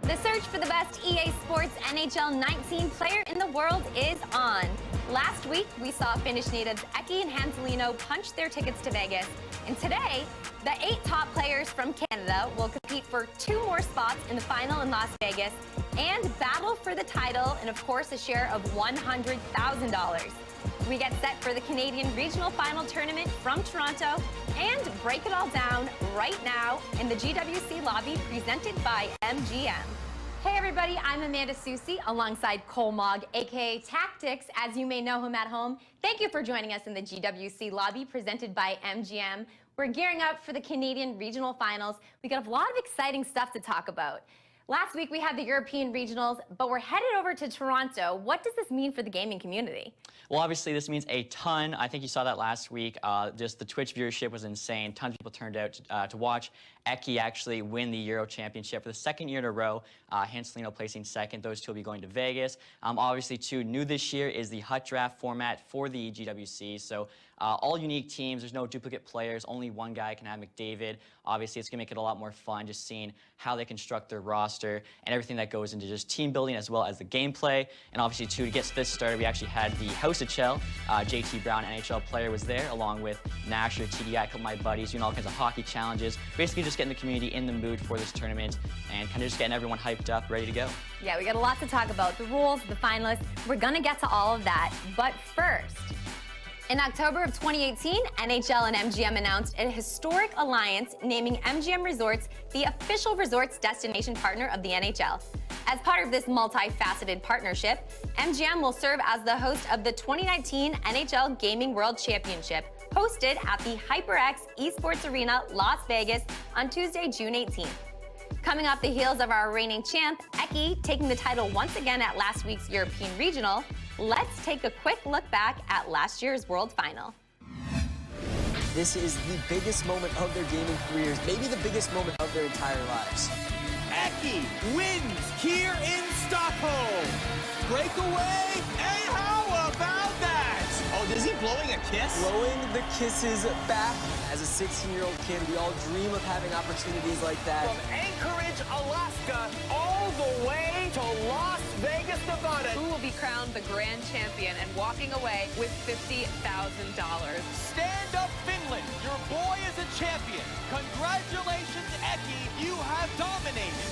The search for the best EA Sports NHL 19 player in the world is on. Last week, we saw Finnish natives Eki and Hanselino punch their tickets to Vegas. And today, the 8 top players from Canada will compete for 2 more spots in the final in Las Vegas and battle for the title and, of course, a share of $100,000. We get set for the Canadian Regional Final Tournament from Toronto and break it all down right now in the GWC lobby presented by MGM. Hey everybody, I'm Amanda Susi alongside Cole Mogg, aka Tactics, as you may know him at home. Thank you for joining us in the GWC lobby presented by MGM. We're gearing up for the Canadian Regional Finals. We got a lot of exciting stuff to talk about. Last week we had the European Regionals, but we're headed over to Toronto. What does this mean for the gaming community? Well, obviously this means a ton. I think you saw that last week. Just the Twitch viewership was insane. Tons of people turned out to watch Eki actually win the Euro Championship for the 2nd year in a row. Hanselino placing 2nd. Those 2 will be going to Vegas. Obviously, too, new this year is the Hut Draft format for the GWC. So all unique teams. There's no duplicate players. Only one guy can have McDavid. Obviously, it's going to make it a lot more fun just seeing how they construct their roster and everything that goes into just team building as well as the gameplay. And obviously, too, to get this started, we actually had the House of Chell. JT Brown, NHL player, was there along with Nasher, TDI, a couple of my buddies, doing all kinds of hockey challenges. Basically, just getting the community in the mood for this tournament and kind of just getting everyone hyped up, ready to go. Yeah, we got a lot to talk about. The rules, the finalists. We're going to get to all of that. But first, in October of 2018, NHL and MGM announced a historic alliance naming MGM Resorts the official resorts destination partner of the NHL. As part of this multifaceted partnership, MGM will serve as the host of the 2019 NHL Gaming World Championship, hosted at the HyperX Esports Arena, Las Vegas on Tuesday, June 18th. Coming off the heels of our reigning champ, Eki, taking the title once again at last week's European Regional, let's take a quick look back at last year's World Final. This is the biggest moment of their gaming careers, maybe the biggest moment of their entire lives. Eki wins here in Stockholm. Breakaway, and how about that? Oh, is he blowing a kiss? Blowing the kisses back. As a 16-year-old kid, we all dream of having opportunities like that. From Anchorage, Alaska, all the way to Las Vegas, Nevada. Who will be crowned the grand champion and walking away with $50,000? Stand up, Finland. Your boy is a champion. Congratulations, Eki. You have dominated.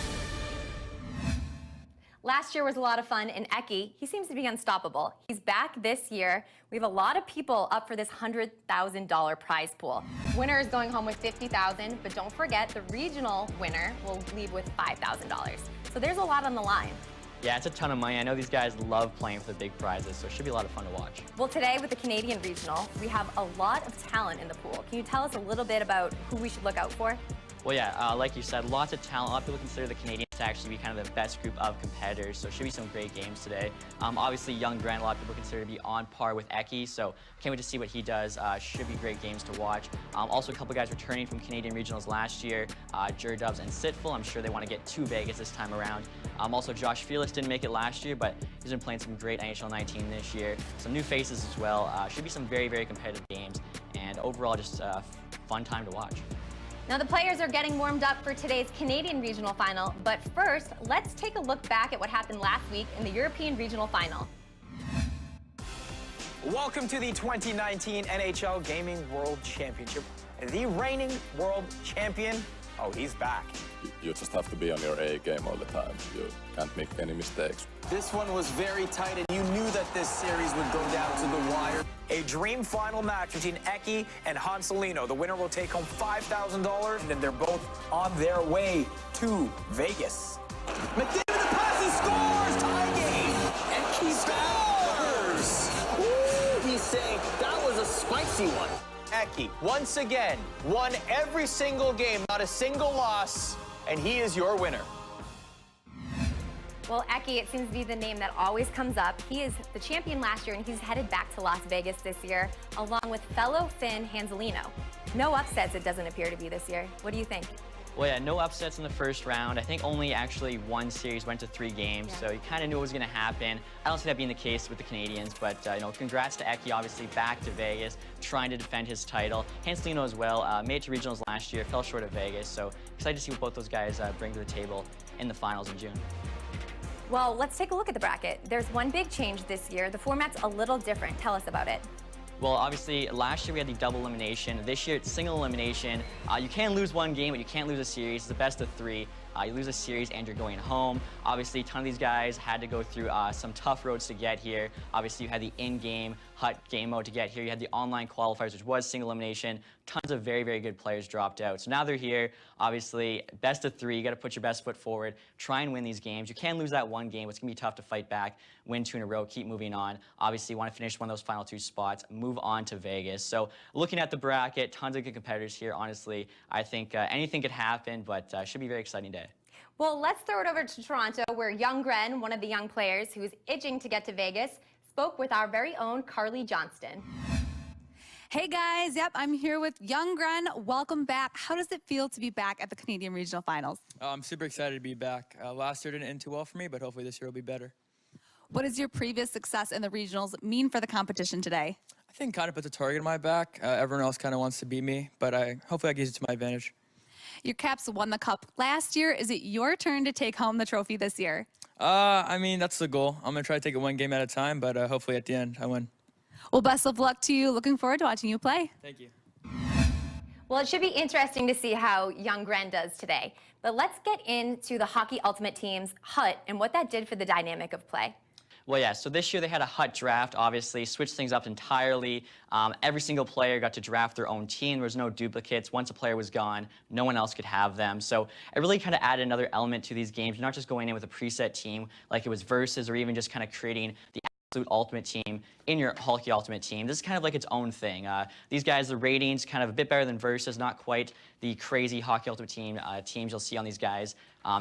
Last year was a lot of fun, and Eki, he seems to be unstoppable. He's back this year. We have a lot of people up for this $100,000 prize pool. Winner is going home with $50,000, but don't forget the regional winner will leave with $5,000. So there's a lot on the line. Yeah, it's a ton of money. I know these guys love playing for the big prizes, so it should be a lot of fun to watch. Well, today with the Canadian Regional, we have a lot of talent in the pool. Can you tell us a little bit about who we should look out for? Well, yeah, like you said, lots of talent. A lot of people consider the Canadians to actually be kind of the best group of competitors, so it should be some great games today. Obviously, young Grant, a lot of people consider to be on par with Eki, so can't wait to see what he does. Should be great games to watch. Also, a couple guys returning from Canadian Regionals last year, Dubs and Sitful. I'm sure they want to get to Vegas this time around. Also, Josh Felix didn't make it last year, but he's been playing some great NHL 19 this year. Some new faces as well. Should be some very, very competitive games, and overall, just a fun time to watch. Now the players are getting warmed up for today's Canadian Regional Final, but first, let's take a look back at what happened last week in the European Regional Final. Welcome to the 2019 NHL Gaming World Championship. The reigning world champion, oh, he's back. You just have to be on your A game all the time. You can't make any mistakes. This one was very tight, and you knew that this series would go down to the wire. A dream final match between Eki and Hanselino. The winner will take home $5,000, and they're both on their way to Vegas. McDavid, the pass, he scores! Tie game! Eki scores! Ooh, he's saying that was a spicy one. Eki, once again, won every single game, not a single loss, and he is your winner. Well, Eki, it seems to be the name that always comes up. He is the champion last year, and he's headed back to Las Vegas this year, along with fellow Finn Hanselino. No upsets, it doesn't appear to be this year. What do you think? Well, yeah, no upsets in the first round. I think only actually one series went to 3 games, so you kind of knew what was going to happen. I don't see that being the case with the Canadians, but you know, congrats to Eki, obviously back to Vegas, trying to defend his title. Hanselino as well, made it to regionals last year, fell short of Vegas, so excited to see what both those guys bring to the table in the finals in June. Well, let's take a look at the bracket. There's one big change this year. The format's a little different. Tell us about it. Well, obviously, last year we had the double elimination. This year, it's single elimination. You can lose one game, but you can't lose a series. It's the best of 3. You lose a series and you're going home. Obviously, a ton of these guys had to go through some tough roads to get here. Obviously, you had the in-game hut game mode to get here. You had the online qualifiers, which was single elimination. Tons of very, very good players dropped out. So now they're here. Obviously, best of 3. You got to put your best foot forward. Try and win these games. You can lose that one game. It's going to be tough to fight back. Win 2 in a row. Keep moving on. Obviously, you want to finish one of those final 2 spots. Move on to Vegas. So looking at the bracket, tons of good competitors here. Honestly, I think anything could happen, but should be a very exciting day. Well, let's throw it over to Toronto, where young Gren, one of the young players who's itching to get to Vegas, spoke with our very own Carly Johnston. Hey guys, yep, I'm here with young Gren. Welcome back. How does it feel to be back at the Canadian Regional Finals? I'm super excited to be back. Last year didn't end too well for me, but hopefully this year will be better. What does your previous success in the regionals mean for the competition today? I think kind of puts a target on my back. Everyone else kind of wants to beat me, but hopefully I use it to my advantage. Your Caps won the Cup last year. Is it your turn to take home the trophy this year? I mean, that's the goal. I'm going to try to take it one game at a time, but hopefully at the end I win. Well, best of luck to you. Looking forward to watching you play. Thank you. Well, it should be interesting to see how young Gren does today. But let's get into the Hockey Ultimate Team's hut and what that did for the dynamic of play. Well, yeah, so this year they had a hut draft, obviously, switched things up entirely. Every single player got to draft their own team. There was no duplicates. Once a player was gone, no one else could have them. So it really kind of added another element to these games. You're not just going in with a preset team like it was Versus, or even just kind of creating the absolute ultimate team in your Hockey Ultimate Team. This is kind of like its own thing. These guys, the ratings kind of a bit better than Versus, not quite the crazy Hockey Ultimate Team teams you'll see on these guys'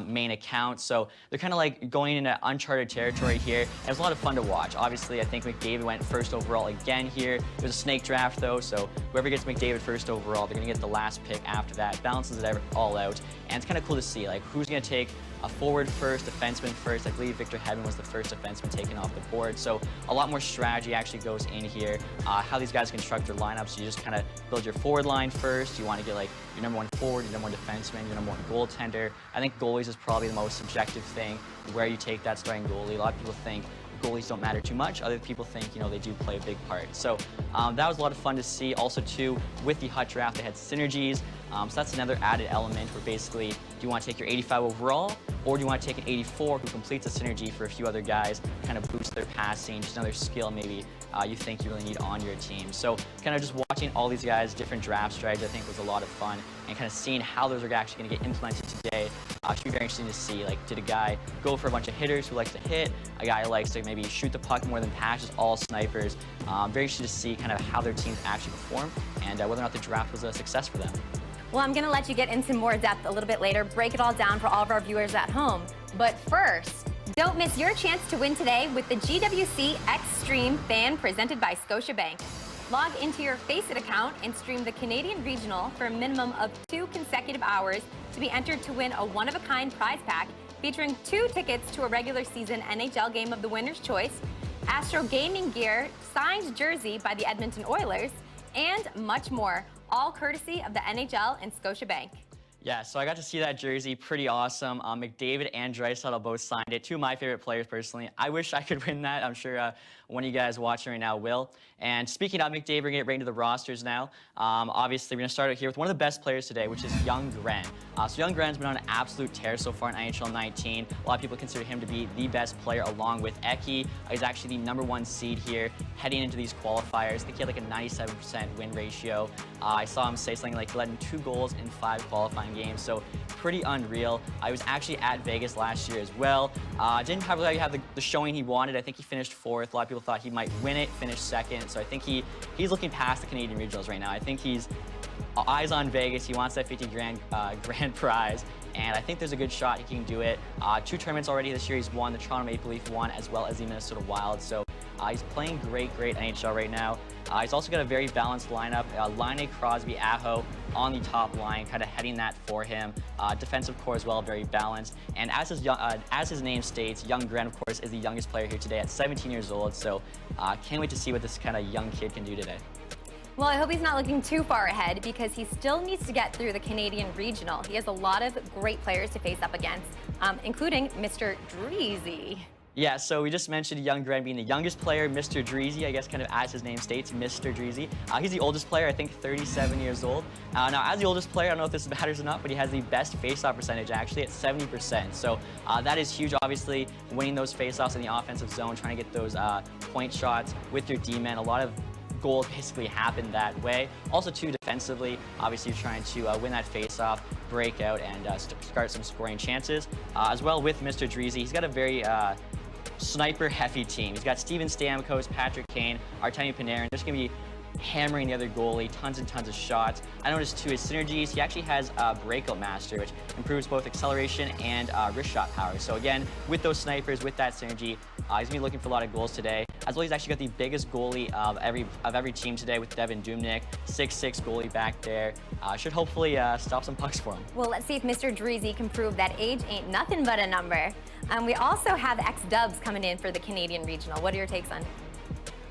main accounts. So they're kind of like going into uncharted territory here. And it was a lot of fun to watch. Obviously, I think McDavid went first overall again here. It was a snake draft though, so whoever gets McDavid first overall, they're gonna get the last pick after that. Balances it all out. And it's kind of cool to see, like, who's gonna take a forward first, defenseman first. I believe Victor Hedman was the first defenseman taken off the board. So a lot more strategy actually goes in here. How these guys construct their lineups. You just kind of build your forward line first. You want to get like your number 1 forward, your number 1 defenseman, your number 1 goaltender. I think goalies is probably the most subjective thing, where you take that starting goalie. A lot of people think goalies don't matter too much. Other people think, you know, they do play a big part. So that was a lot of fun to see. Also, too, with the hut draft, they had synergies. So that's another added element where basically, do you want to take your 85 overall, or do you want to take an 84 who completes a synergy for a few other guys, kind of boost their passing, just another skill maybe you think you really need on your team. So kind of just watching all these guys' different draft strategies, I think was a lot of fun, and kind of seeing how those are actually going to get implemented today. Should be very interesting to see. Like, did a guy go for a bunch of hitters who likes to hit, a guy who likes to maybe shoot the puck more than pass, just all snipers. Very interesting to see kind of how their teams actually perform, and whether or not the draft was a success for them. Well, I'm going to let you get into more depth a little bit later, break it all down for all of our viewers at home. But first, don't miss your chance to win today with the GWC Extreme Fan presented by Scotiabank. Log into your Faceit account and stream the Canadian Regional for a minimum of 2 consecutive hours to be entered to win a one-of-a-kind prize pack featuring 2 tickets to a regular season NHL game of the winner's choice, Astro Gaming gear, signed jersey by the Edmonton Oilers, and much more, all courtesy of the NHL and Scotiabank. Yeah, so I got to see that jersey, pretty awesome. McDavid and Draisaitl both signed it. 2 of my favorite players, personally. I wish I could win that. I'm sure one of you guys watching right now will. And speaking of McDavid, we're going to get right into the rosters now. Obviously, we're going to start out here with one of the best players today, which is young Gren. So young Gren's been on an absolute tear so far in NHL19. A lot of people consider him to be the best player along with Eki. He's actually the #1 seed here heading into these qualifiers. I think he had like a 97% win ratio. I saw him say something like he led in 2 goals in 5 qualifying games, so pretty unreal. I was actually at Vegas last year as well. Didn't really have the showing he wanted. I think he finished 4th. A lot of people thought he might win it, finish 2nd. So I think he's looking past the Canadian Regionals right now. I think he's eyes on Vegas. He wants that 50 grand prize, and I think there's a good shot he can do it. 2 tournaments already this year he's won. The Toronto Maple Leaf won, as well as the Minnesota Wild. So he's playing great NHL right now. He's also got a very balanced lineup. Laine, Crosby, Aho, on the top line, kind of heading that for him. Defensive core as well, very balanced. And as his name states, Young Grant, of course, is the youngest player here today at 17 years old. So can't wait to see what this kind of young kid can do today. Well, I hope he's not looking too far ahead because he still needs to get through the Canadian Regional. He has a lot of great players to face up against, including Mr. Dreezy. Yeah, so we just mentioned Young Grant being the youngest player, Mr. Dreezy, I guess kind of as his name states, Mr. Dreezy. He's the oldest player, I think 37 years old. Now, as the oldest player, I don't know if this matters or not, but he has the best face-off percentage actually at 70%. So that is huge, obviously, winning those face-offs in the offensive zone, trying to get those point shots with your D-men. A lot of goals basically happen that way. Also, too, defensively, obviously you're trying to win that face-off, break out, and start some scoring chances. As well with Mr. Dreezy, he's got a very sniper-heavy team. He's got Steven Stamkos, Patrick Kane, Artemi Panarin. There's going to be hammering the other goalie, tons and tons of shots. I noticed too his synergies. He actually has Breakout Master, which improves both acceleration and wrist shot power. So again, with those snipers, with that synergy, he's gonna be looking for a lot of goals today. As well, he's actually got the biggest goalie of every team today with Devin Dubnyk, 6'6" goalie back there. Should hopefully stop some pucks for him. Well, let's see if Mr. Dreezy can prove that age ain't nothing but a number. We also have X-Dubs coming in for the Canadian Regional. What are your takes on it?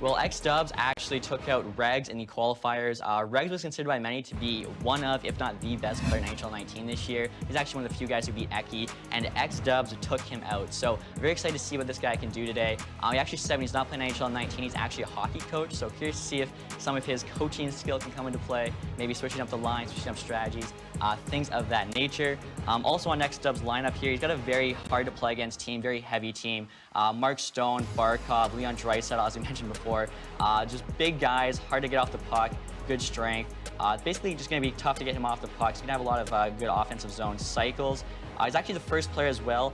Well, X-Dubs actually took out Regs in the qualifiers. Regs was considered by many to be one of, if not the best player in NHL19 this year. He's actually one of the few guys who beat Eki, and X-Dubs took him out. So very excited to see what this guy can do today. He actually said when he's not playing NHL19, he's actually a hockey coach. So curious to see if some of his coaching skill can come into play, maybe switching up the lines, switching up strategies, things of that nature. Also on X-Dubs lineup here, he's got a very hard to play against team, very heavy team. Mark Stone, Barkov, Leon Draisaitl, as we mentioned before. Just big guys, hard to get off the puck, good strength. Basically just going to be tough to get him off the puck. He's going to have a lot of good offensive zone cycles. He's actually the first player as well.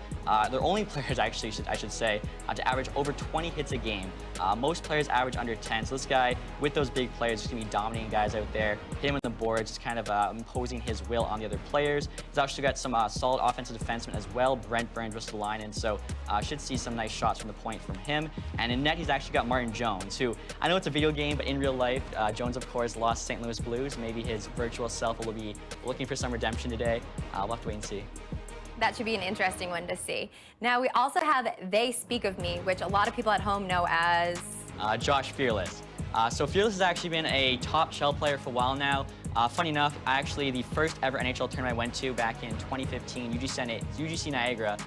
They're only players, actually, I should say, to average over 20 hits a game. Most players average under 10. So this guy, with those big players, is going to be dominating guys out there, hitting with the boards, just kind of imposing his will on the other players. He's actually got some solid offensive defensemen as well. Brent Burns, Ristolainen, so should see some nice shots from the point from him. And in net, he's actually got Martin Jones, who I know it's a video game, but in real life, Jones, of course, lost St. Louis Blues. Maybe his virtual self will be looking for some redemption today. We'll have to wait and see. That should be an interesting one to see. Now, we also have They Speak of Me, which a lot of people at home know as... Josh Fearless. So Fearless has actually been a top shell player for a while now. Funny enough, actually the first ever NHL tournament I went to back in 2015, UGC Niagara,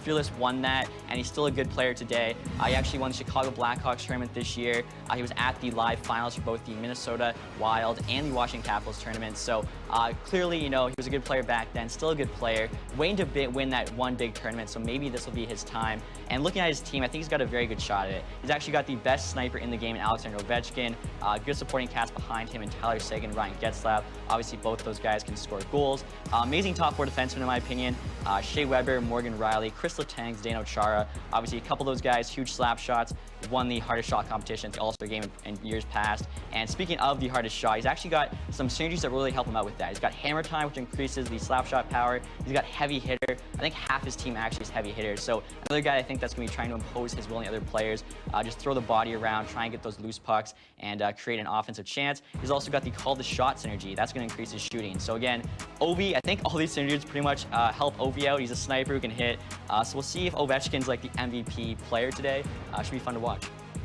Fearless won that, and he's still a good player today. He actually won the Chicago Blackhawks tournament this year. He was at the live finals for both the Minnesota Wild and the Washington Capitals tournament. So clearly, you know, he was a good player back then, still a good player, waiting to win that one big tournament, so maybe this will be his time. And looking at his team, I think he's got a very good shot at it. He's actually got the best sniper in the game in Alexander Ovechkin, good supporting cast behind him in Tyler Seguin, Ryan Getzlaf. Obviously, both those guys can score goals. Amazing top four defensemen, in my opinion. Shea Weber, Morgan Riley, Chris Letang, Zdeno Chara. Obviously, a couple of those guys, huge slap shots, won the hardest shot competition at the All-Star game in years past. And speaking of the hardest shot, he's actually got some synergies that really help him out with that. He's got hammer time, which increases the slap shot power. He's got heavy hitter. I think half his team actually is heavy hitters. So another guy I think that's going to be trying to impose his will on the other players. Just throw the body around, try and get those loose pucks, and create an offensive chance. He's also got the call the shot synergy. That's going to increase his shooting. So again, Ovi, I think all these synergies pretty much help Ovi out. He's a sniper who can hit. So we'll see if Ovechkin's like the MVP player today. Should be fun to watch.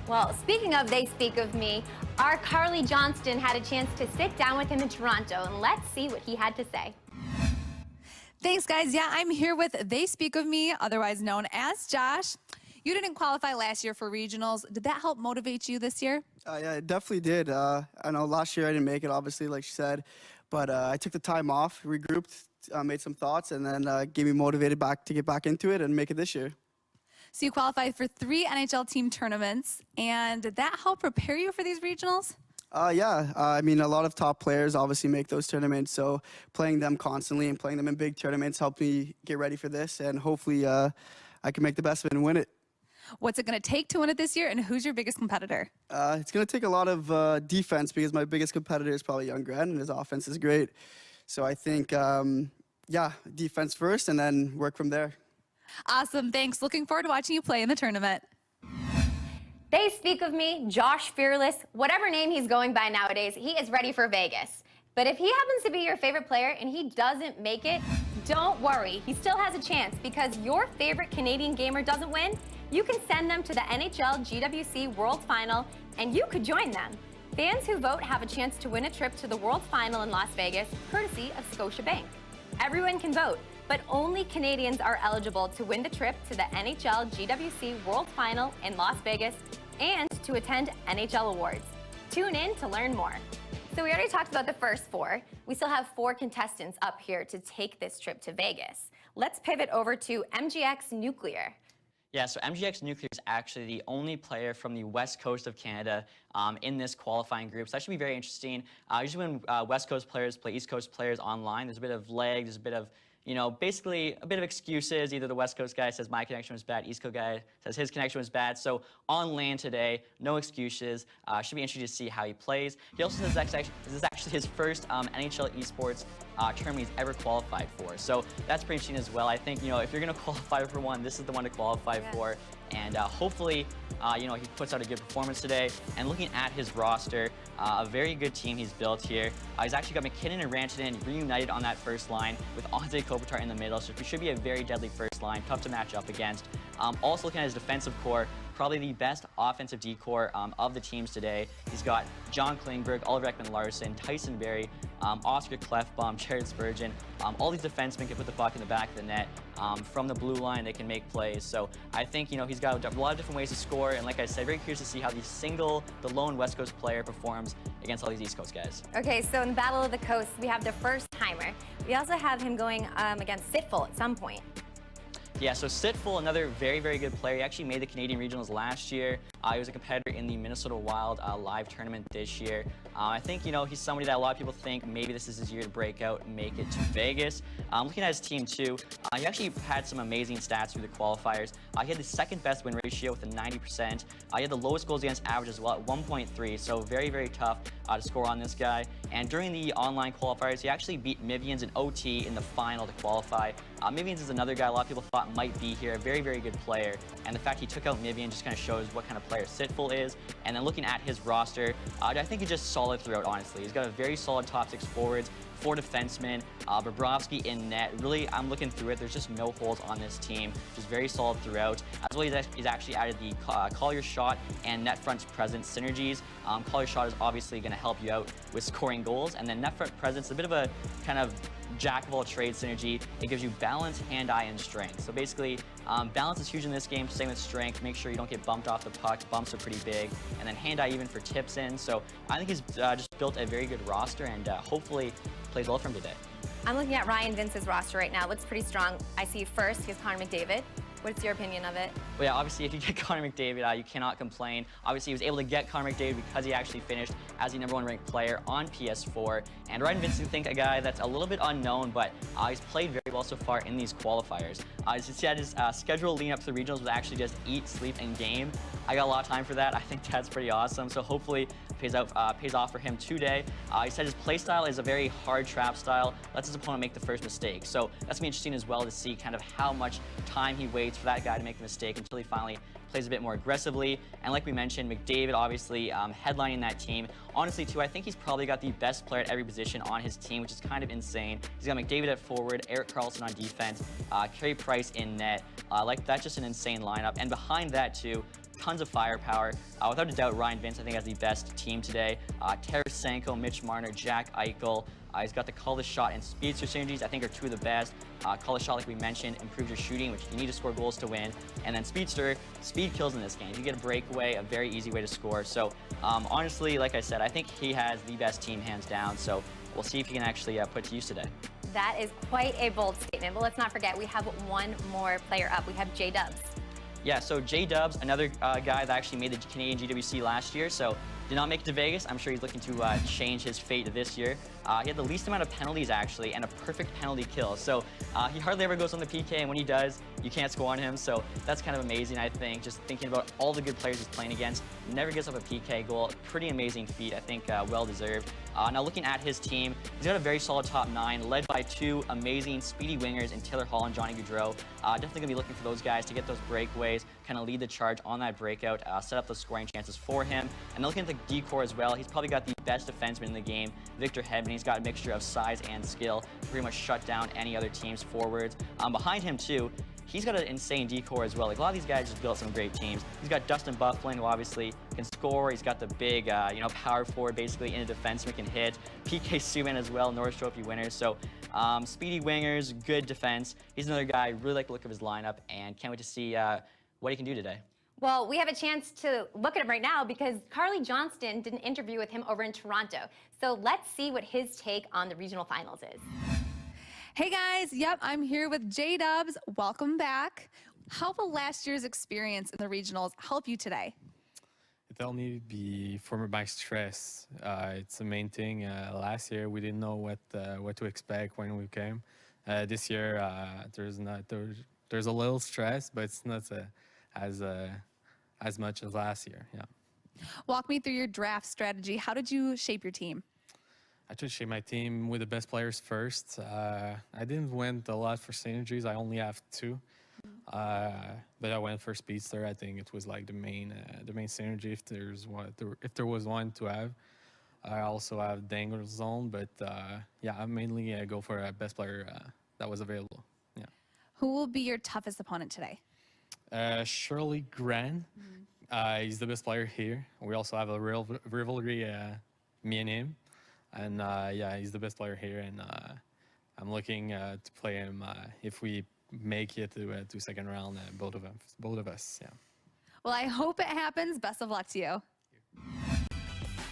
Well, speaking of They Speak of Me, our Carly Johnston had a chance to sit down with him in Toronto, and let's see what he had to say. Thanks, guys. Yeah, I'm here with They Speak of Me, otherwise known as Josh. You didn't qualify last year for regionals. Did that help motivate you this year? Yeah, it definitely did. I know last year I didn't make it, obviously, like she said, but I took the time off, regrouped, made some thoughts, and then gave me motivated to get back into it and make it this year. So you qualified for 3 NHL team tournaments, and did that help prepare you for these regionals? Yeah, I mean, a lot of top players obviously make those tournaments, so playing them constantly and playing them in big tournaments helped me get ready for this, and hopefully I can make the best of it and win it. What's it going to take to win it this year, and who's your biggest competitor? It's going to take a lot of defense because my biggest competitor is probably Young Grant, and his offense is great. So I think, yeah, defense first, and then work from there. Awesome, thanks. Looking forward to watching you play in the tournament. They Speak of Me, Josh Fearless, whatever name he's going by nowadays, he is ready for Vegas. But if he happens to be your favorite player and he doesn't make it, don't worry. He still has a chance because your favorite Canadian gamer doesn't win, you can send them to the NHL GWC World Final and you could join them. Fans who vote have a chance to win a trip to the World Final in Las Vegas, courtesy of Scotiabank. Everyone can vote, but only Canadians are eligible to win the trip to the NHL GWC World Final in Las Vegas and to attend NHL Awards. Tune in to learn more. So we already talked about the first 4. We still have 4 contestants up here to take this trip to Vegas. Let's pivot over to MGX Nuclear. Yeah, so MGX Nuclear is actually the only player from the west coast of Canada in this qualifying group. So that should be very interesting. Usually when west coast players play east coast players online, there's a bit of lag, there's a bit of, you know, basically a bit of excuses. Either the west coast guy says my connection was bad, east coast guy says his connection was bad. So on land today, no excuses. Should be interesting to see how he plays. He also says this is actually his first NHL esports tournament he's ever qualified for. So that's pretty interesting as well. I think, you know, if you're going to qualify for one, this is the one to qualify for. And hopefully, you know, he puts out a good performance today. And looking at his roster, a very good team he's built here. He's actually got McKinnon and Rantanen reunited on that first line with Anze Kopitar in the middle. So it should be a very deadly first line, tough to match up against. Also looking at his defensive core, probably the best offensive D-core of the teams today. He's got John Klingberg, Oliver Ekman-Larsson, Tyson Barrie, Oscar Klefbom, Jared Spurgeon. All these defensemen can put the puck in the back of the net. From the blue line, they can make plays. So I think, you know, he's got a lot of different ways to score. And like I said, very curious to see how the lone West Coast player performs against all these East Coast guys. Okay, so in the Battle of the Coast, we have the first timer. We also have him going against Sitful at some point. Yeah, so Sitful, another very, very good player. He actually made the Canadian Regionals last year. He was a competitor in the Minnesota Wild live tournament this year. I think, you know, he's somebody that a lot of people think maybe this is his year to break out and make it to Vegas. Looking at his team, too, he actually had some amazing stats through the qualifiers. He had the second best win ratio with a 90%. He had the lowest goals against average as well at 1.3, so very, very tough to score on this guy. And during the online qualifiers, he actually beat Mivians in OT in the final to qualify. Mivians is another guy a lot of people thought might be here, a very, very good player. And the fact he took out Mivian just kind of shows what kind of player Sitful is. And then looking at his roster, I think he's just solid throughout, honestly. He's got a very solid top 6 forwards, 4 defensemen, Bobrovsky in net. Really, I'm looking through it. There's just no holes on this team. Just very solid throughout. As well, he's actually added the Collier shot and net front presence synergies. Collier shot is obviously going to help you out with scoring goals. And then net front presence, a bit of a kind of jack of all trades synergy. It gives you balance, hand-eye, and strength. So basically, balance is huge in this game. Same with strength. Make sure you don't get bumped off the puck. Bumps are pretty big. And then hand-eye even for tips in. So I think he's just built a very good roster and hopefully plays well for him today. I'm looking at Ryan Vince's roster right now. Looks pretty strong. I see first, he has Connor McDavid. What's your opinion of it? Well, yeah, obviously, if you get Connor McDavid, you cannot complain. Obviously, he was able to get Connor McDavid because he actually finished as the #1 ranked player on PS4. And Ryan Vince, I think, a guy that's a little bit unknown, but he's played very well so far in these qualifiers. As you said, his schedule leading up to the regionals was actually just eat, sleep, and game. I got a lot of time for that. I think that's pretty awesome. So hopefully, pays off for him today. He said his play style is a very hard trap style, lets his opponent make the first mistake. So that's gonna be interesting as well to see kind of how much time he waits for that guy to make the mistake until he finally plays a bit more aggressively. And like we mentioned, McDavid obviously headlining that team. Honestly, too, I think he's probably got the best player at every position on his team, which is kind of insane. He's got McDavid at forward, Erik Karlsson on defense, Carey Price in net. Like, that's just an insane lineup. And behind that, too, tons of firepower. Without a doubt, Ryan Vince, I think, has the best team today. Tarasenko, Mitch Marner, Jack Eichel. He's got the call the shot and speedster synergies, I think, are 2 of the best. Call the shot, like we mentioned, improves your shooting, which you need to score goals to win. And then speedster, speed kills in this game. If you get a breakaway, a very easy way to score. So honestly, like I said, I think he has the best team hands down. So we'll see if he can actually put it to use today. That is quite a bold statement. But let's not forget, we have one more player up. We have J-Dubs. Yeah, so J-Dubs, another guy that actually made the Canadian GWC last year, so did not make it to Vegas. I'm sure he's looking to change his fate this year. He had the least amount of penalties, actually, and a perfect penalty kill. So he hardly ever goes on the PK, and when he does, you can't score on him. So that's kind of amazing, I think, just thinking about all the good players he's playing against. Never gives up a PK goal. Pretty amazing feat, I think, well-deserved. Now, looking at his team, he's got a very solid top 9, led by 2 amazing speedy wingers in Taylor Hall and Johnny Gaudreau. Definitely going to be looking for those guys to get those breakaways, kind of lead the charge on that breakout, set up those scoring chances for him. And looking at the D-core as well, he's probably got the best defenseman in the game, Victor Hedman. He's got a mixture of size and skill to pretty much shut down any other team's forwards. Behind him, too, he's got an insane decor as well. Like, a lot of these guys just built some great teams. He's got Dustin Byfuglien, who obviously can score. He's got the big, power forward, basically, in a defenseman can hit. PK Subban as well, Norris Trophy winners. So, speedy wingers, good defense. He's another guy. I really like the look of his lineup, and can't wait to see what he can do today. Well, we have a chance to look at him right now because Carly Johnston did an interview with him over in Toronto. So let's see what his take on the regional finals is. Hey guys, yep, I'm here with J-Dubs. Welcome back. How will last year's experience in the regionals help you today? It helped me be for my stress. It's the main thing. Last year we didn't know what to expect when we came. This year there's a little stress, but it's not as much as last year. Yeah. Walk me through your draft strategy. How did you shape your team? I tried to shape my team with the best players first. I didn't went a lot for synergies. I only have 2. But I went for speedster. I think it was like the main synergy if there was one to have. I also have dangle zone, but yeah, I mainly go for a best player that was available. Yeah. Who will be your toughest opponent today? Shirley Gran. He's the best player here. We also have a real rivalry, me and him. And yeah, he's the best player here. And I'm looking to play him if we make it to second round, both of us. Yeah. Well, I hope it happens. Best of luck to you.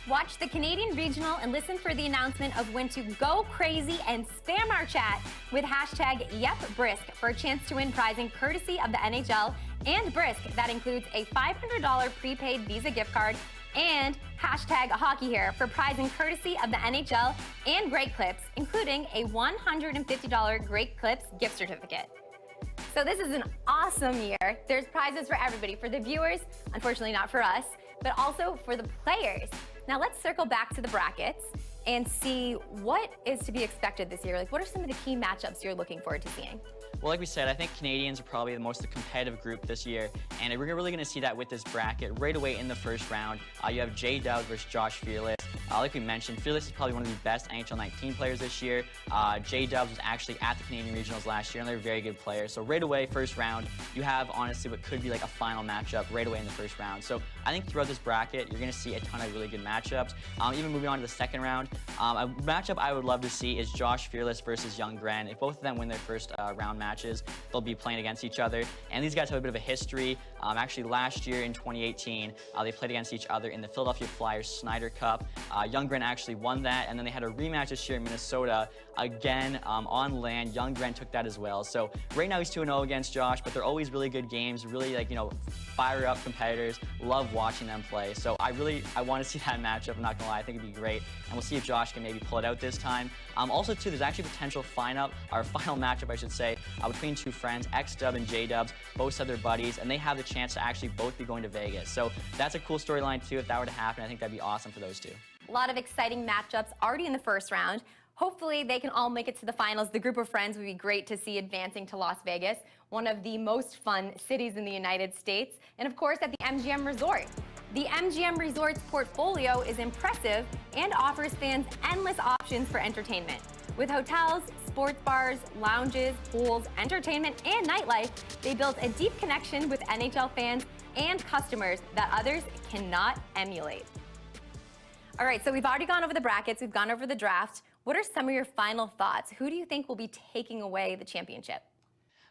Watch the Canadian Regional and listen for the announcement of when to go crazy and spam our chat with hashtag YepBrisk for a chance to win prizing courtesy of the NHL and Brisk. That includes a $500 prepaid Visa gift card and hashtag hockey here for prizing courtesy of the NHL and Great Clips, including a $150 Great Clips gift certificate. So this is an awesome year. There's prizes for everybody, for the viewers, unfortunately not for us, but also for the players. Now let's circle back to the brackets and see what is to be expected this year. Like, what are some of the key matchups you're looking forward to seeing? Well, like we said, I think Canadians are probably the most competitive group this year, and we're really going to see that with this bracket right away in the first round. You have J-Dubs versus Josh Fearless. Like we mentioned, Fearless is probably one of the best NHL19 players this year. J-Dubs was actually at the Canadian Regionals last year, and they're a very good player. So right away, first round, you have honestly what could be like a final matchup right away in the first round. So I think throughout this bracket, you're going to see a ton of really good matchups. Even moving on to the second round, a matchup I would love to see is Josh Fearless versus Young Gren. If both of them win their first round matches, they'll be playing against each other. And these guys have a bit of a history. Actually, last year in 2018, they played against each other in the Philadelphia Flyers Snyder Cup. Young Gren actually won that, and then they had a rematch this year in Minnesota. Again, on land, Young Gren took that as well. So right now he's 2-0 against Josh, but they're always really good games, really fire up competitors. Love watching them play. So I want to see that matchup. I'm not gonna lie, I think it'd be great. And we'll see if Josh can maybe pull it out this time. Also too, there's actually potential final matchup, I should say, between two friends, X-Dub and J-Dubs. Both have their buddies, and they have the chance to actually both be going to Vegas. So that's a cool storyline too. If that were to happen, I think that'd be awesome for those two. A lot of exciting matchups already in the first round. Hopefully they can all make it to the finals. The group of friends would be great to see advancing to Las Vegas, one of the most fun cities in the United States, and of course at the MGM Resort. The MGM Resort's portfolio is impressive and offers fans endless options for entertainment. With hotels, sports bars, lounges, pools, entertainment, and nightlife, they built a deep connection with NHL fans and customers that others cannot emulate. All right, so we've already gone over the brackets, we've gone over the draft. What are some of your final thoughts? Who do you think will be taking away the championship?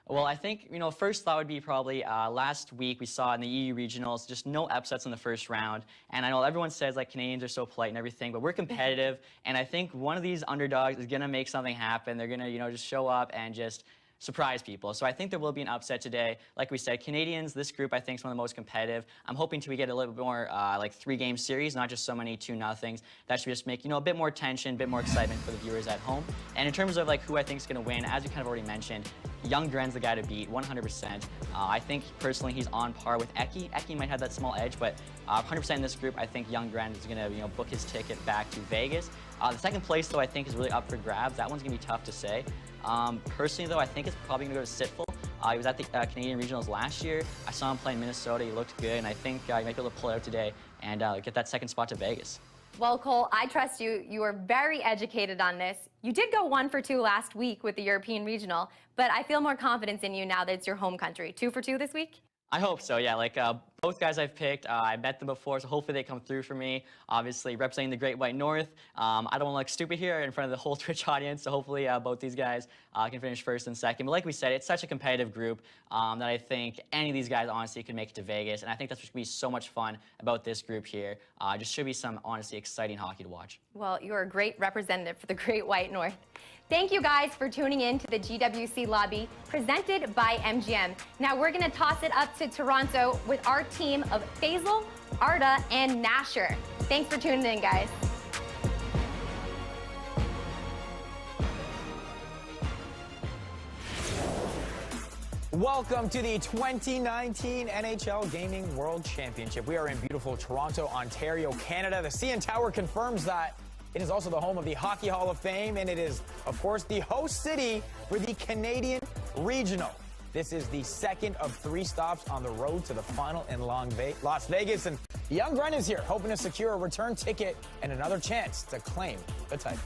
Well, I think, first thought would be probably last week we saw in the EU regionals just no upsets in the first round. And I know everyone says like Canadians are so polite and everything, but we're competitive. And I think one of these underdogs is going to make something happen. They're going to, just show up and just surprise people. So I think there will be an upset today. Like we said, Canadians, this group I think is one of the most competitive. I'm hoping we get a little bit more like 3-game series, not just so many 2-0s. That should just make, a bit more tension, a bit more excitement for the viewers at home. And in terms of like who I think is going to win, as you kind of already mentioned, Young Gren's the guy to beat, 100%. I think personally he's on par with Eki. Eki might have that small edge, but 100% in this group, I think Young Gren is going to book his ticket back to Vegas. The second place, though, I think is really up for grabs. That one's going to be tough to say. Personally, though, I think it's probably going to go to Sitful. He was at the Canadian Regionals last year. I saw him play in Minnesota. He looked good, and I think he might be able to pull it out today and get that second spot to Vegas. Well, Cole, I trust you. You are very educated on this. You did go 1 for 2 last week with the European Regional, but I feel more confidence in you now that it's your home country. 2 for 2 this week? I hope so, yeah. Like both guys I've picked, I met them before, so hopefully they come through for me. Obviously, representing the Great White North. I don't want to look stupid here in front of the whole Twitch audience, so hopefully both these guys can finish first and second. But like we said, it's such a competitive group that I think any of these guys honestly could make it to Vegas, and I think that's what's going to be so much fun about this group here. Just should be some honestly exciting hockey to watch. Well, you're a great representative for the Great White North. Thank you guys for tuning in to the GWC Lobby presented by MGM. Now we're going to toss it up to Toronto with our team of Faisal, Arda, and Nasher. Thanks for tuning in, guys. Welcome to the 2019 NHL Gaming World Championship. We are in beautiful Toronto, Ontario, Canada. The CN Tower confirms that it is also the home of the Hockey Hall of Fame, and it is, of course, the host city for the Canadian Regional. This is the second of 3 stops on the road to the final in Las Vegas, and Young Gren is here, hoping to secure a return ticket and another chance to claim the title.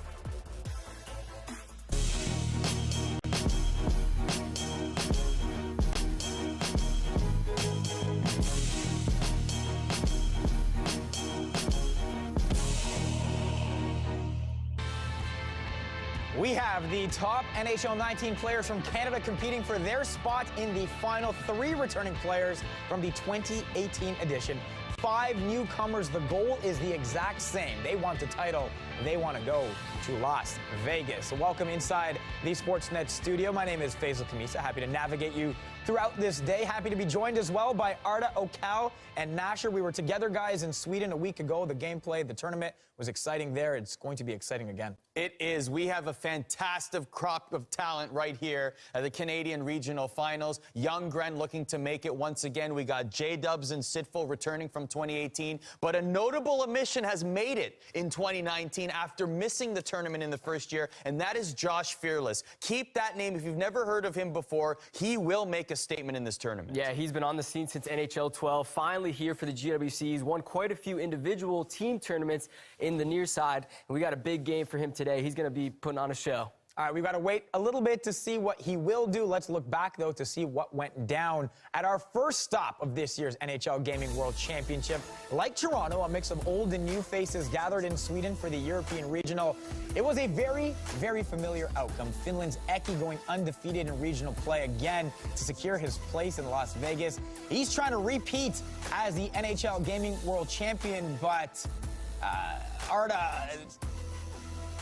We have the top NHL19 players from Canada competing for their spot in the final. 3 returning players from the 2018 edition. 5 newcomers. The goal is the exact same. They want the title. They want to go to Las Vegas. So welcome inside the Sportsnet studio. My name is Faisal Kamisa. Happy to navigate you throughout this day. Happy to be joined as well by Arda, Okal, and Nasher. We were together, guys, in Sweden a week ago. The gameplay, the tournament was exciting there. It's going to be exciting again. It is. We have a fantastic crop of talent right here at the Canadian Regional Finals. Young Gren looking to make it once again. We got J-Dubs and Sitful returning from 2018. But a notable omission has made it in 2019 after missing the tournament in the first year, and that is Josh Fearless. Keep that name. If you've never heard of him before, he will make a statement in this tournament. Yeah, he's been on the scene since NHL 12. Finally here for the GWC. He's won quite a few individual team tournaments in the near side, and we got a big game for him today. He's going to be putting on a show. All right, we've got to wait a little bit to see what he will do. Let's look back, though, to see what went down at our first stop of this year's NHL Gaming World Championship. Like Toronto, a mix of old and new faces gathered in Sweden for the European Regional. It was a very, very familiar outcome. Finland's Eki going undefeated in regional play again to secure his place in Las Vegas. He's trying to repeat as the NHL Gaming World Champion, but Arda,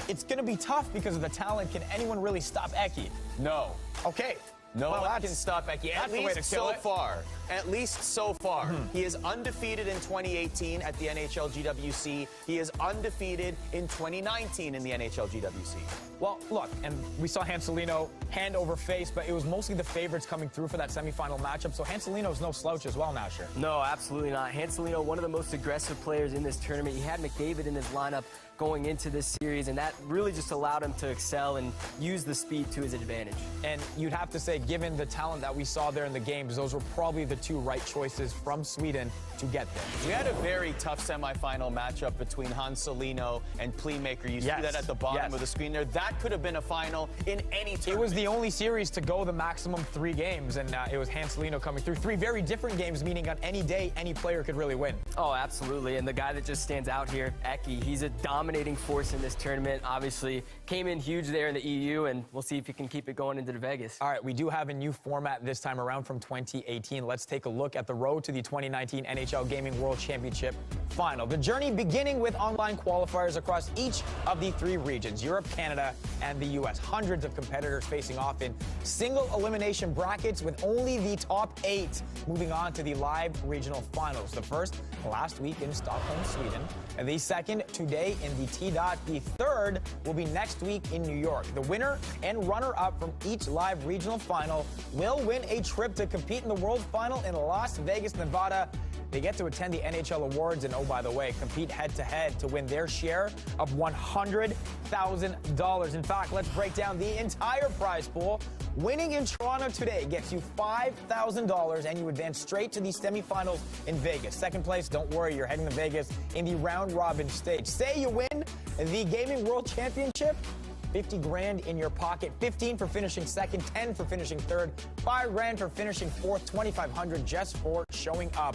it's going to be tough because of the talent. Can anyone really stop Eki? No. Okay. No well, one can stop Eki. At least so far. At least so far. He is undefeated in 2018 at the NHL GWC. He is undefeated in 2019 in the NHL GWC. Well, look, and we saw Hanselino hand over face, but it was mostly the favorites coming through for that semifinal matchup. So Hanselino's no slouch as well, Nasher. No, absolutely not. Hanselino, one of the most aggressive players in this tournament. He had McDavid in his lineup going into this series, and that really just allowed him to excel and use the speed to his advantage. And you'd have to say, given the talent that we saw there in the games, those were probably the 2 right choices from Sweden to get there. We had a very tough semifinal matchup between Hanselino and Playmaker. You see that at the bottom of the screen there. That could have been a final in any tournament. It was the only series to go the maximum 3 games, and it was Hanselino coming through. 3 very different games, meaning on any day, any player could really win. Oh, absolutely. And the guy that just stands out here, Eki, he's a dominating force in this tournament. Obviously, came in huge there in the EU, and we'll see if he can keep it going into Vegas. All right, we do have a new format this time around from 2018. Let's take a look at the road to the 2019 NHL Gaming World Championship final. The journey beginning with online qualifiers across each of the 3 regions, Europe, Canada, and the U.S. Hundreds of competitors facing off in single elimination brackets with only the top 8 moving on to the live regional finals. The first last week in Stockholm, Sweden, and the second today in the T-Dot. The third will be next week in New York. The winner and runner-up from each live regional final will win a trip to compete in the World Final in Las Vegas, Nevada. They get to attend the NHL Awards and, oh, by the way, compete head-to-head to win their share of $100,000. In fact, let's break down the entire prize pool. Winning in Toronto today gets you $5,000, and you advance straight to the semifinals in Vegas. Second place, don't worry, you're heading to Vegas in the round-robin stage. Say you win the Gaming World Championship, 50 grand in your pocket, 15 for finishing second, 10 for finishing third, 5 grand for finishing fourth, 2,500 just for showing up.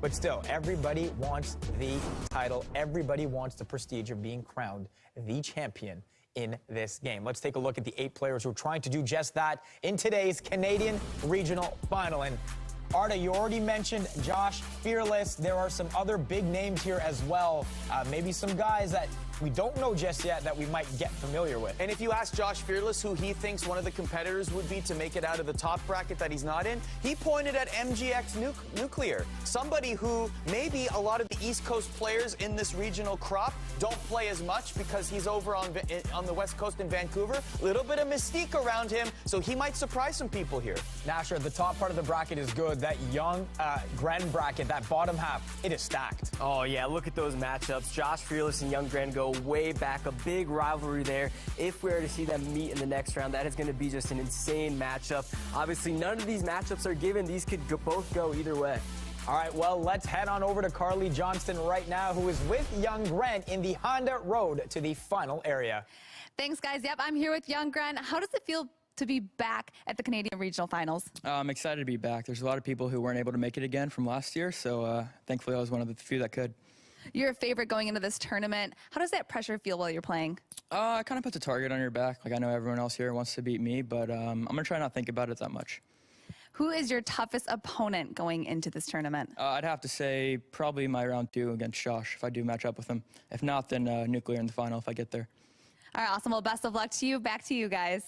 But still, everybody wants the title. Everybody wants the prestige of being crowned the champion in this game. Let's take a look at the 8 players who are trying to do just that in today's Canadian Regional Final. And Arda, you already mentioned Josh Fearless. There are some other big names here as well. Maybe some guys that we don't know just yet that we might get familiar with. And if you ask Josh Fearless who he thinks one of the competitors would be to make it out of the top bracket that he's not in, he pointed at MGX Nuclear, somebody who maybe a lot of the East Coast players in this regional crop don't play as much because he's over on the West Coast in Vancouver. A little bit of mystique around him, so he might surprise some people here. Nasher, the top part of the bracket is good. That young Gren bracket, that bottom half, it is stacked. Oh, yeah, look at those matchups. Josh Fearless and Young Gren go way back, a big rivalry there. If we were to see them meet in the next round, that is going to be just an insane matchup. Obviously, none of these matchups are given. These could both go either way. All right, well, let's head on over to Carly Johnston right now, who is with Young Gren in the Honda Road to the final area. Thanks, guys. Yep, I'm here with Young Gren. How does it feel to be back at the Canadian Regional Finals? I'm excited to be back. There's a lot of people who weren't able to make it again from last year, so thankfully I was one of the few that could. You're a favorite going into this tournament. How does that pressure feel while you're playing? It kind of puts a target on your back. Like, I know everyone else here wants to beat me, but I'm going to try not to think about it that much. Who is your toughest opponent going into this tournament? I'd have to say probably my round 2 against Josh if I do match up with him. If not, then Nuclear in the final if I get there. All right, awesome. Well, best of luck to you. Back to you guys.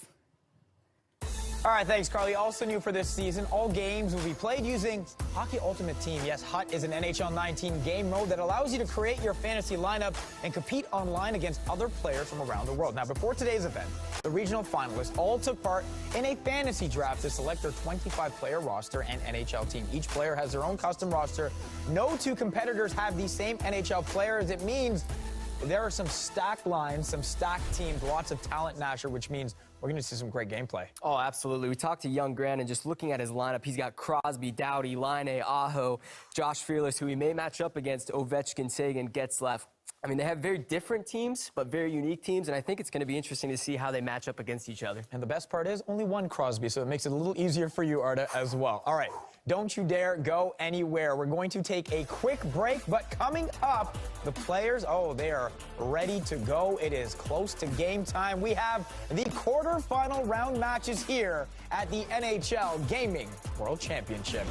All right, thanks, Carly. Also new for this season, all games will be played using Hockey Ultimate Team. Yes, HUT is an NHL19 game mode that allows you to create your fantasy lineup and compete online against other players from around the world. Now, before today's event, the regional finalists all took part in a fantasy draft to select their 25-player roster and NHL team. Each player has their own custom roster. No 2 competitors have the same NHL players. It means there are some stacked lines, some stacked teams, lots of talent, Nasher, which means we're going to see some great gameplay. Oh, absolutely. We talked to Young Gren, and just looking at his lineup, he's got Crosby, Doughty, Laine, Aho, Josh Fearless, who he may match up against, Ovechkin, Sagan, Getzlaf. I mean, they have very different teams, but very unique teams, and I think it's going to be interesting to see how they match up against each other. And the best part is only one Crosby, so it makes it a little easier for you, Arda, as well. All right, don't you dare go anywhere. We're going to take a quick break, but coming up, the players, oh, they are ready to go. It is close to game time. We have the quarterfinal round matches here at the NHL Gaming World Championship.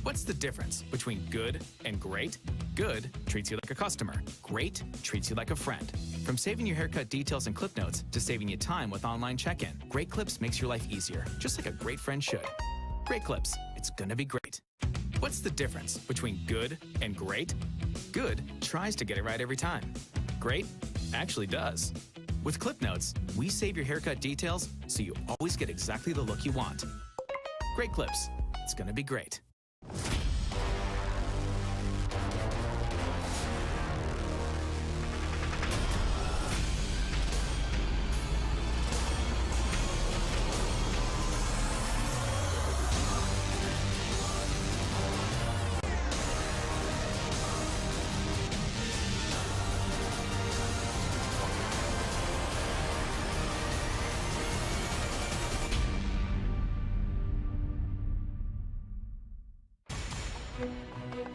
What's the difference between good and great? Good treats you like a customer. Great treats you like a friend. From saving your haircut details and clip notes to saving you time with online check-in, Great Clips makes your life easier, just like a great friend should. Great Clips, it's gonna be great. What's the difference between good and great? Good tries to get it right every time. Great actually does. With Clip Notes, we save your haircut details so you always get exactly the look you want. Great Clips, it's gonna be great.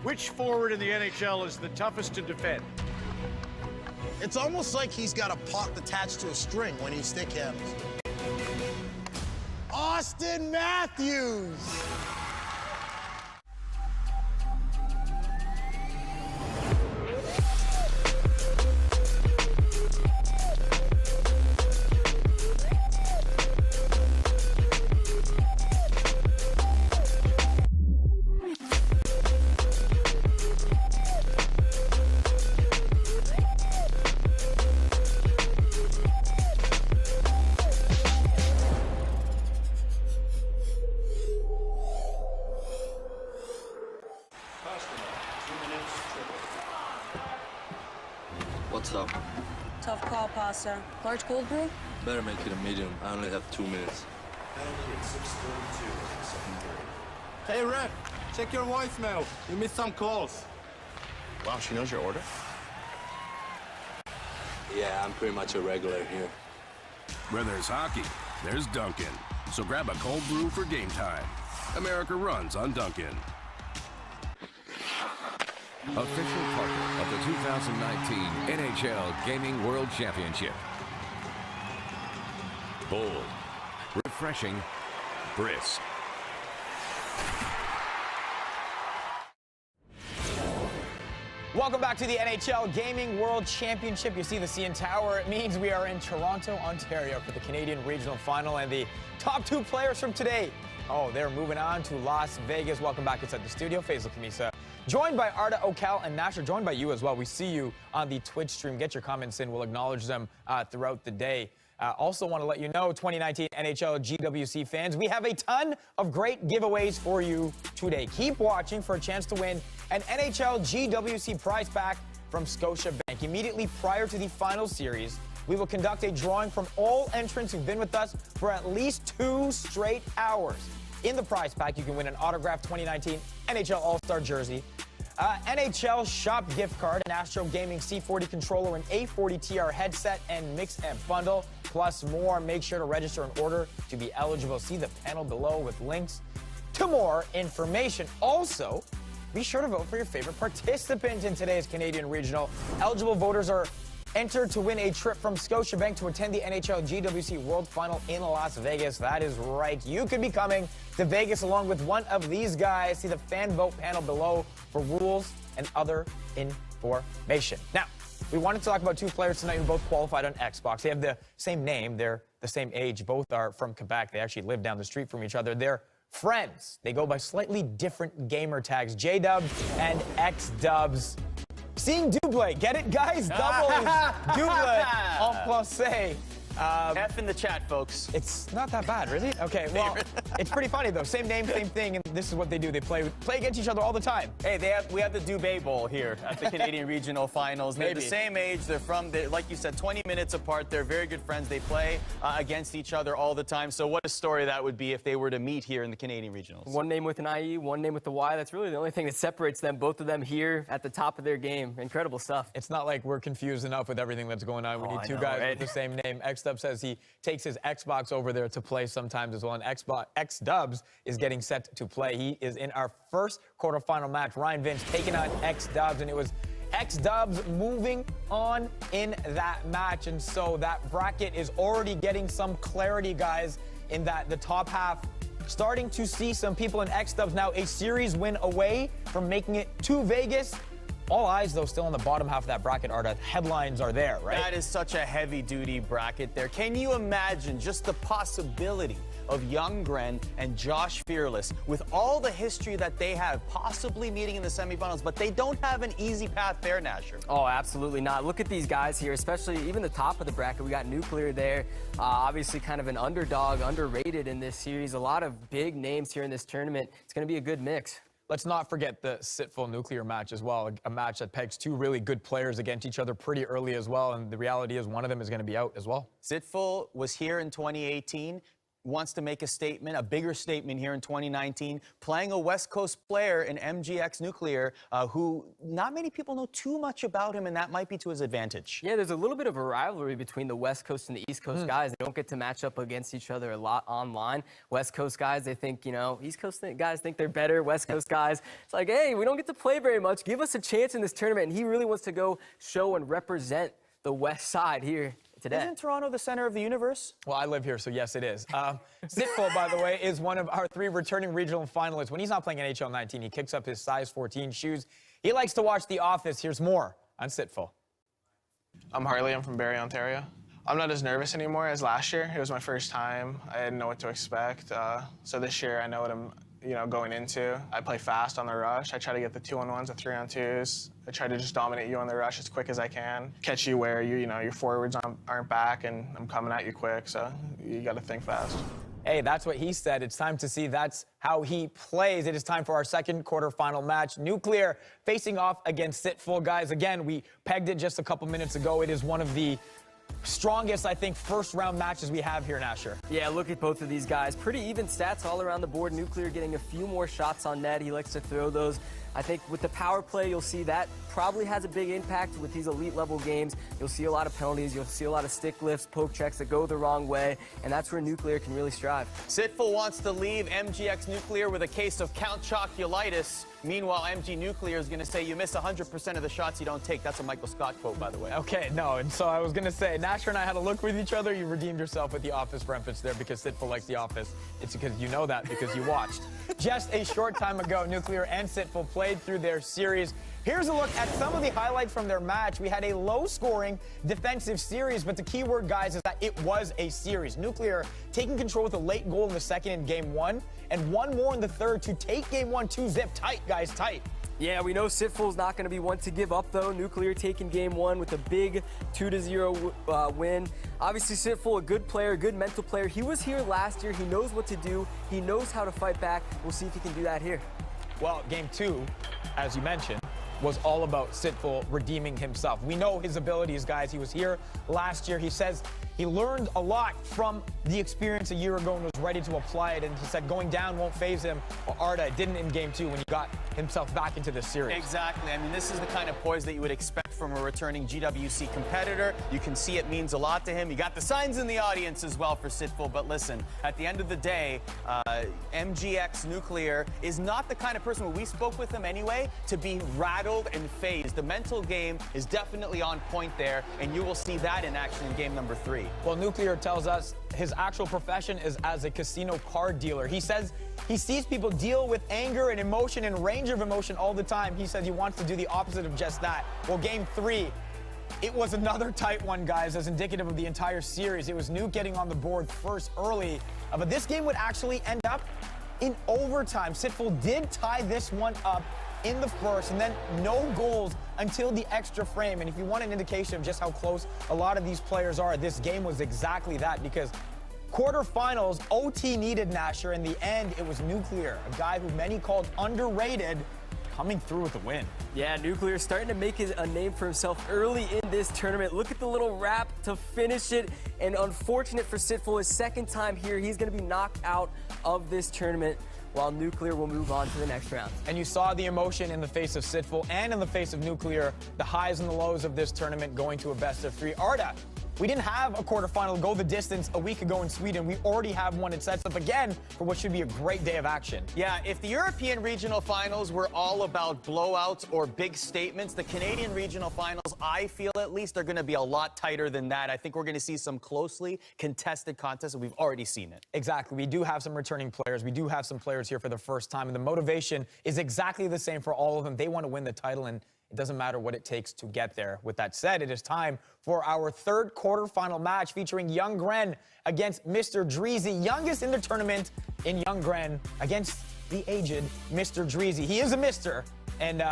Which forward in the NHL is the toughest to defend? It's almost like he's got a puck attached to a string when he stick handles. Oh, Austin Matthews. What's up? Tough call, Pasta. Large cold brew? Better make it a medium. I only have 2 minutes. Hey, ref, check your voicemail. You missed some calls. Wow, she knows your order? Yeah, I'm pretty much a regular here. Where there's hockey, there's Dunkin'. So grab a cold brew for game time. America runs on Dunkin'. Official partner of the 2019 NHL Gaming World Championship. Bold, refreshing, brisk. Welcome back to the NHL Gaming World Championship. You see the CN Tower. It means we are in Toronto, Ontario for the Canadian Regional Final, and the top 2 players from today, they're moving on to Las Vegas. Welcome back inside the studio. Faisal Kamisa, joined by Arda Okal and Nasher, joined by you as well. We see you on the Twitch stream. Get your comments in. We'll acknowledge them throughout the day. Also want to let you know, 2019 NHL GWC fans, we have a ton of great giveaways for you today. Keep watching for a chance to win an NHL GWC prize pack from Scotiabank. Immediately prior to the final series, we will conduct a drawing from all entrants who've been with us for at least 2 straight hours. In the prize pack, you can win an autographed 2019 NHL All-Star jersey, NHL Shop gift card, an Astro Gaming C40 controller, an A40TR headset, and mix and bundle, plus more. Make sure to register in order to be eligible. See the panel below with links to more information. Also, be sure to vote for your favorite participant in today's Canadian Regional. Eligible voters are entered to win a trip from Scotiabank to attend the NHL GWC World Final in Las Vegas. That is right. You could be coming to Vegas along with one of these guys. See the fan vote panel below for rules and other information. Now, we wanted to talk about 2 players tonight who both qualified on Xbox. They have the same name. They're the same age. Both are from Quebec. They actually live down the street from each other. They're friends. They go by slightly different gamer tags, J-Dubs and X-Dubs. Seeing double, get it, guys? Double is double en français. F in the chat, folks. It's not that bad, really? Okay, well, it's pretty funny, though. Same name, same thing, and this is what they do. They play against each other all the time. Hey, we have the Dubé Bowl here at the Canadian Regional Finals. They're the same age. They're like you said, 20 minutes apart. They're very good friends. They play against each other all the time. So what a story that would be if they were to meet here in the Canadian Regionals. One name with an IE, one name with the Y. That's really the only thing that separates them, both of them here at the top of their game. Incredible stuff. It's not like we're confused enough with everything that's going on. We need 2 guys with the same name. X-Dub says he takes his Xbox over there to play sometimes as well, and X-Dubs is getting set to play. He is in our first quarterfinal match. Ryan Vince taking on X-Dubs, and it was X-Dubs moving on in that match, and so that bracket is already getting some clarity, guys, in that the top half starting to see some people in X-Dubs now a series win away from making it to Vegas. All eyes, though, still on the bottom half of that bracket, Arda. Headlines are there, right? That is such a heavy-duty bracket there. Can you imagine just the possibility of Younggren and Josh Fearless with all the history that they have, possibly meeting in the semifinals, but they don't have an easy path there, Nasher? Oh, absolutely not. Look at these guys here, especially even the top of the bracket. We got Nuclear there, obviously kind of an underdog, underrated in this series. A lot of big names here in this tournament. It's going to be a good mix. Let's not forget the Sitful Nuclear match as well, a match that pegs 2 really good players against each other pretty early as well, and the reality is one of them is going to be out as well. Sitful was here in 2018. Wants to make a statement, a bigger statement here in 2019, playing a West Coast player in MGX Nuclear, who not many people know too much about him, and that might be to his advantage. Yeah, there's a little bit of a rivalry between the West Coast and the East Coast guys. They don't get to match up against each other a lot online. West Coast guys, they think, East Coast guys think they're better. West Coast guys, it's like, hey, we don't get to play very much. Give us a chance in this tournament. And he really wants to go show and represent the West side here today. Isn't Toronto the center of the universe? Well, I live here, so yes, it is. Sitful, by the way, is one of our 3 returning regional finalists. When he's not playing NHL 19, he kicks up his size 14 shoes. He likes to watch The Office. Here's more on Sitful. I'm Harley. I'm from Barrie, Ontario. I'm not as nervous anymore as last year. It was my first time. I didn't know what to expect. So this year, I know what I'm going into. I play fast on the rush. I try to get the 2-on-1s, the 3-on-2s. I try to just dominate you on the rush as quick as I can. Catch you where your forwards aren't back, and I'm coming at you quick. So you got to think fast. Hey, that's what he said. It's time to see that's how he plays. It is time for our second quarterfinal match. Nuclear facing off against Sitful. Guys, again, we pegged it just a couple minutes ago. It is one of the strongest, I think, first-round matches we have here in Asher. Yeah, look at both of these guys. Pretty even stats all around the board. Nuclear getting a few more shots on net. He likes to throw those. I think with the power play, you'll see that probably has a big impact with these elite-level games. You'll see a lot of penalties. You'll see a lot of stick lifts, poke checks that go the wrong way, and that's where Nuclear can really strive. Sitful wants to leave MGX Nuclear with a case of Count Choculatis. Meanwhile, MG Nuclear is going to say you miss 100% of the shots you don't take. That's a Michael Scott quote, by the way. Okay, no, and so I was going to say, Nasher and I had a look with each other. You redeemed yourself with The Office reference there because Sitful likes The Office. It's because you know that because you watched. Just a short time ago, Nuclear and Sitful played through their series. Here's a look at some of the highlights from their match. We had a low-scoring defensive series, but the key word, guys, is that it was a series. Nuclear taking control with a late goal in the second in Game 1, and one more in the third to take Game 1 2-zip tight, guys, tight. Yeah, we know Sitful's not going to be one to give up, though. Nuclear taking Game 1 with a big 2-0 win. Obviously, Sitful, a good player, a good mental player. He was here last year. He knows what to do. He knows how to fight back. We'll see if he can do that here. Well, Game 2, as you mentioned, was all about Sitful redeeming himself. We know his abilities, guys. He was here last year. He says he learned a lot from the experience a year ago and was ready to apply it. And he said going down won't faze him. Well, Arda didn't in Game 2 when he got himself back into this series. Exactly. I mean, this is the kind of poise that you would expect from a returning GWC competitor. You can see it means a lot to him. You got the signs in the audience as well for Sitful. But listen, at the end of the day, MGX Nuclear is not the kind of person, when we spoke with him anyway, to be rattled and phased. The mental game is definitely on point there, and you will see that in action in Game number 3. Well, Nuclear tells us his actual profession is as a casino card dealer. He says he sees people deal with anger and emotion and range of emotion all the time. He says he wants to do the opposite of just that. Well, Game 3, it was another tight one, guys, as indicative of the entire series. It was Nuke getting on the board first early, but this game would actually end up in overtime. Sitful did tie this one up in the first, and then no goals until the extra frame. And if you want an indication of just how close a lot of these players are, this game was exactly that, because quarterfinals, OT needed Nasher. In the end, it was Nuclear, a guy who many called underrated, coming through with the win. Yeah, Nuclear starting to make a name for himself early in this tournament. Look at the little wrap to finish it. And unfortunate for Sitful, his second time here, he's going to be knocked out of this tournament, while Nuclear will move on to the next round. And you saw the emotion in the face of Sitful and in the face of Nuclear, the highs and the lows of this tournament going to a best-of-3. Arda, we didn't have a quarterfinal go the distance a week ago in Sweden. We already have one. It sets up again for what should be a great day of action. Yeah, if the European regional finals were all about blowouts or big statements, the Canadian regional finals, I feel at least, are going to be a lot tighter than that. I think we're going to see some closely contested contests, and we've already seen it. Exactly. We do have some returning players. We do have some players here for the first time, and the motivation is exactly the same for all of them. They want to win the title, and it doesn't matter what it takes to get there. With that said, it is time for our third quarterfinal match featuring Young Gren against Mr. Dreezy, youngest in the tournament in Young Gren against the aged Mr. Dreezy. He is a Mr. And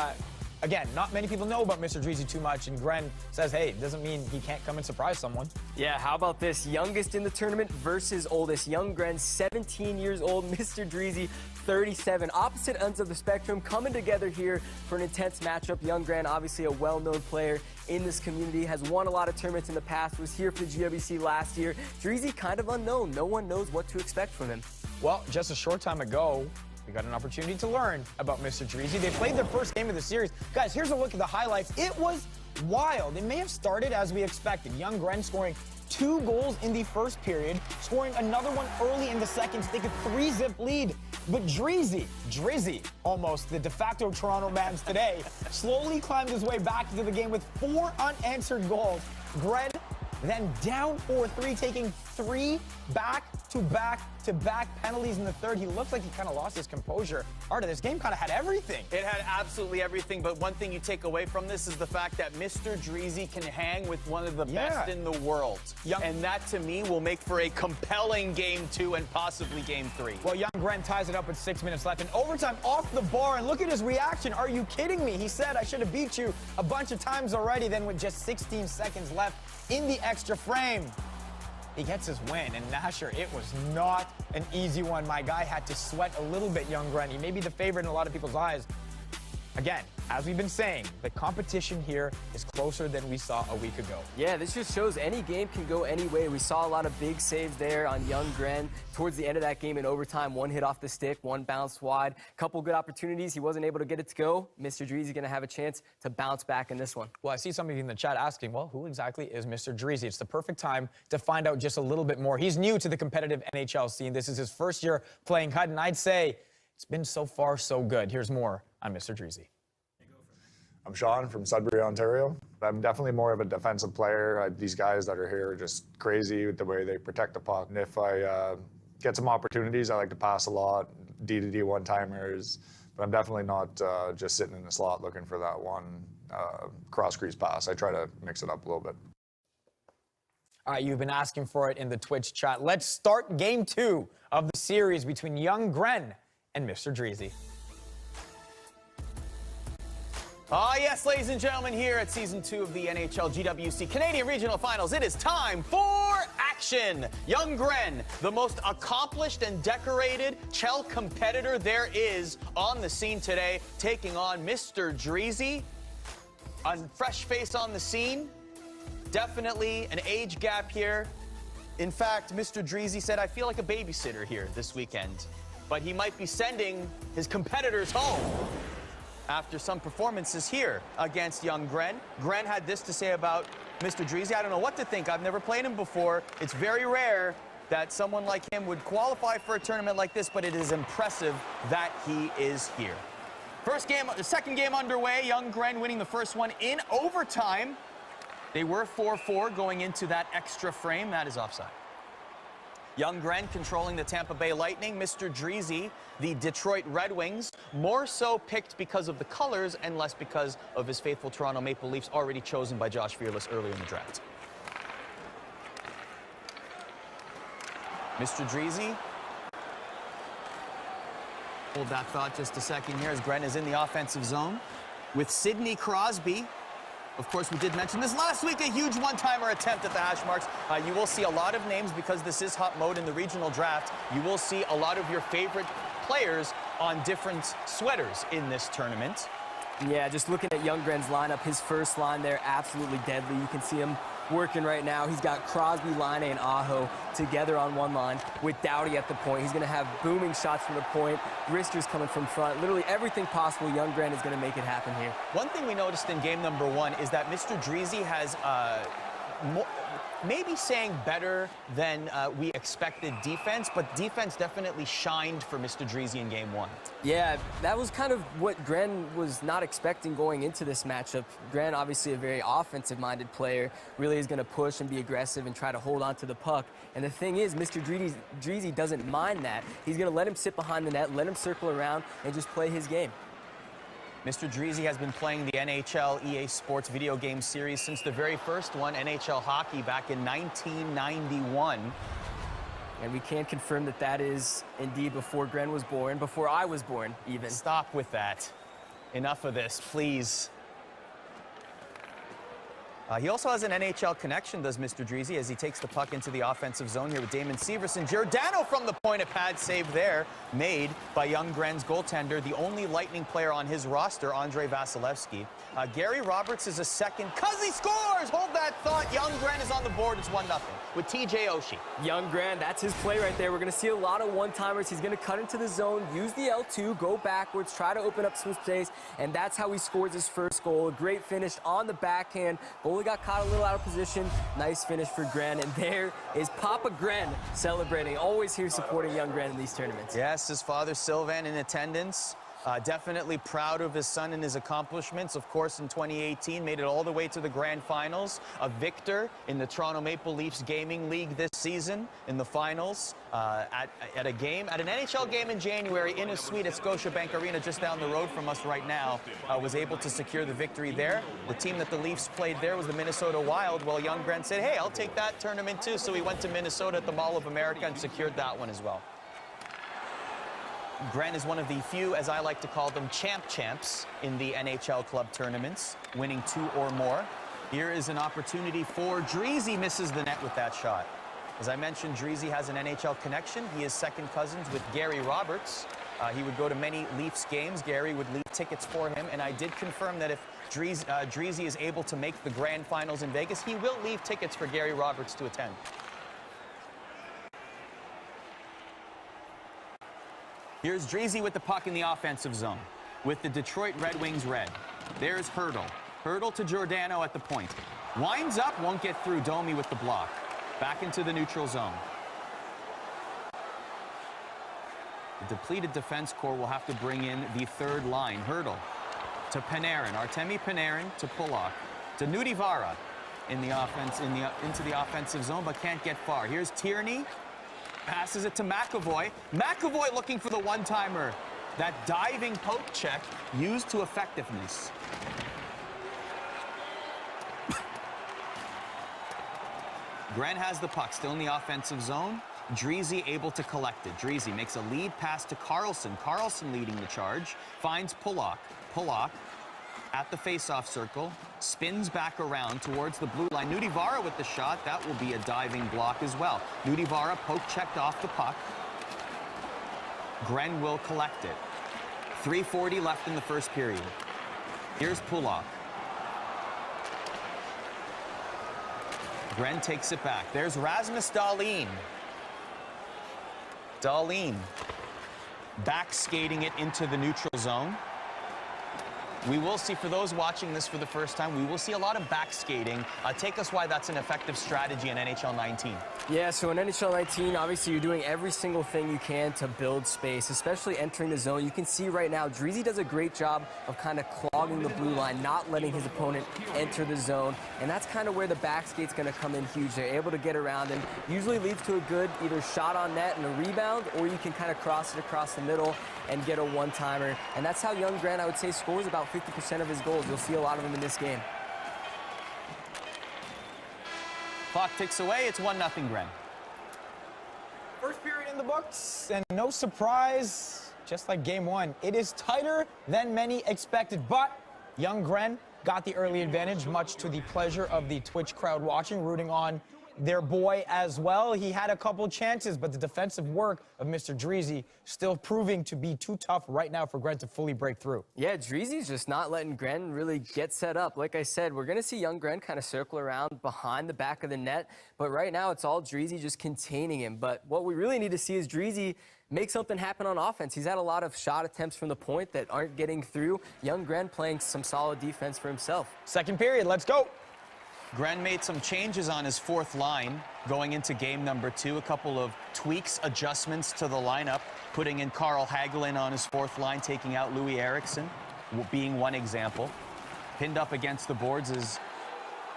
again, not many people know about Mr. Dreezy too much, and Gren says, hey, it doesn't mean he can't come and surprise someone. Yeah, how about this? Youngest in the tournament versus oldest. Young Gren, 17 years old. Mr. Dreezy, 37. Opposite ends of the spectrum coming together here for an intense matchup. Young Gren, obviously a well-known player in this community, has won a lot of tournaments in the past, was here for the GWC last year. Dreezy kind of unknown. No one knows what to expect from him. Well, just a short time ago, we got an opportunity to learn about Mr. Dreezy. They played their first game of the series. Guys, here's a look at the highlights. It was wild. It may have started as we expected. Young Gren scoring 2 goals in the first period, scoring another one early in the second to take a 3-zip lead. But Drizzy, almost the de facto Toronto Mavs today, slowly climbed his way back into the game with 4 unanswered goals. Gren then down 4-3, taking 3 back-to-back-to-back penalties in the third. He looked like he kind of lost his composure. Arda, this game kind of had everything. It had absolutely everything, but one thing you take away from this is the fact that Mr. Dreezy can hang with one of the best in the world. And that, to me, will make for a compelling Game 2 and possibly Game 3. Well, young Gren ties it up with 6 minutes left in overtime off the bar, and look at his reaction. Are you kidding me? He said, I should have beat you a bunch of times already. Then with just 16 seconds left in the extra frame, he gets his win. And Nasher, it was not an easy one. My guy had to sweat a little bit, young Gren. He may be the favorite in a lot of people's eyes. Again, as we've been saying, the competition here is closer than we saw a week ago. Yeah, this just shows any game can go any way. We saw a lot of big saves there on young Gren. Towards the end of that game in overtime, one hit off the stick, one bounced wide. Couple good opportunities. He wasn't able to get it to go. Mr. Dreezy going to have a chance to bounce back in this one. Well, I see some of you in the chat asking, well, who exactly is Mr. Dreezy? It's the perfect time to find out just a little bit more. He's new to the competitive NHL scene. This is his first year playing HUD, and I'd say it's been so far so good. Here's more on Mr. Dreezy. I'm Sean from Sudbury, Ontario. I'm definitely more of a defensive player. These guys that are here are just crazy with the way they protect the puck. And if I get some opportunities, I like to pass a lot, D-to-D one-timers. But I'm definitely not just sitting in the slot looking for that one cross-crease pass. I try to mix it up a little bit. All right, you've been asking for it in the Twitch chat. Let's start Game 2 of the series between young Gren and Mr. Dreezy. Ah, yes, ladies and gentlemen, here at Season 2 of the NHL GWC Canadian Regional Finals, it is time for action. Young Gren, the most accomplished and decorated Chell competitor there is on the scene today, taking on Mr. Dreezy. A fresh face on the scene. Definitely an age gap here. In fact, Mr. Dreezy said, I feel like a babysitter here this weekend. But he might be sending his competitors home after some performances here against young Gren. Gren had this to say about Mr. Dreezy. I don't know what to think. I've never played him before. It's very rare that someone like him would qualify for a tournament like this, but it is impressive that he is here. The second game underway. Young Gren winning the first one in overtime. They were 4-4 going into that extra frame. That is offside. Young Gren controlling the Tampa Bay Lightning. Mr. Dreezy, the Detroit Red Wings, more so picked because of the colors and less because of his faithful Toronto Maple Leafs, already chosen by Josh Fearless earlier in the draft. Mr. Dreezy, hold that thought just a second here as Gren is in the offensive zone with Sidney Crosby. Of course, we did mention this last week, a huge one-timer attempt at the hash marks. You will see a lot of names because this is hot mode in the regional draft. You will see a lot of your favorite players on different sweaters in this tournament. Yeah, just looking at young Gren's lineup, his first line there, absolutely deadly. You can see him working right now. He's got Crosby, Line, and Aho together on one line with Doughty at the point. He's going to have booming shots from the point, wristers coming from front. Literally everything possible, young Gren is going to make it happen here. One thing we noticed in game number 1 is that Mr. Dreezy has maybe saying better than we expected defense, but defense definitely shined for Mr. Dreezy in game 1. Yeah, that was kind of what Gren was not expecting going into this matchup. Gren, obviously a very offensive-minded player, really is going to push and be aggressive and try to hold on to the puck. And the thing is, Mr. Dreezy doesn't mind that. He's going to let him sit behind the net, let him circle around, and just play his game. Mr. Dreezy has been playing the NHL EA Sports video game series since the very first one, NHL Hockey, back in 1991. And we can confirm that that is indeed before Gren was born, before I was born, even. Stop with that. Enough of this, please. He also has an NHL connection, does Mr. Dreezy, as he takes the puck into the offensive zone here with Damon Severson. Giordano from the point, a pad save there, made by young Gren's goaltender, the only Lightning player on his roster, Andrei Vasilevsky. Gary Roberts is a second, cause he scores! Hold that thought, young Gren is on the board, it's 1-0 with TJ Oshie. Young Gren, that's his play right there. We're gonna see a lot of one-timers. He's gonna cut into the zone, use the L2, go backwards, try to open up some space, and that's how he scores his first goal. A great finish on the backhand. Goalie got caught a little out of position. Nice finish for Gren, and there is Papa Gren celebrating. Always here supporting young Gren in these tournaments. Yes, his father Sylvan in attendance. Definitely proud of his son and his accomplishments. Of course, in 2018, made it all the way to the grand finals. A victor in the Toronto Maple Leafs Gaming League this season in the finals at an NHL game in January in a suite at Scotiabank Arena just down the road from us right now. Was able to secure the victory there. The team that the Leafs played there was the Minnesota Wild. Well, young Grant said, hey, I'll take that tournament too. So he went to Minnesota at the Mall of America and secured that one as well. Grant is one of the few, as I like to call them, champs in the NHL club tournaments, winning 2 or more. Here is an opportunity for Dreezy, misses the net with that shot. As I mentioned, Dreezy has an NHL connection. He is second cousins with Gary Roberts. He would go to many Leafs games. Gary would leave tickets for him, and I did confirm that if Dreezy is able to make the grand finals in Vegas, he will leave tickets for Gary Roberts to attend. Here's Dreezy with the puck in the offensive zone with the Detroit Red Wings red. There's Hurdle. Hurdle to Giordano at the point. Winds up, won't get through. Domi with the block. Back into the neutral zone. The depleted defense core will have to bring in the third line. Hurdle to Panarin. Artemi Panarin to Pulock. To Nudivara in the offense, into the offensive zone, but can't get far. Here's Tierney. Passes it to McAvoy. McAvoy looking for the one-timer. That diving poke check used to effectiveness. Grant has the puck, still in the offensive zone. Dreezy able to collect it. Dreezy makes a lead pass to Carlson. Carlson leading the charge. Finds Pulock. Pulock at the face-off circle. Spins back around towards the blue line. Nudivara with the shot. That will be a diving block as well. Nudivara poke checked off the puck. Gren will collect it. 3:40 left in the first period. Here's Pulock. Gren takes it back. There's Rasmus Dahlin. Dahlin back skating it into the neutral zone. We will see, for those watching this for the first time, we will see a lot of back skating. Take us why that's an effective strategy in NHL 19. Yeah, so in NHL 19, obviously you're doing every single thing you can to build space, especially entering the zone. You can see right now, Dreezy does a great job of kind of clogging the blue line, not letting his opponent enter the zone. And that's kind of where the back skate's going to come in huge. They're able to get around and usually leads to a good either shot on net and a rebound, or you can kind of cross it across the middle and get a one-timer. And that's how young Grant, I would say, scores about 50% of his goals. You'll see a lot of them in this game. Clock ticks away. It's 1-0 Grant. First period in the books, and no surprise, just like game one, it is tighter than many expected, but young Gren got the early advantage, much to the pleasure of the Twitch crowd watching, rooting on their boy as well. He had a couple chances, but the defensive work of Mr. Dreezy still proving to be too tough right now for Gren to fully break through. Yeah, Dreezy's just not letting Gren really get set up. Like I said, we're going to see young Gren kind of circle around behind the back of the net, but right now it's all Dreezy just containing him. But what we really need to see is Dreezy make something happen on offense. He's had a lot of shot attempts from the point that aren't getting through. Young Gren playing some solid defense for himself. Second period, let's go. Gren made some changes on his fourth line going into game number 2. A couple of tweaks, adjustments to the lineup, putting in Carl Hagelin on his fourth line, taking out Louis Eriksson, being one example. Pinned up against the boards is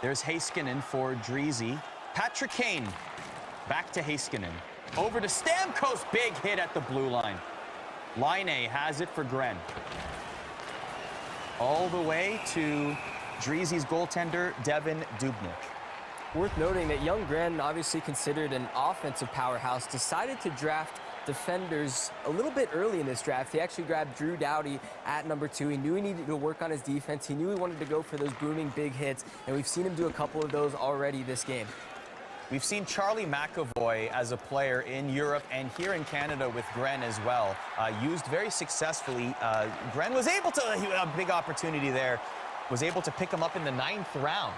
there's Heiskanen for Dreezy. Patrick Kane back to Heiskanen. Over to Stamkos, big hit at the blue line. Line A has it for Gren. All the way to Dreezy's goaltender, Devin Dubnyk. Worth noting that young Gren, obviously considered an offensive powerhouse, decided to draft defenders a little bit early in this draft. He actually grabbed Drew Doughty at number 2. He knew he needed to work on his defense. He knew he wanted to go for those booming big hits, and we've seen him do a couple of those already this game. We've seen Charlie McAvoy as a player in Europe and here in Canada with Gren as well. Used very successfully. Gren was able to, a big opportunity there, was able to pick him up in the 9th round.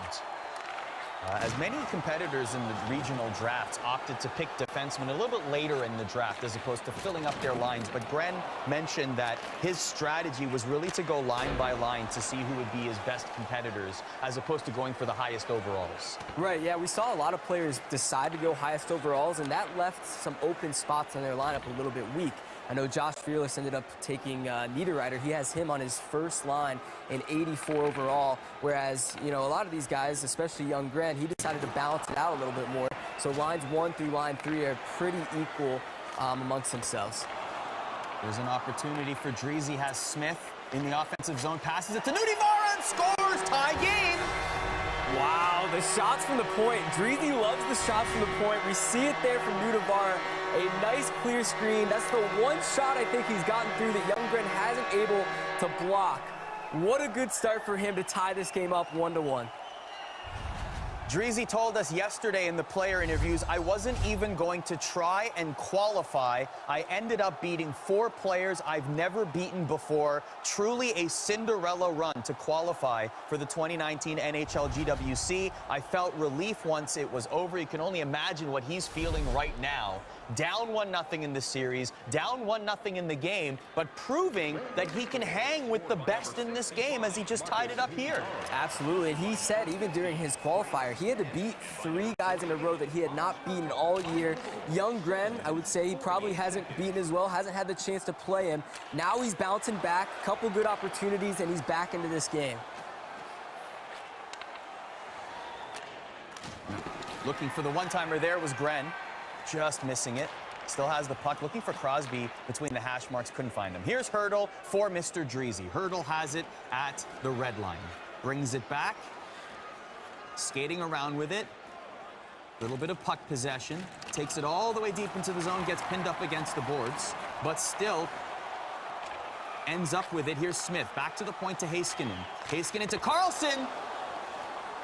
As many competitors in the regional drafts opted to pick defensemen a little bit later in the draft as opposed to filling up their lines. But Gren mentioned that his strategy was really to go line by line to see who would be his best competitors as opposed to going for the highest overalls. Right, yeah, we saw a lot of players decide to go highest overalls, and that left some open spots in their lineup a little bit weak. I know Josh Fearless ended up taking Niederreiter. He has him on his first line in 84 overall, whereas, you know, a lot of these guys, especially young Grant, he decided to balance it out a little bit more. So lines 1 through line 3 are pretty equal amongst themselves. There's an opportunity for Dreezy, has Smith in the offensive zone, passes it to Nudivara and scores, tie game. Wow, the shots from the point. Dreezy loves the shots from the point. We see it there from Nudivara. A nice clear screen. That's the one shot I think he's gotten through that Younggren hasn't able to block. What a good start for him to tie this game up 1-1. Dreezy told us yesterday in the player interviews, I wasn't even going to try and qualify. I ended up beating 4 players I've never beaten before. Truly a Cinderella run to qualify for the 2019 NHL GWC. I felt relief once it was over. You can only imagine what he's feeling right now. Down 1-0 in the series, down 1-0 in the game, but proving that he can hang with the best in this game as he just tied it up here. Absolutely, and he said even during his qualifier, he had to beat 3 guys in a row that he had not beaten all year. Younggren, I would say he probably hasn't beaten as well, hasn't had the chance to play him. Now he's bouncing back, a couple good opportunities, and he's back into this game. Looking for the one-timer there was Gren. Just missing it. Still has the puck. Looking for Crosby between the hash marks. Couldn't find him. Here's Hurdle for Mr. Dreezy. Hurdle has it at the red line. Brings it back. Skating around with it. Little bit of puck possession. Takes it all the way deep into the zone. Gets pinned up against the boards. But still ends up with it. Here's Smith. Back to the point to Heiskanen. Heiskanen to Carlson.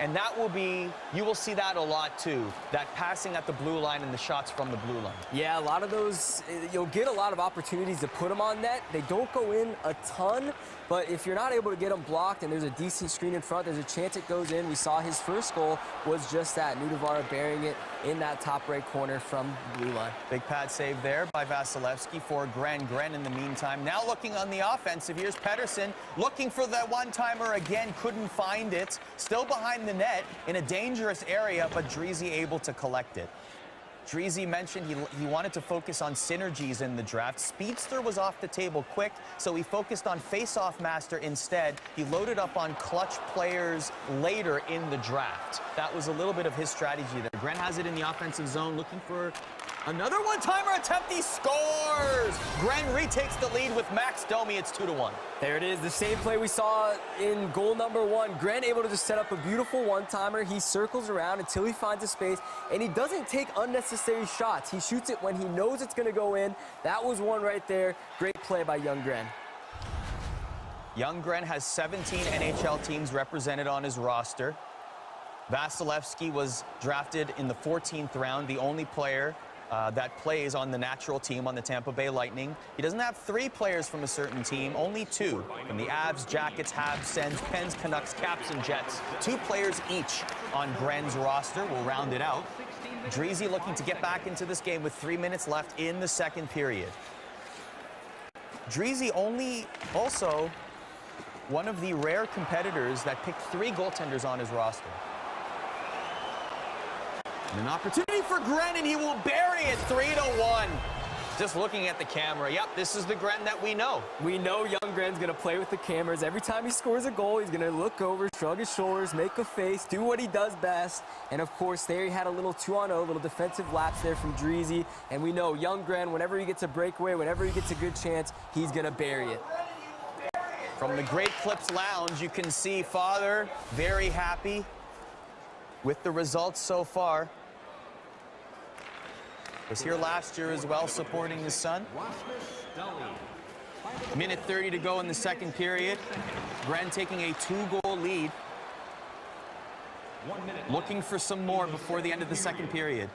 And that will be, you will see that a lot too, that passing at the blue line and the shots from the blue line. Yeah, a lot of those, you'll get a lot of opportunities to put them on net. They don't go in a ton, but if you're not able to get them blocked and there's a decent screen in front, there's a chance it goes in. We saw his first goal was just that, Nudivara burying it in that top right corner from the blue line. Big pad save there by Vasilevsky for Gren in the meantime. Now looking on the offensive, here's Pettersson looking for that one-timer again, couldn't find it. Still behind the net in a dangerous area, but Dreezy able to collect it. Dreezy mentioned he wanted to focus on synergies in the draft. Speedster was off the table quick, so he focused on face-off master instead. He loaded up on clutch players later in the draft. That was a little bit of his strategy there. Gren has it in the offensive zone, looking for another one-timer attempt. He scores! Gren retakes the lead with Max Domi. It's 2-1. There it is, the same play we saw in goal number 1. Gren able to just set up a beautiful one-timer. He circles around until he finds a space, and he doesn't take unnecessary shots. He shoots it when he knows it's going to go in. That was one right there. Great play by Younggren. Younggren has 17 NHL teams represented on his roster. Vasilevsky was drafted in the 14th round, the only player that plays on the natural team on the Tampa Bay Lightning. He doesn't have 3 players from a certain team, only 2 from the Avs, Jackets, Habs, Sens, Pens, Canucks, Caps, and Jets. 2 players each on Gren's roster will round it out. Dreezy looking to get back into this game with 3 minutes left in the second period. Dreezy also one of the rare competitors that picked 3 goaltenders on his roster. And an opportunity for Gren, and he will bury it 3-1. Just looking at the camera, yep, this is the Gren that we know. We know Younggren's going to play with the cameras. Every time he scores a goal, he's going to look over, shrug his shoulders, make a face, do what he does best. And, of course, there he had a little 2-on-0, little defensive lapse there from Dreezy. And we know Younggren, whenever he gets a breakaway, whenever he gets a good chance, he's going to bury it. From the Great Clips Lounge, you can see Father very happy with the results so far. Was here last year as well, supporting his son. Minute 30 to go in the second period. Gren taking a 2-goal lead. Looking for some more before the end of the second period.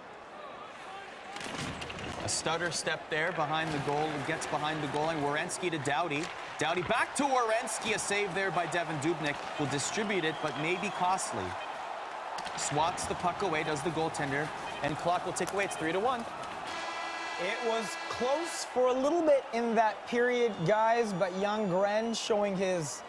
A stutter step there behind the goal, gets behind the goal, and Werenski to Doughty. Doughty back to Werenski, a save there by Devin Dubnyk. Will distribute it, but may be costly. Swats the puck away, does the goaltender, and clock will tick away. It's 3-1. It was close for a little bit in that period, guys, but Younggren showing his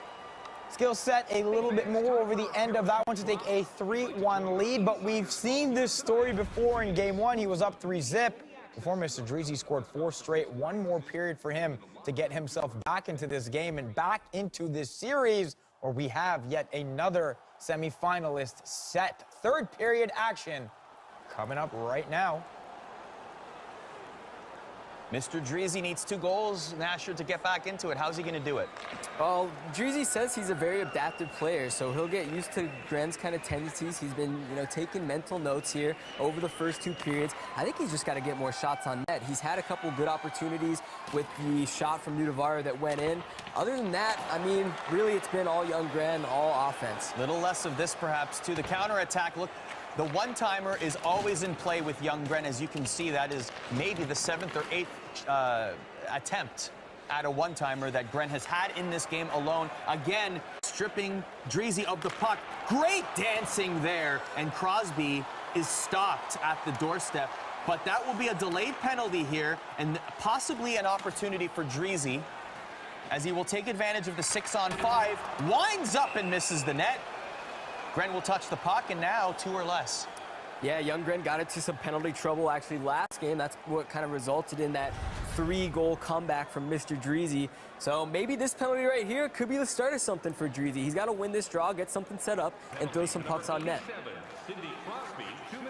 skill set a little bit more over the end of that one to take a 3-1 lead. But we've seen this story before in Game 1. He was up 3-0. before Mr. Dreezy scored 4 straight. One more period for him to get himself back into this game and back into this series, or we have yet another semifinalist set. Third period action coming up right now. Mr. Dreezy needs 2 goals, Nasher, to get back into it. How's he going to do it? Well, Dreezy says he's a very adaptive player, so he'll get used to Gren's kind of tendencies. He's been, taking mental notes here over the first 2 periods. I think he's just got to get more shots on net. He's had a couple good opportunities with the shot from Nudavara that went in. Other than that, I mean, really it's been all young Gren, all offense. Little less of this, perhaps, to the counterattack. Look, the one-timer is always in play with young Gren. As you can see, that is maybe the 7th or 8th attempt at a one-timer that Gren has had in this game alone. Again, stripping Dreezy of the puck. Great dancing there, and Crosby is stopped at the doorstep. But that will be a delayed penalty here, and possibly an opportunity for Dreezy, as he will take advantage of the 6-on-5, winds up and misses the net. Gren will touch the puck, and now 2 or less. Yeah, young Gren got into some penalty trouble actually last game. That's what kind of resulted in that 3-goal comeback from Mr. Dreezy. So maybe this penalty right here could be the start of something for Dreezy. He's got to win this draw, get something set up, and throw some pucks on net.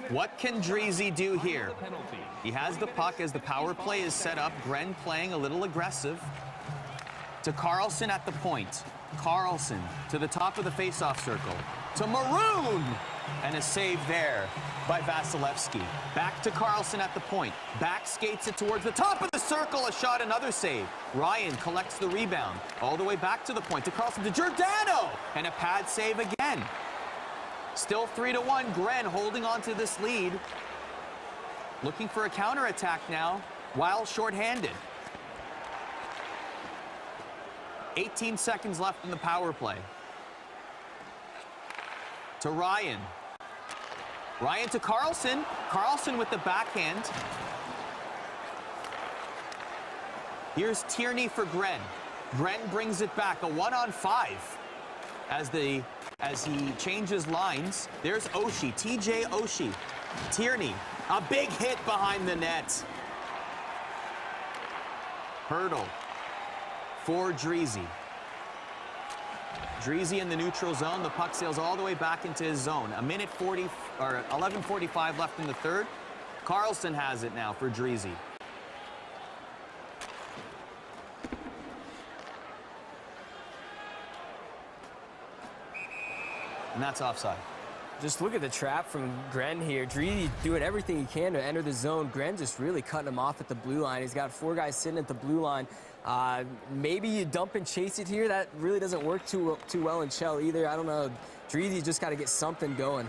What can Dreezy do here? He has the puck as the power play is set up. Gren playing a little aggressive. To Carlson at the point. Carlson to the top of the faceoff circle. To Maroon! And a save there by Vasilevsky. Back to Carlson at the point. Back skates it towards the top of the circle. A shot, another save. Ryan collects the rebound. All the way back to the point. To Carlson, to Giordano! And a pad save again. Still 3-1. Gren holding on to this lead. Looking for a counterattack now while shorthanded. 18 seconds left in the power play. To Ryan. Ryan to Carlson. Carlson with the backhand. Here's Tierney for Gren. Gren brings it back. A 1-on-5 as he changes lines. There's Oshie. TJ Oshie. Tierney. A big hit behind the net. Hurdle for Dreezy. Dreezy in the neutral zone. The puck sails all the way back into his zone. 11:45 left in the third. Carlson has it now for Dreezy. And that's offside. Just look at the trap from Gren here. Dreezy doing everything he can to enter the zone. Gren just really cutting him off at the blue line. He's got 4 guys sitting at the blue line. Maybe you dump and chase it here. That really doesn't work too well in Shell either. I don't know. Dreezy just got to get something going.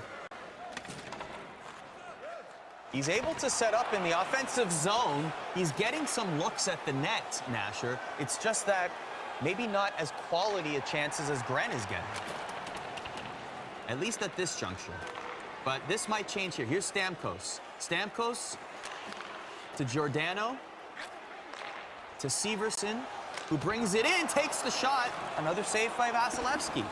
He's able to set up in the offensive zone. He's getting some looks at the net, Nasher. It's just that maybe not as quality a chances as Gren is getting. At least at this juncture. But this might change here. Here's Stamkos. Stamkos to Giordano. To Severson, who brings it in, takes the shot. Another save by Vasilevsky.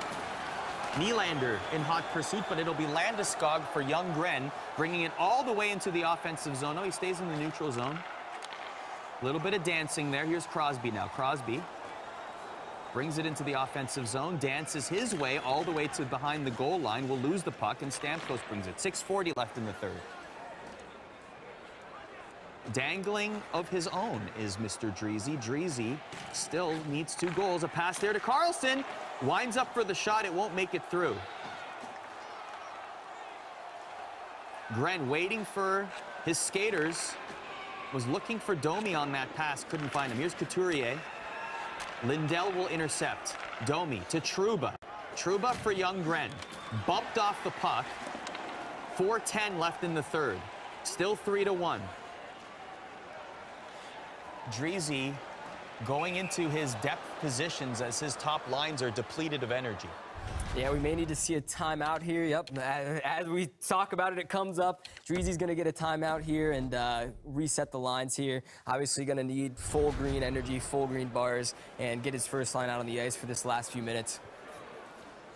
Nylander in hot pursuit, but it'll be Landeskog for young Gren, bringing it all the way into the offensive zone. Oh, he stays in the neutral zone. A little bit of dancing there. Here's Crosby now. Crosby brings it into the offensive zone, dances his way all the way to behind the goal line. Will lose the puck, and Stamkos brings it. 6:40 left in the third. Dangling of his own is Mr. Dreezy. Dreezy still needs 2 goals. A pass there to Carlson. Winds up for the shot. It won't make it through. Gren waiting for his skaters. Was looking for Domi on that pass. Couldn't find him. Here's Couturier. Lindell will intercept. Domi to Trouba. Trouba for young Gren. Bumped off the puck. 4:10 left in the third. Still 3-1. Dreezy going into his depth positions as his top lines are depleted of energy. Yeah, we may need to see a timeout here. Yep, as we talk about it, it comes up. Dreezy's going to get a timeout here and reset the lines here. Obviously going to need full green energy, full green bars, and get his first line out on the ice for this last few minutes.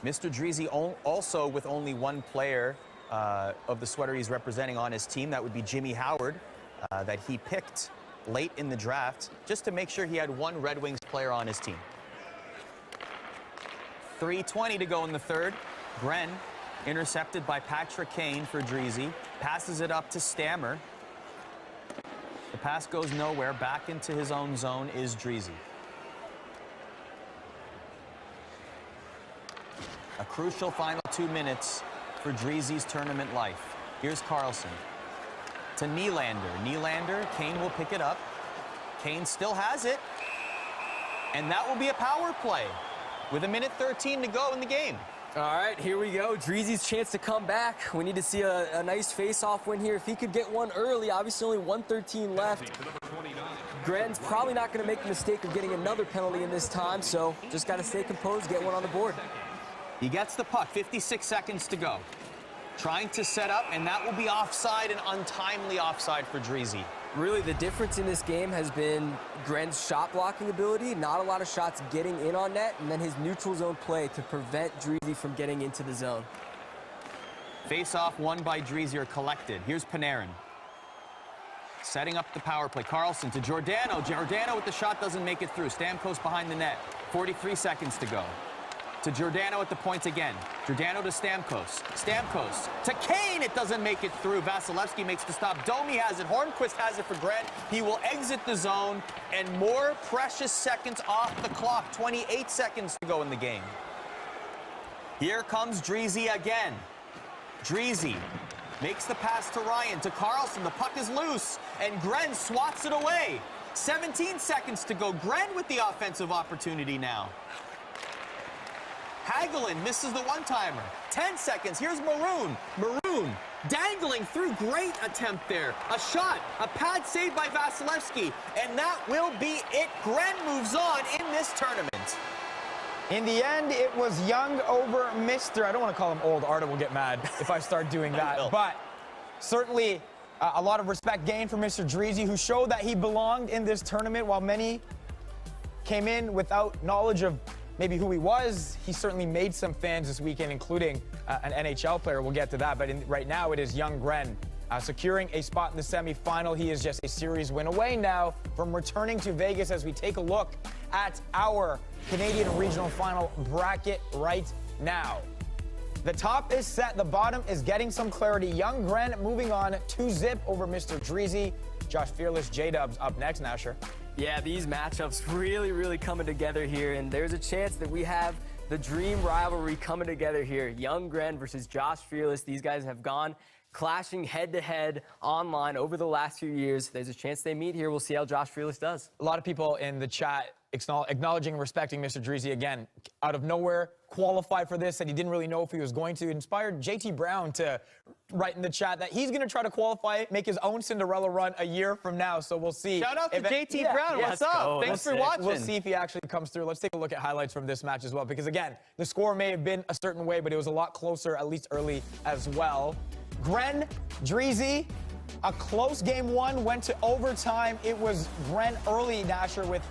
Mr. Dreezy also with only 1 player of the sweater he's representing on his team. That would be Jimmy Howard. that he picked late in the draft just to make sure he had one Red Wings player on his team. 3:20 to go in the third. Gren intercepted by Patrick Kane for Dreezy. Passes it up to Stammer. The pass goes nowhere. Back into his own zone is Dreezy. A crucial final 2 minutes for Dreezy's tournament life. Here's Carlson to Nylander. Nylander, Kane will pick it up. Kane still has it. And that will be a power play with 1:13 to go in the game. All right, here we go. Dreezy's chance to come back. We need to see a nice face-off win here. If he could get one early, obviously only 1:13 left. Gren's probably not going to make the mistake of getting another penalty in this time, so just got to stay composed, get one on the board. He gets the puck, 56 seconds to go. Trying to set up, and that will be offside, an untimely offside for Dreezy. Really, the difference in this game has been Gren's shot blocking ability, not a lot of shots getting in on net, and then his neutral zone play to prevent Dreezy from getting into the zone. Face-off won by Dreezy or collected. Here's Panarin. Setting up the power play. Carlson to Giordano. Giordano with the shot doesn't make it through. Stamkos behind the net. 43 seconds to go. To Giordano at the point again. Giordano to Stamkos. Stamkos to Kane. It doesn't make it through. Vasilevsky makes the stop. Domi has it. Hornquist has it for Grant. He will exit the zone, and more precious seconds off the clock. 28 seconds to go in the game. Here comes Dreezy again. Dreezy makes the pass to Ryan, to Carlson. The puck is loose, and Gren swats it away. 17 seconds to go. Gren with the offensive opportunity now. Hagelin misses the one-timer. 10 seconds. Here's Maroon. Maroon dangling through. Great attempt there. A shot. A pad saved by Vasilevsky. And that will be it. Gren moves on in this tournament. In the end, it was young over Mr. I don't want to call him old. Arda will get mad if I start doing that. But certainly a lot of respect gained for Mr. Dreezy, who showed that he belonged in this tournament while many came in without knowledge of maybe who he was. He certainly made some fans this weekend, including an NHL player. We'll get to that. But right now, it is young Gren securing a spot in the semifinal. He is just a series win away now from returning to Vegas as we take a look at our Canadian Regional Final bracket right now. The top is set. The bottom is getting some clarity. Young Gren moving on 2-0 over Mr. Dreezy. Josh Fearless, J-Dubs up next, Nasher. Yeah, these matchups really coming together here, and there's a chance that we have the dream rivalry coming together here. Young Gren versus Josh Fearless. These guys have gone clashing head-to-head online over the last few years. There's a chance they meet here. We'll see how Josh Fearless does. A lot of people in the chat acknowledging and respecting Mr. Dreezy again. Out of nowhere, qualified for this, said he didn't really know if he was going to. Inspired JT Brown to write in the chat that he's going to try to qualify, make his own Cinderella run a year from now. So we'll see. Shout out to JT Brown. What's up? Thanks for watching. We'll see if he actually comes through. Let's take a look at highlights from this match as well, because again, the score may have been a certain way, but it was a lot closer, at least early as well. Gren, Dreezy, a close game one, went to overtime. It was Gren early, Nasher, with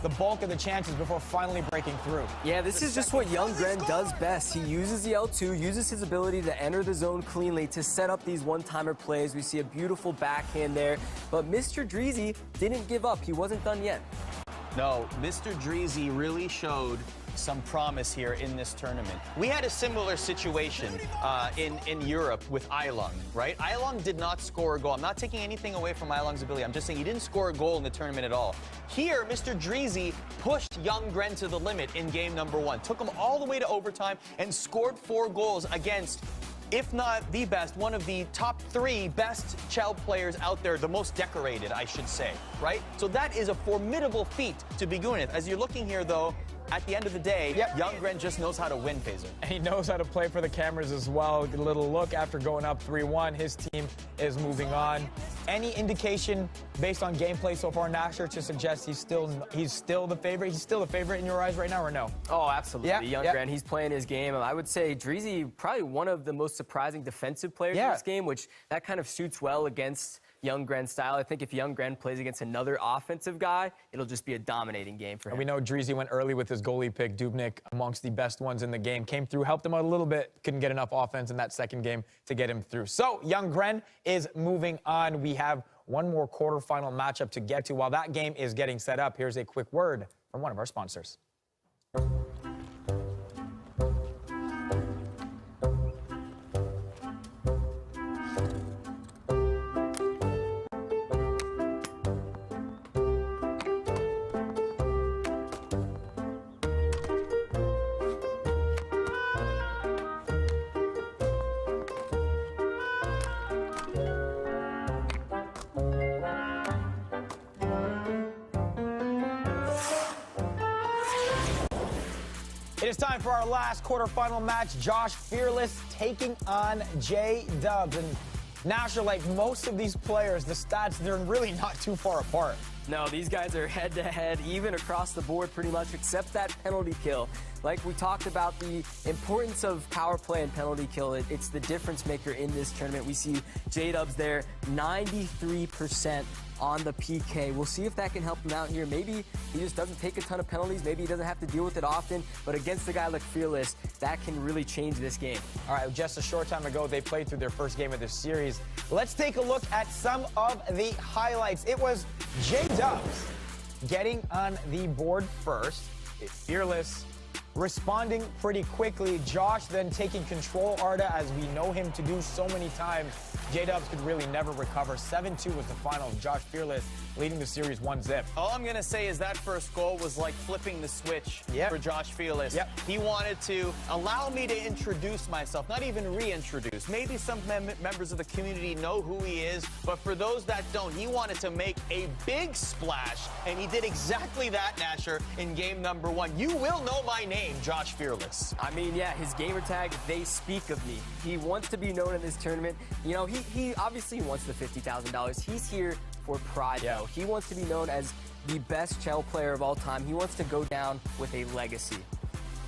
the bulk of the chances before finally breaking through. Yeah, this is just what young Gren does best. He uses the L2, uses his ability to enter the zone cleanly to set up these one-timer plays. We see a beautiful backhand there, but Mr. Dreezy didn't give up. He wasn't done yet. No, Mr. Dreezy really showed some promise here in this tournament. We had a similar situation in Europe with Eilung, right? Eilung did not score a goal. I'm not taking anything away from Eilung's ability. I'm just saying he didn't score a goal in the tournament at all. Here, Mr. Dreezy pushed young Gren to the limit in game number one, took him all the way to overtime and scored 4 goals against, if not the best, one of the top 3 best CHL players out there, the most decorated, I should say, right? So that is a formidable feat to begin with. As you're looking here, though, at the end of the day, young Gren just knows how to win, Phaser. He knows how to play for the cameras as well. A little look after going up 3-1. His team is moving on. Any indication based on gameplay so far, Nasher, to suggest he's still the favorite? He's still the favorite in your eyes right now, or no? Oh, absolutely. Young Gren, he's playing his game. I would say Dreezy, probably one of the most surprising defensive players in this game, which that kind of suits well against young Gren's style. I think if young Gren plays against another offensive guy, it'll just be a dominating game for him. And we know Dreezy went early with his goalie pick. Dubnyk, amongst the best ones in the game, came through, helped him out a little bit, couldn't get enough offense in that second game to get him through. So young Gren is moving on. We have one more quarterfinal matchup to get to. While that game is getting set up, here's a quick word from one of our sponsors. It is time for our last quarterfinal match. Josh Fearless taking on J-Dubs. And Nasher, like most of these players, the stats, they're really not too far apart. No, these guys are head-to-head, even across the board pretty much, except that penalty kill. Like we talked about, the importance of power play and penalty kill, it's the difference maker in this tournament. We see J-Dubs there, 93% on the PK. We'll see if that can help him out here. Maybe he just doesn't take a ton of penalties. Maybe he doesn't have to deal with it often. But against a guy like Fearless, that can really change this game. All right, just a short time ago, they played through their first game of this series. Let's take a look at some of the highlights. It was J-Dubs getting on the board first. Fearless responding pretty quickly. Josh then taking control, Arda, as we know him to do so many times. J-Dubs could really never recover. 7-2 was the final. Josh Fearless leading the series 1-0. All I'm going to say is that first goal was like flipping the switch for Josh Fearless. He wanted to allow me to introduce myself, not even reintroduce. Maybe some members of the community know who he is, but for those that don't, he wanted to make a big splash, and he did exactly that, Nasher, in game number 1. You will know my name, Josh Fearless. I mean, yeah, his gamer tag, they speak of me. He wants to be known in this tournament. You know, he obviously wants the $50,000. He's here for pride, though. He wants to be known as the best chell player of all time. He wants to go down with a legacy.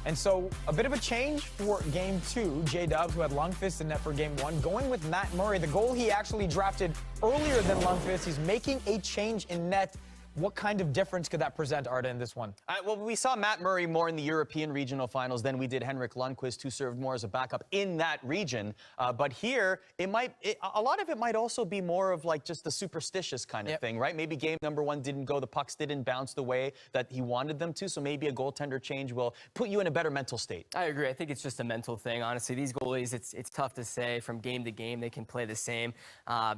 And so, a bit of a change for Game 2. J-Dubs, who had Lundqvist in net for Game 1, going with Matt Murray. The goal he actually drafted earlier than Lundqvist. He's making a change in net. What kind of difference could that present, Arda, in this one? Well, we saw Matt Murray more in the European regional finals than we did Henrik Lundqvist, who served more as a backup in that region. But here, a lot of it might also be more of like just the superstitious kind of thing, right? Maybe game number 1 didn't go, the pucks didn't bounce the way that he wanted them to, so maybe a goaltender change will put you in a better mental state. I agree. I think it's just a mental thing. Honestly, these goalies, it's tough to say. From game to game, they can play the same.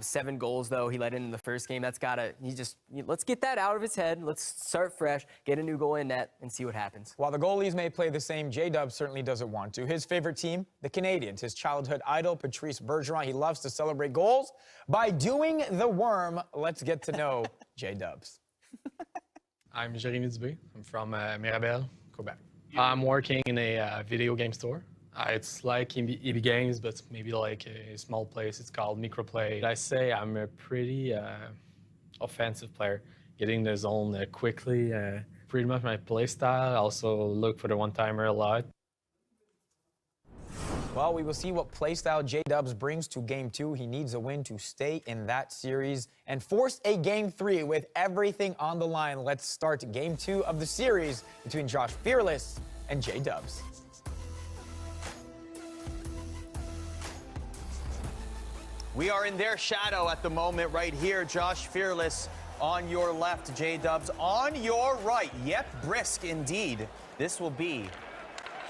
7 goals, though, he let in the first game. That's gotta, let's get that out of his head. Let's start fresh, get a new goal in net, and see what happens. While the goalies may play the same, J-Dubs certainly doesn't want to. His favorite team, the Canadians. His childhood idol, Patrice Bergeron. He loves to celebrate goals by doing the worm. Let's get to know J-Dubs. I'm Jérémy Dubé. I'm from Mirabel, Quebec. I'm working in a video game store. It's like EB Games, but maybe like a small place. It's called Microplay. I say I'm a pretty offensive player. Getting the zone quickly, pretty much my play style. I also look for the one-timer a lot. Well, we will see what play style J-Dubs brings to Game 2. He needs a win to stay in that series and force a Game 3 with everything on the line. Let's start Game 2 of the series between Josh Fearless and J-Dubs. We are in their shadow at the moment right here. Josh Fearless on your left, J-Dubs on your right. Yep, brisk indeed. This will be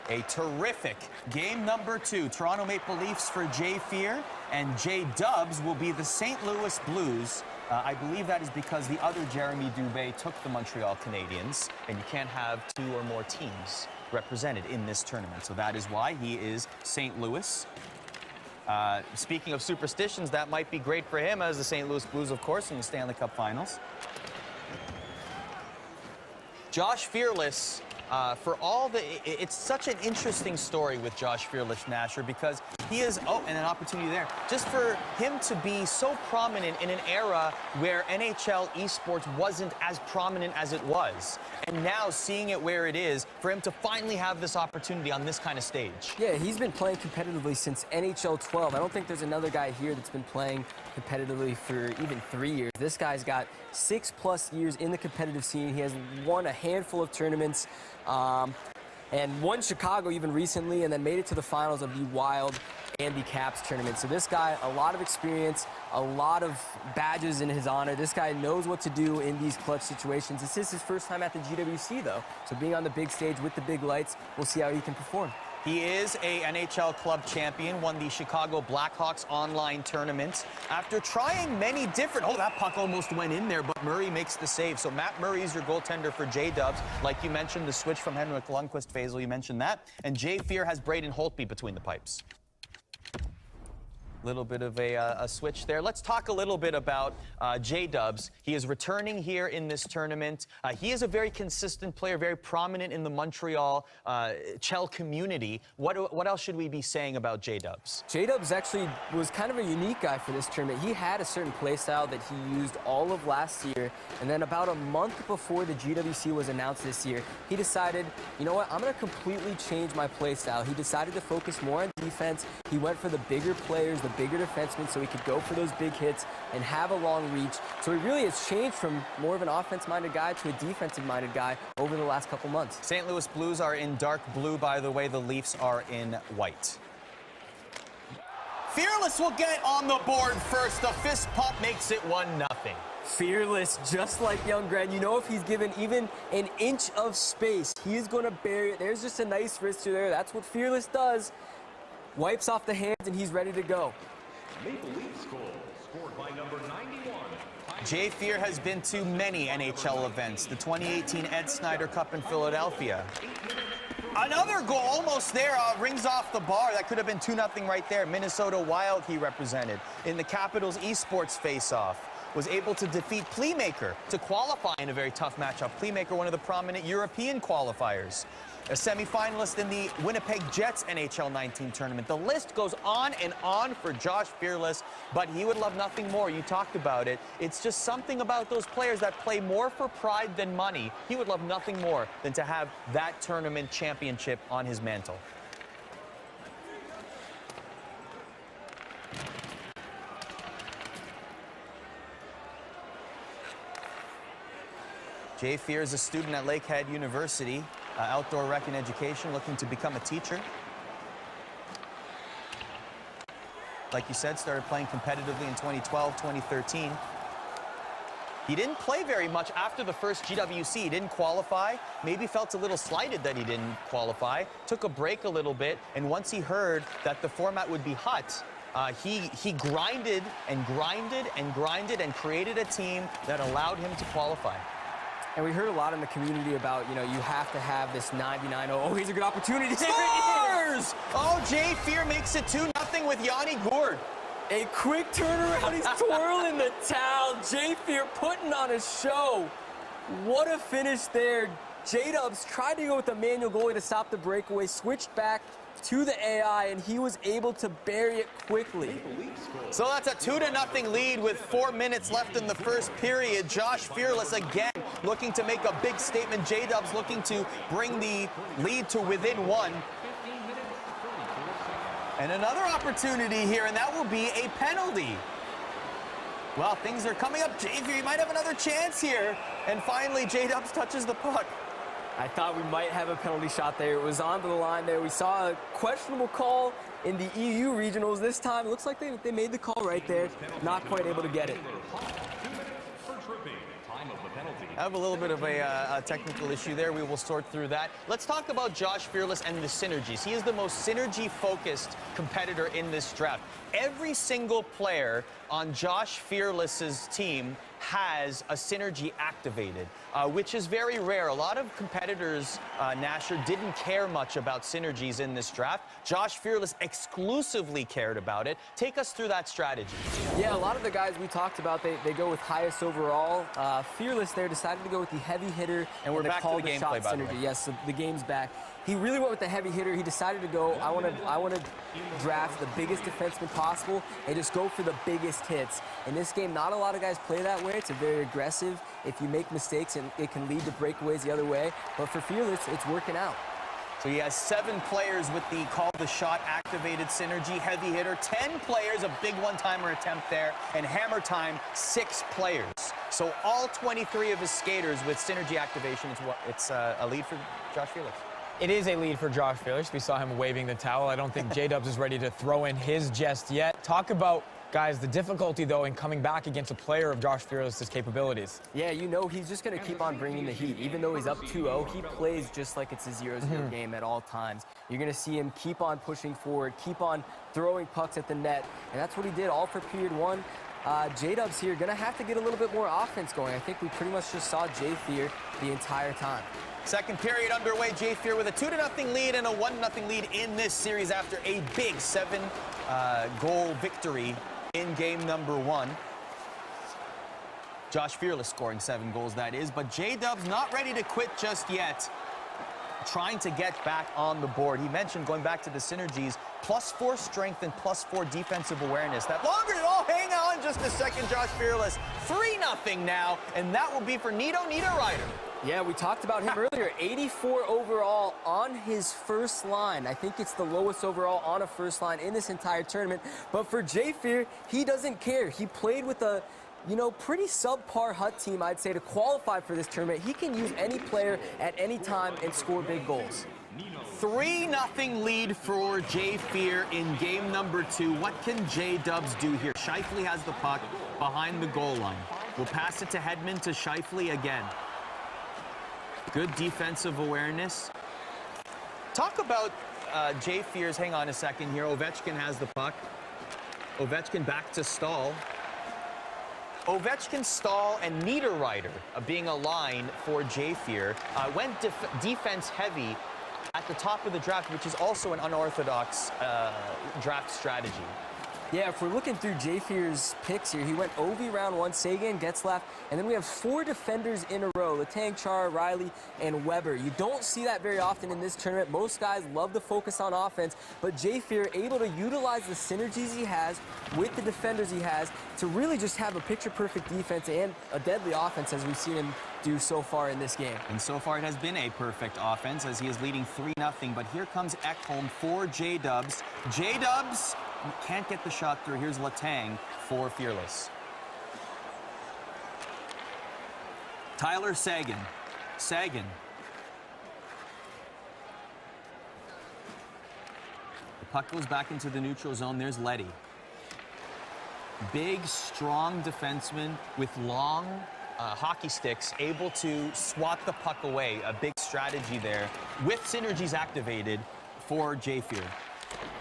a terrific game number 2. Toronto Maple Leafs for Jay Fear, and J-Dubs will be the St. Louis Blues. I believe that is because the other Jeremy Dubé took the Montreal Canadiens, and you can't have 2 or more teams represented in this tournament. So that is why he is St. Louis. Speaking of superstitions, that might be great for him as the St. Louis Blues, of course, in the Stanley Cup Finals. Josh Fearless, for all the... It's such an interesting story with Josh Fearless, Nasher, because he is... Oh, and an opportunity there. Just for him to be so prominent in an era where NHL esports wasn't as prominent as it was. And now seeing it where it is, for him to finally have this opportunity on this kind of stage. Yeah, he's been playing competitively since NHL 12. I don't think there's another guy here that's been playing competitively for even 3 years. This guy's got 6+ years in the competitive scene. He has won a handful of tournaments and won Chicago even recently, and then made it to the finals of the Wild and the Caps tournament. So this guy, a lot of experience, a lot of badges in his honor. This guy knows what to do in these clutch situations. This is his first time at the GWC, though. So being on the big stage with the big lights, we'll see how he can perform. He is a NHL club champion, won the Chicago Blackhawks online tournament. After trying many different, oh, that puck almost went in there, but Murray makes the save. So Matt Murray is your goaltender for J-Dubs. Like you mentioned, the switch from Henrik Lundqvist, Faisal, you mentioned that. And Jay Fear has Braden Holtby between the pipes. Little bit of a switch there. Let's talk a little bit about J-Dubs. He is returning here in this tournament. He is a very consistent player, very prominent in the Montreal Chell community. What else should we be saying about J-Dubs? J-Dubs actually was kind of a unique guy for this tournament. He had a certain play style that he used all of last year, and then about a month before the GWC was announced this year, he decided, you know what, I'm going to completely change my play style. He decided to focus more on defense. He went for the bigger players, the bigger defenseman, so he could go for those big hits and have a long reach. So he really has changed from more of an offense-minded guy to a defensive-minded guy over the last couple months. St. Louis Blues are in dark blue, by the way. The Leafs are in white. Fearless will get on the board first. The fist pump makes it 1-0. Fearless, just like young Grant. You know, if he's given even an inch of space, he is going to bury it. There's just a nice wrister there. That's what Fearless does. Wipes off the hands, and he's ready to go. Maple Leafs goal, scored by number 91. Jay Fear has been to many NHL events. The 2018 Ed Snyder Cup in Philadelphia. Another goal, almost there, rings off the bar. That could have been 2-0 right there. Minnesota Wild he represented in the Capitals esports face-off. Was able to defeat Playmaker to qualify in a very tough matchup. Playmaker, one of the prominent European qualifiers. A semifinalist in the Winnipeg Jets NHL19 tournament. The list goes on and on for Josh Fearless, but he would love nothing more. You talked about it. It's just something about those players that play more for pride than money. He would love nothing more than to have that tournament championship on his mantle. Jay Fear is a student at Lakehead University, outdoor rec and education, looking to become a teacher. Like you said, started playing competitively in 2012, 2013. He didn't play very much after the first GWC. He didn't qualify. Maybe felt a little slighted that he didn't qualify. Took a break a little bit, and once he heard that the format would be hot, he grinded and grinded and grinded and created a team that allowed him to qualify. And we heard a lot in the community about, you know, you have to have this 99. Oh, here's a good opportunity. Scores! Oh, Jay Fear makes it 2-0 with Yanni Gourde. A quick turnaround. He's twirling the towel. Jay Fear putting on a show. What a finish there. J-Dubs tried to go with the manual goalie to stop the breakaway, switched back to the AI, and he was able to bury it quickly. So that's a 2-0 lead with 4 minutes left in the first period. Josh Fearless again looking to make a big statement. J-Dubs looking to bring the lead to within 1. And another opportunity here, and that will be a penalty. Well, things are coming up. Jay Fear, you might have another chance here. And finally, J-Dubs touches the puck. I thought we might have a penalty shot there. It was onto the line there. We saw a questionable call in the EU regionals this time. It looks like they made the call right there. Not quite able to get it. I have a little bit of a technical issue there. We will sort through that. Let's talk about Josh Fearless and the synergies. He is the most synergy-focused competitor in this draft. Every single player on Josh Fearless's team has a synergy activated, which is very rare. A lot of competitors, Nasher, didn't care much about synergies in this draft. Josh Fearless exclusively cared about it. Take us through that strategy. Yeah, a lot of the guys we talked about, they go with highest overall. Fearless there decided to go with the heavy hitter. And we're back to the gameplay, by the way. Yes, the game's back. He really went with the heavy hitter. He decided to go, I want to draft the biggest defenseman possible and just go for the biggest hits. In this game, not a lot of guys play that way. It's a very aggressive. If you make mistakes, and it can lead to breakaways the other way. But for Fearless, it's working out. So he has 7 players with the call the shot activated synergy, heavy hitter, 10 players, a big one-timer attempt there, and hammer time, 6 players. So all 23 of his skaters with synergy activation, it's a lead for Josh Fearless. It is a lead for Josh Fearless. We saw him waving the towel. I don't think J-Dubs is ready to throw in his just yet. Talk about, guys, the difficulty, though, in coming back against a player of Josh Fearless's capabilities. Yeah, you know he's just going to keep on bringing the heat. Even though he's up 2-0, he plays just like it's a 0-0 game at all times. You're going to see him keep on pushing forward, keep on throwing pucks at the net, and that's what he did all for period one. J-Dubs here going to have to get a little bit more offense going. I think we pretty much just saw J-Fear the entire time. Second period underway. J-Fear with a 2-0 lead and a 1-0 lead in this series after a big 7-goal victory in game number 1. Josh Fearless scoring 7 goals, that is, but J-Dubs not ready to quit just yet. Trying to get back on the board. He mentioned, going back to the synergies, +4 strength and +4 defensive awareness. That longer, oh, hang on just a second, Josh Fearless. 3-0 now, and that will be for Nito Niederreiter. Yeah, we talked about him earlier. 84 overall on his first line. I think it's the lowest overall on a first line in this entire tournament. But for J-Fear, he doesn't care. He played with a, pretty subpar Hut team, I'd say, to qualify for this tournament. He can use any player at any time and score big goals. 3-0 lead for J-Fear in game number 2. What can J-Dubs do here? Scheifele has the puck behind the goal line. We'll pass it to Hedman, to Scheifele again. Good defensive awareness. Talk about J-Fear's, hang on a second here. Ovechkin has the puck. Ovechkin back to Stahl. Ovechkin, Stahl, and Niederreiter being a line for J-Fear. Went defense heavy at the top of the draft, which is also an unorthodox draft strategy. Yeah, if we're looking through J-Fear's picks here, he went Ovi round 1, Sagan, Getzlaf, and then we have 4 defenders in a row, Letang, Chara, Riley, and Weber. You don't see that very often in this tournament. Most guys love to focus on offense, but J-Fear able to utilize the synergies he has with the defenders he has to really just have a picture-perfect defense and a deadly offense, as we've seen him do so far in this game. And so far it has been a perfect offense as he is leading 3-0, but here comes Ekholm for J-Dubs. J-Dubs can't get the shot through. Here's Letang for Fearless. Tyler Sagan. Sagan. The puck goes back into the neutral zone. There's Letty. Big, strong defenseman with long hockey sticks, able to swat the puck away. A big strategy there with synergies activated for J-Fear.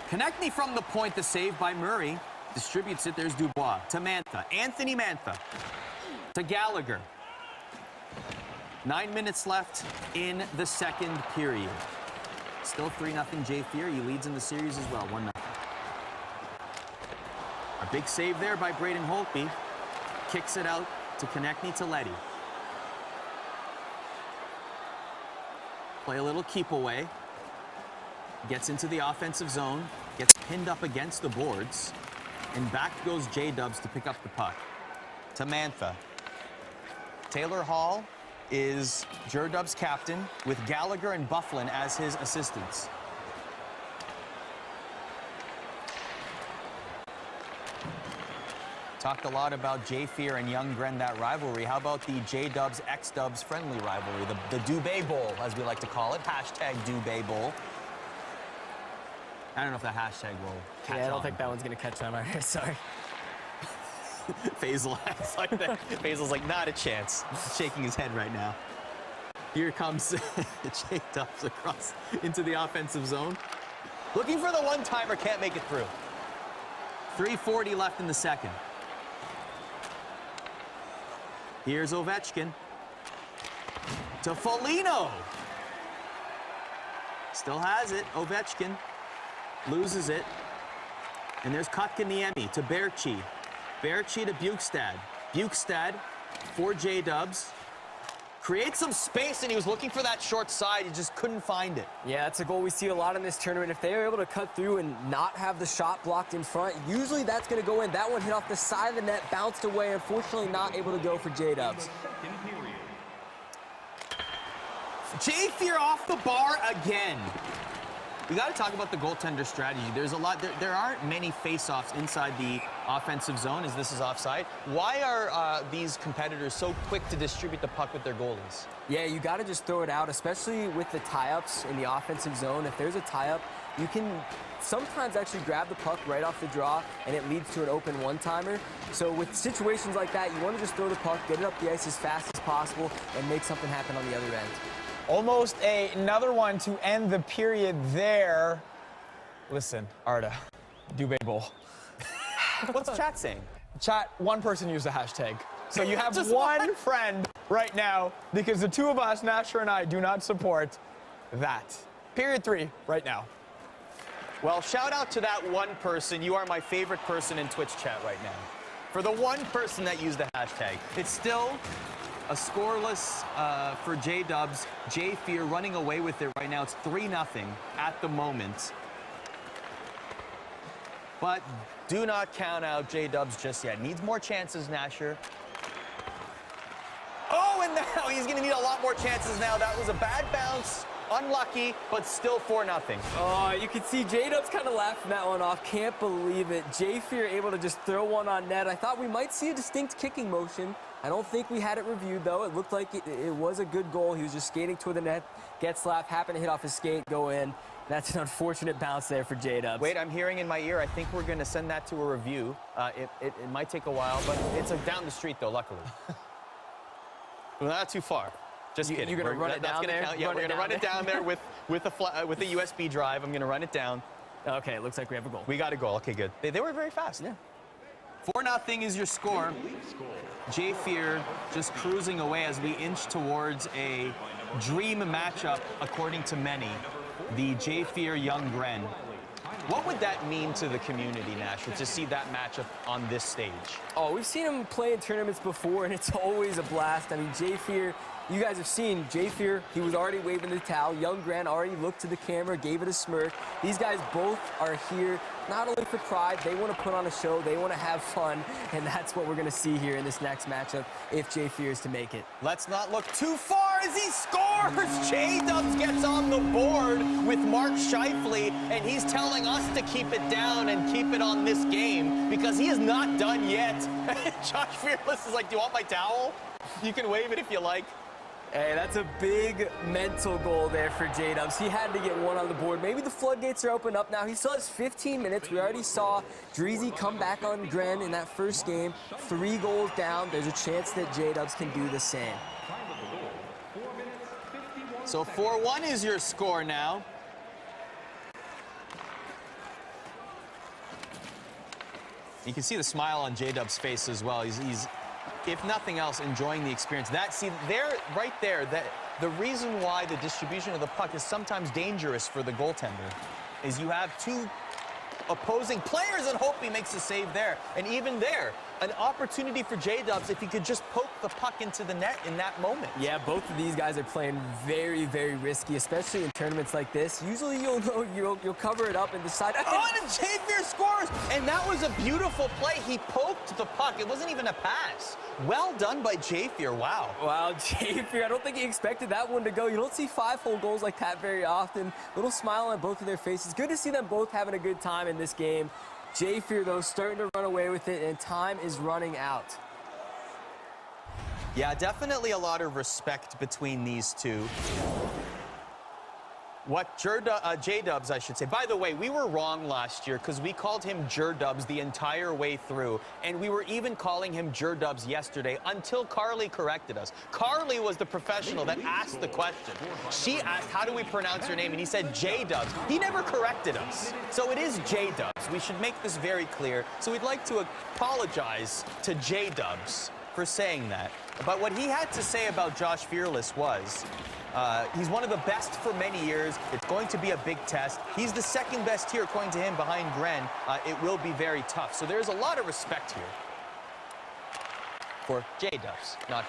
Konechny from the point, the save by Murray. Distributes it, there's Dubois. To Mantha, Anthony Mantha. To Gallagher. 9 minutes left in the second period. Still 3-0 J-Fear, he leads in the series as well, 1-0. A big save there by Braden Holtby. Kicks it out to Konechny, to Letty. Play a little keep away. Gets into the offensive zone, gets pinned up against the boards, and back goes J-Dubs to pick up the puck. To Mantha. Taylor Hall is J-Dubs' captain with Gallagher and Bufflin as his assistants. Talked a lot about J-Fear and Young-Gren, that rivalry. How about the J-Dubs, X-Dubs friendly rivalry, the Dubé Bowl, as we like to call it, hashtag Dubé Bowl. I don't know if the hashtag will catch on. Yeah, I don't think that one's going to catch on either. Sorry. Faisal's like that. Faisal's like, not a chance. Shaking his head right now. Here comes J-Dubs across into the offensive zone. Looking for the one-timer, can't make it through. 3:40 left in the second. Here's Ovechkin. To Foligno. Still has it, Ovechkin. Loses it. And there's Kotkaniemi to Berchi. Berchi to Bukestad. Bukestad for J-Dubs. Creates some space, and he was looking for that short side. He just couldn't find it. Yeah, that's a goal we see a lot in this tournament. If they are able to cut through and not have the shot blocked in front, usually that's going to go in. That one hit off the side of the net, bounced away. Unfortunately, not able to go for J-Dubs. J-Fear off the bar again. We got to talk about the goaltender strategy. There's a lot. There aren't many face-offs inside the offensive zone, as this is offside. Why are these competitors so quick to distribute the puck with their goalies? Yeah, you got to just throw it out, especially with the tie-ups in the offensive zone. If there's a tie-up, you can sometimes actually grab the puck right off the draw, and it leads to an open one-timer. So with situations like that, you want to just throw the puck, get it up the ice as fast as possible, and make something happen on the other end. Almost another one to end the period there. Listen, Arda, Dubé Bowl. What's chat saying? Chat, one person used the hashtag. So you have one friend right now, because the two of us, Nasher and I, do not support that. Period 3 right now. Well, shout out to that one person. You are my favorite person in Twitch chat right now. For the one person that used the hashtag. It's still a scoreless for J-Dubs. J-Fear running away with it right now. It's 3-0 at the moment. But do not count out J-Dubs just yet. Needs more chances, Nasher. Oh, and now he's going to need a lot more chances now. That was a bad bounce. Unlucky, but still 4-0. Oh, you can see J-Dubs kind of laughing that one off. Can't believe it. J-Fear able to just throw one on net. I thought we might see a distinct kicking motion. I don't think we had it reviewed, though. It looked like it was a good goal. He was just skating toward the net. Getzlaf happened to hit off his skate, go in. That's an unfortunate bounce there for J-Dubs. Wait, I'm hearing in my ear. I think we're going to send that to a review. It might take a while, but it's down the street, though, luckily. Well, not too far. Just kidding. You're going to run it down there? Yeah, we're going to run it down there with a USB drive. I'm going to run it down. Okay, it looks like we have a goal. We got a goal. Okay, good. They were very fast. Yeah. 4-0 is your score. J-Fear just cruising away as we inch towards a dream matchup, according to many. The J-Fear Young Gren. What would that mean to the community, Nasher, to see that matchup on this stage? Oh, we've seen him play in tournaments before, and it's always a blast. I mean, J-Fear, you guys have seen J-Fear, he was already waving the towel. Young Grant already looked to the camera, gave it a smirk. These guys both are here not only for pride, they want to put on a show, they want to have fun, and that's what we're going to see here in this next matchup if J-Fear is to make it. Let's not look too far as he scores! J-Dubs gets on the board with Mark Scheifele, and he's telling us to keep it down and keep it on this game because he is not done yet. Josh Fearless is like, do you want my towel? You can wave it if you like. Hey, that's a big mental goal there for J-Dubs. He had to get one on the board. Maybe the floodgates are opened up now. He still has 15 minutes. We already saw Dreezy come back on Gren in that first game. 3 goals down. There's a chance that J-Dubs can do the same. So 4-1 is your score now. You can see the smile on J-Dub's face as well. He's if nothing else, enjoying the experience. Right there, the reason why the distribution of the puck is sometimes dangerous for the goaltender is you have 2 opposing players and hope he makes a save there. And even there, an opportunity for J-Dubs if he could just poke the puck into the net in that moment. Yeah, both of these guys are playing very, very risky, especially in tournaments like this. Usually you'll cover it up and decide. Oh, and J-Fear scores! And that was a beautiful play. He poked the puck. It wasn't even a pass. Well done by J-Fear. Wow. Wow, J-Fear, I don't think he expected that one to go. You don't see 5-hole goals like that very often. Little smile on both of their faces. Good to see them both having a good time in this game. J-Fear, though, starting to run away with it, and time is running out. Yeah, definitely a lot of respect between these two. What J-Dubs, I should say. By the way, we were wrong last year because we called him J-Dubs the entire way through, and we were even calling him J-Dubs yesterday until Carly corrected us. Carly was the professional that asked the question. She asked, how do we pronounce your name? And he said J-Dubs. He never corrected us. So it is J-Dubs. We should make this very clear. So we'd like to apologize to J-Dubs for saying that. But what he had to say about Josh Fearless was, he's one of the best for many years. It's going to be a big test. He's the second best here, according to him, behind Gren. It will be very tough. So there's a lot of respect here for J-Dubs, not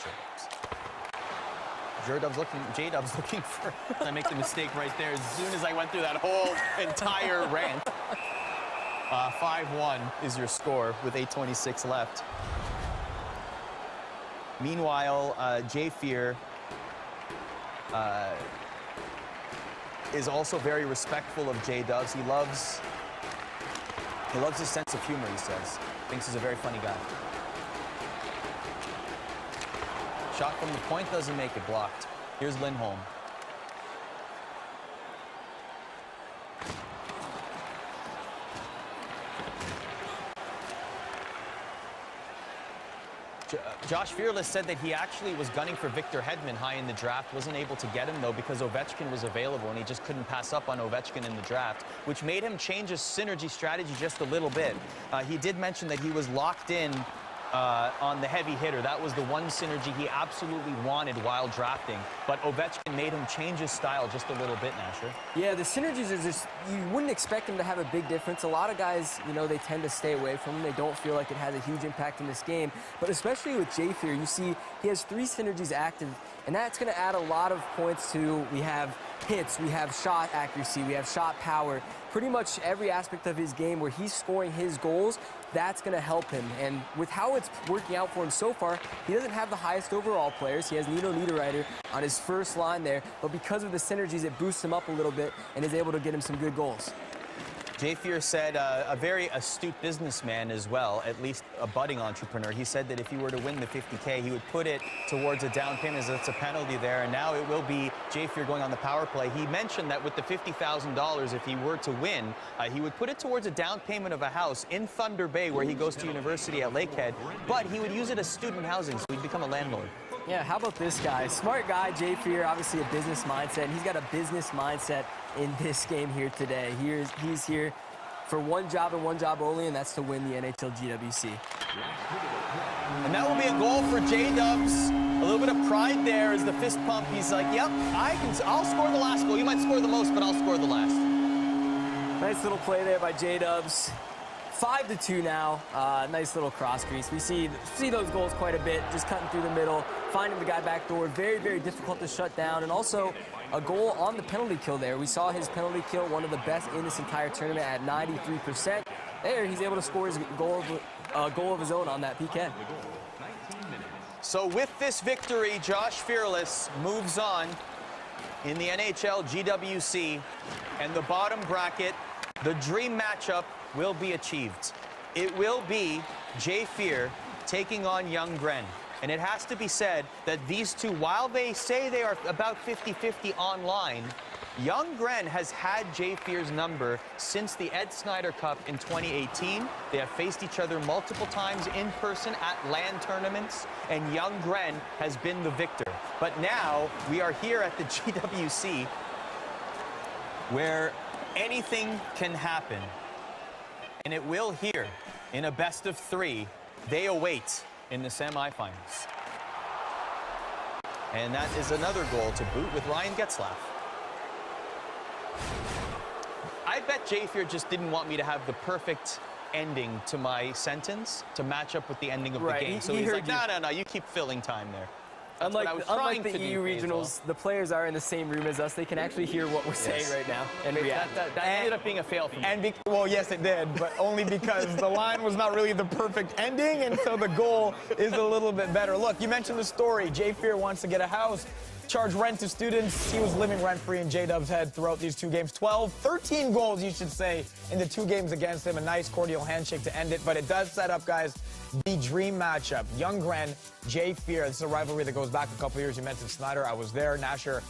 J-Dubs. J-Dubs looking for... I make the mistake right there as soon as I went through that whole entire rant. 5-1 is your score with 8:26 left. Meanwhile, J-Fear is also very respectful of J-Dubs. He loves his sense of humor, he says. Thinks he's a very funny guy. Shot from the point doesn't make it, blocked. Here's Lindholm. Josh Fearless said that he actually was gunning for Victor Hedman high in the draft, wasn't able to get him, though, because Ovechkin was available, and he just couldn't pass up on Ovechkin in the draft, which made him change his synergy strategy just a little bit. He did mention that he was locked in on the heavy hitter. That was the one synergy he absolutely wanted while drafting, but Ovechkin made him change his style just a little bit, Nasher. Yeah, the synergies are just, you wouldn't expect him to have a big difference. A lot of guys, you know, they tend to stay away from him. They don't feel like it has a huge impact in this game, but especially with J-Fear, you see he has 3 synergies active, and that's going to add a lot of points to, we have hits, we have shot accuracy, we have shot power. Pretty much every aspect of his game where he's scoring his goals, that's going to help him. And with how it's working out for him so far, he doesn't have the highest overall players. He has Nino Niederreiter on his first line there, but because of the synergies, it boosts him up a little bit and is able to get him some good goals. J-Fear said a very astute businessman as well, at least a budding entrepreneur. He said that if he were to win the $50K, he would put it towards a down payment, as it's a penalty there, and now it will be J-Fear going on the power play. He mentioned that with the $50,000, if he were to win, he would put it towards a down payment of a house in Thunder Bay, where he goes to university at Lakehead, but he would use it as student housing, so he'd become a landlord. Yeah, how about this guy? Smart guy, J-Fear, obviously a business mindset, and he's got a business mindset in this game here today. He's here for one job and one job only, and that's to win the NHL GWC. And that will be a goal for J-Dubs. A little bit of pride there as the fist pump. He's like, yep, I'll score the last goal. You might score the most, but I'll score the last. Nice little play there by J-Dubs. 5-2 now. Nice little cross crease. We see those goals quite a bit, just cutting through the middle, finding the guy back door. Very, very difficult to shut down. And also a goal on the penalty kill there. We saw his penalty kill, one of the best in this entire tournament at 93%. There, he's able to score his goal of his own on that PK. So with this victory, Josh Fearless moves on in the NHL GWC, and the bottom bracket, the dream matchup will be achieved. It will be J-Fear taking on Young Gren. And it has to be said that these two, while they say they are about 50-50 online, Young Gren has had J-Fear's number since the Ed Snyder Cup in 2018. They have faced each other multiple times in person at LAN tournaments, and Young Gren has been the victor. But now we are here at the GWC, where anything can happen. And it will here in a best of 3. They await in the semifinals. And that is another goal to boot with Ryan Getzlaf. I bet J-Fear just didn't want me to have the perfect ending to my sentence to match up with the ending of the game. So he's like, no, you keep filling time there. Unlike the EU regionals, the players are in the same room as us. They can actually hear what we're saying right now and react. That ended up being a fail for me. Well, yes, it did, but only because the line was not really the perfect ending, and so the goal is a little bit better. Look, you mentioned the story. J-Fear wants to get a house, charge rent to students. He was living rent-free in J-Dub's head throughout these 2 games. 13 goals, you should say, in the 2 games against him. A nice cordial handshake to end it, but it does set up, guys, the dream matchup. Young Gren, J-Fear. This is a rivalry that goes back a couple years. You mentioned Snyder. I was there. Nasher,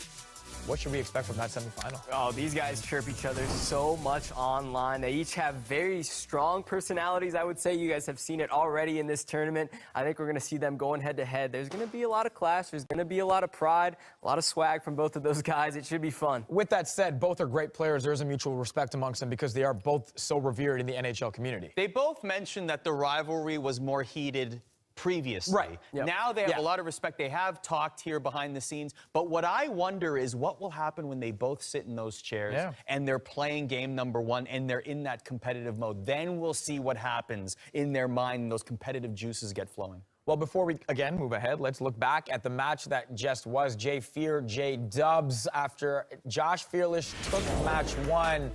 what should we expect from that semifinal? Oh, these guys chirp each other so much online. They each have very strong personalities, I would say. You guys have seen it already in this tournament. I think we're going to see them going head-to-head. There's going to be a lot of clash. There's going to be a lot of pride, a lot of swag from both of those guys. It should be fun. With that said, both are great players. There's a mutual respect amongst them because they are both so revered in the NHL community. They both mentioned that the rivalry was more heated previously. Right. Yep. Now they have a lot of respect. They have talked here behind the scenes. But what I wonder is what will happen when they both sit in those chairs and they're playing game number 1 and they're in that competitive mode. Then we'll see what happens in their mind and those competitive juices get flowing. Well, before we, again, move ahead, let's look back at the match that just was J-Fear, J-Dubs. After Josh Fearless took match 1,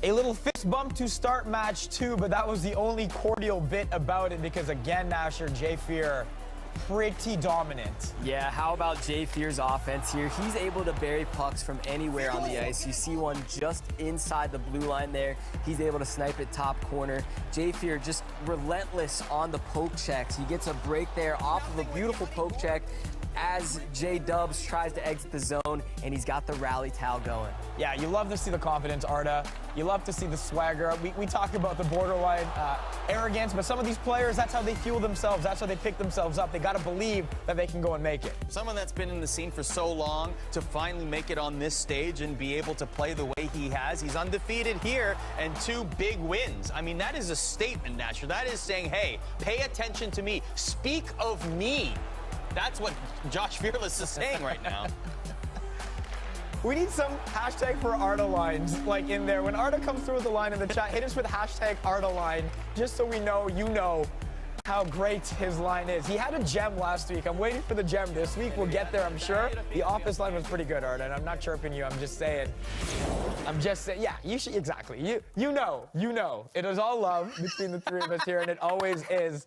a little fist bump to start match 2, but that was the only cordial bit about it because, again, Nasher, J-Fear pretty dominant. Yeah, how about Jay Fear's offense here? He's able to bury pucks from anywhere on the ice. You see one just inside the blue line there. He's able to snipe it top corner. Jay Fear just relentless on the poke checks. He gets a break there off of a beautiful poke check as J-Dubs tries to exit the zone, and he's got the rally towel going. Yeah, you love to see the confidence, Arda. You love to see the swagger. We talk about the borderline arrogance, but some of these players, that's how they fuel themselves. That's how they pick themselves up. They got to believe that they can go and make it. Someone that's been in the scene for so long to finally make it on this stage and be able to play the way he has. He's undefeated here and 2 big wins. I mean, that is a statement, Nasher. That is saying, hey, pay attention to me. Speak of me. That's what Josh Fearless is saying right now. We need some hashtag for Arda lines, like in there. When Arda comes through with the line in the chat, hit us with hashtag Arda line, just so we know you know how great his line is. He had a gem last week. I'm waiting for the gem this week. We'll get there, I'm sure. The office line was pretty good, Arda, and I'm not chirping you. I'm just saying. Yeah, you should, exactly. You know. It is all love between the 3 of us here, and it always is.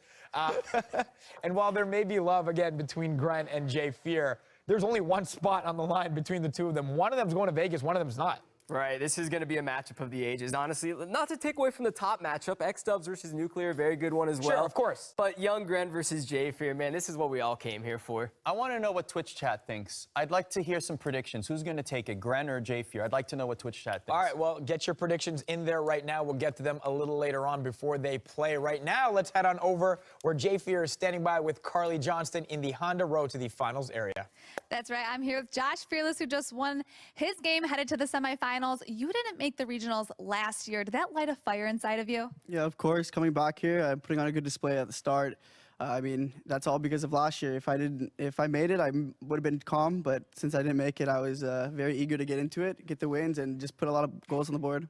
And while there may be love, again, between Grant and Jay Fear, there's only one spot on the line between the 2 of them. One of them's going to Vegas, one of them's not. Right, this is going to be a matchup of the ages. Honestly, not to take away from the top matchup, X-Dubs versus Nuclear, very good one as well. Sure, of course. But Young Gren versus Jay Fear, man, this is what we all came here for. I want to know what Twitch chat thinks. I'd like to hear some predictions. Who's going to take it, Gren or Jay Fear? I'd like to know what Twitch chat thinks. All right, well, get your predictions in there right now. We'll get to them a little later on before they play. Right now, let's head on over where Jay Fear is standing by with Carly Johnston in the Honda Road to the finals area. That's right. I'm here with Josh Fearless, who just won his game, headed to the semifinals. You didn't make the regionals last year. Did that light a fire inside of you? Yeah, of course. Coming back here, I'm putting on a good display at the start. I mean, that's all because of last year. If I made it, I would have been calm. But since I didn't make it, I was very eager to get into it, get the wins, and just put a lot of goals on the board.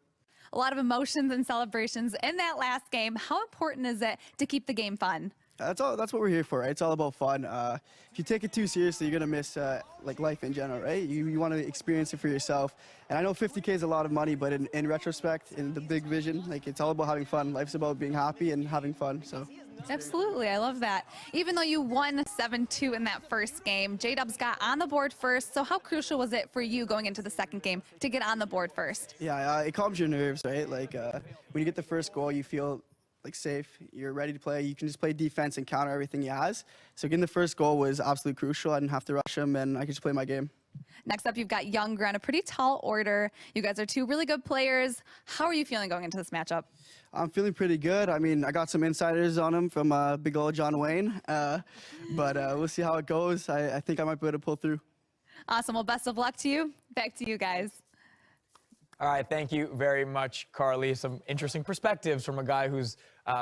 A lot of emotions and celebrations in that last game. How important is it to keep the game fun? That's what we're here for, right? It's all about fun. If you take it too seriously, you're gonna miss like life in general, right? You want to experience it for yourself. And I know 50K is a lot of money, but in retrospect, in the big vision, like it's all about having fun. Life's about being happy and having fun. So. Absolutely, I love that. Even though you won 7-2 in that first game, J-Dubs got on the board first. So how crucial was it for you going into the second game to get on the board first? Yeah, it calms your nerves, right? Like when you get the first goal, you feel like safe, you're ready to play. You can just play defense and counter everything he has. So getting the first goal was absolutely crucial. I didn't have to rush him, and I could just play my game. Next up, you've got Young Gren, a pretty tall order. You guys are 2 really good players. How are you feeling going into this matchup? I'm feeling pretty good. I mean, I got some insiders on him from big old John Wayne, but we'll see how it goes. I think I might be able to pull through. Awesome. Well, best of luck to you. Back to you guys. All right, thank you very much, Carly. Some interesting perspectives from a guy who's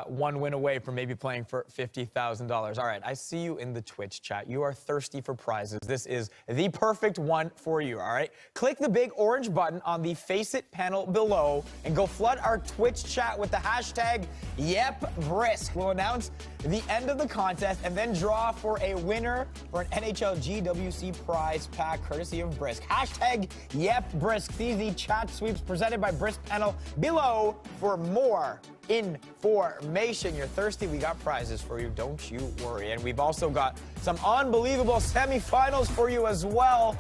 1 win away from maybe playing for $50,000. All right, I see you in the Twitch chat. You are thirsty for prizes. This is the perfect one for you, all right? Click the big orange button on the Face It panel below and go flood our Twitch chat with the hashtag YepBrisk. We'll announce the end of the contest and then draw for a winner for an NHL GWC prize pack courtesy of Brisk. Hashtag YepBrisk. See the chat sweeps presented by Brisk panel below for more information. You're thirsty, we got prizes for you, don't you worry. And we've also got some unbelievable semifinals for you as well.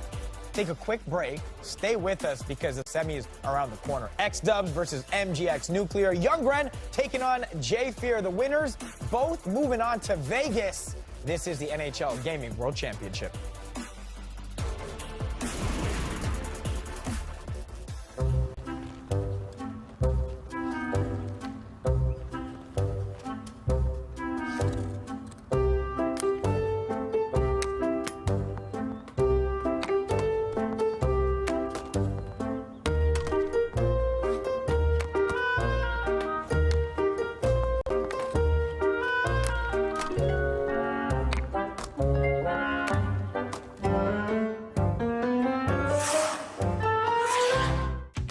Take a quick break, stay with us because the semi is around the corner. X-Dubs versus MGX Nuclear. Young Gren taking on Jay Fear. The winners both moving on to Vegas. This is the NHL Gaming World Championship.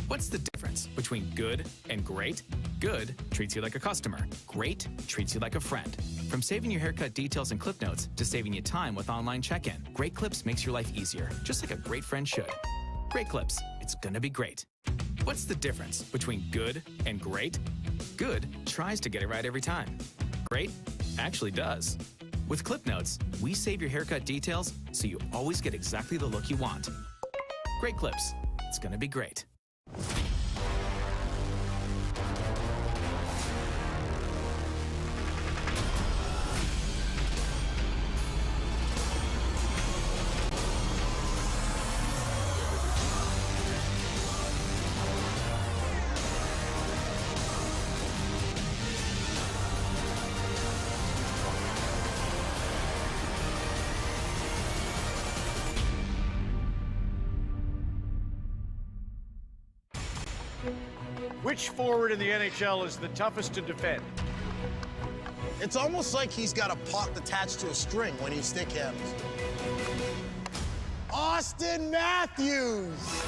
What's the difference between good and great? Good treats you like a customer. Great treats you like a friend. From saving your haircut details and clip notes to saving you time with online check-in, Great Clips makes your life easier, just like a great friend should. Great Clips, it's gonna be great. What's the difference between good and great? Good tries to get it right every time. Great actually does. With Clip Notes, we save your haircut details so you always get exactly the look you want. Great clips. It's gonna be great. Which forward in the NHL is the toughest to defend? It's almost like he's got a puck attached to a string when he stick handles. Austin Matthews!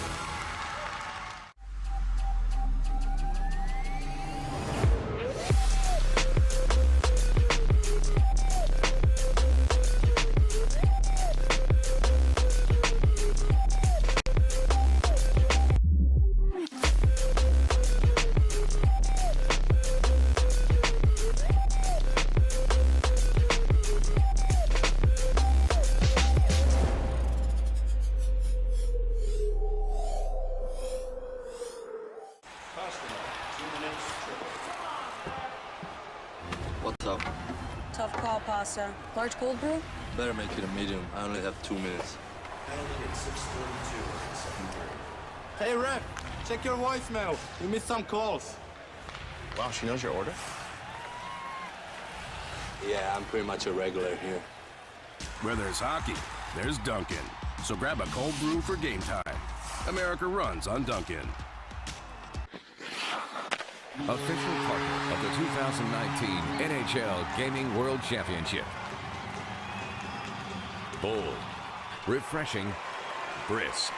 What's up? Tough call, pasta. Large cold brew? Better make it a medium. I only have 2 minutes. Penalty at 6:42 in the second period. Hey, ref, check your voicemail. You missed some calls. Wow, she knows your order? Yeah, I'm pretty much a regular here. Where there's hockey, there's Dunkin'. So grab a cold brew for game time. America runs on Dunkin'. Official partner of the 2019 NHL Gaming World Championship. Bold, refreshing, brisk.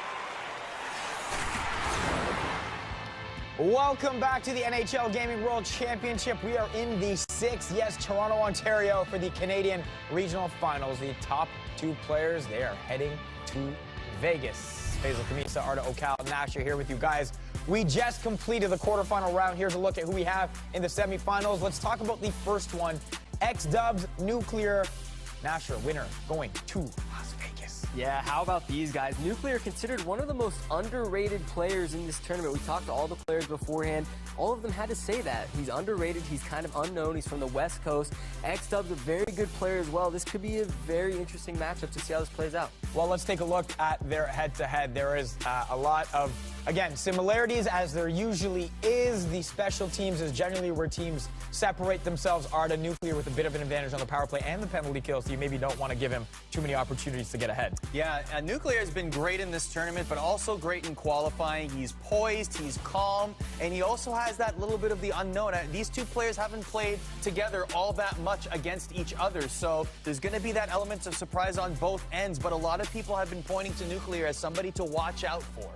Welcome back to the NHL Gaming World Championship. We are in the 6th, yes, Toronto, Ontario, for the Canadian Regional Finals. The top 2 players, they are heading to Vegas. Faisal Kamisa, Arda Okal, Nasher here with you guys. We just completed the quarterfinal round. Here's a look at who we have in the semifinals. Let's talk about the first one. X-Dubs, Nuclear. Nasher, winner, going to Las Vegas. Yeah, how about these guys? Nuclear considered one of the most underrated players in this tournament. We talked to all the players beforehand. All of them had to say that. He's underrated. He's kind of unknown. He's from the West Coast. X-Dub's a very good player as well. This could be a very interesting matchup to see how this plays out. Well, let's take a look at their head-to-head. There is a lot of, again, similarities as there usually is. The special teams is generally where teams separate themselves. Arda, Nuclear with a bit of an advantage on the power play and the penalty kill, so you maybe don't want to give him too many opportunities to get ahead. Yeah, Nuclear has been great in this tournament, but also great in qualifying. He's poised, he's calm, and he also has that little bit of the unknown. These two players haven't played together all that much against each other, so there's going to be that element of surprise on both ends, but a lot of people have been pointing to Nuclear as somebody to watch out for.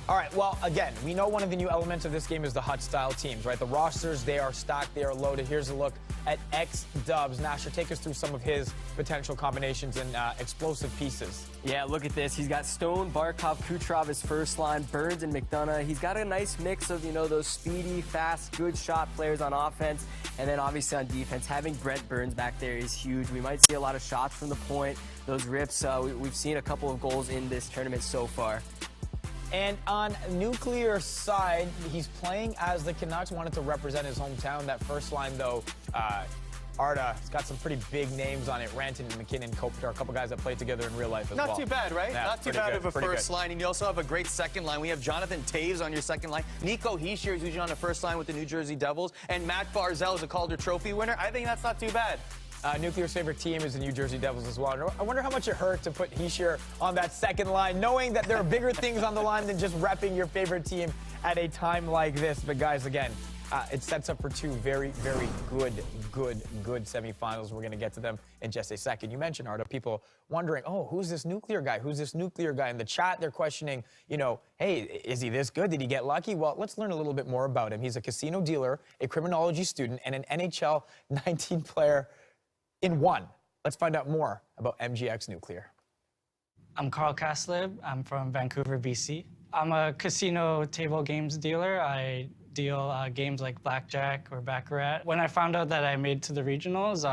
All right, well, again, we know one of the new elements of this game is the hut-style teams, right? The rosters, they are stacked, they are loaded. Here's a look at X-Dubs. Nasher, take us through some of his potential combinations and explosive pieces. Yeah, look at this. He's got Stone, Barkov, Kucherov as first line, Burns, and McDonough. He's got a nice mix of, those speedy, fast, good shot players on offense. And then obviously on defense, having Brent Burns back there is huge. We might see a lot of shots from the point. Those rips, we've seen a couple of goals in this tournament so far. And on Nuclear side, he's playing as the Canucks, wanted to represent his hometown. That first line, though, Arda, it's got some pretty big names on it. Ranton, McKinnon, Kopitar, a couple guys that played together in real life as well. Not too bad, right? Yeah, Not too bad of a first line. And you also have a great second line. We have Jonathan Taves on your second line. Nico Hischier is usually on the first line with the New Jersey Devils. And Matt Barzal is a Calder Trophy winner. I think that's not too bad. Nuclear's favorite team is the New Jersey Devils as well. I wonder how much it hurt to put Hischier on that second line, knowing that there are bigger things on the line than just repping your favorite team at a time like this. But guys, again, it sets up for two very, very good semifinals. We're going to get to them in just a second. You mentioned, Arda, people wondering, oh, who's this Nuclear guy? Who's this Nuclear guy? In the chat, they're questioning, hey, is he this good? Did he get lucky? Well, let's learn a little bit more about him. He's a casino dealer, a criminology student, and an NHL 19 player in one. Let's find out more about MGX Nuclear. I'm Carl Kaslib. I'm from Vancouver, BC. I'm a casino table games dealer. I deal games like blackjack or baccarat. When I found out that I made to the regionals,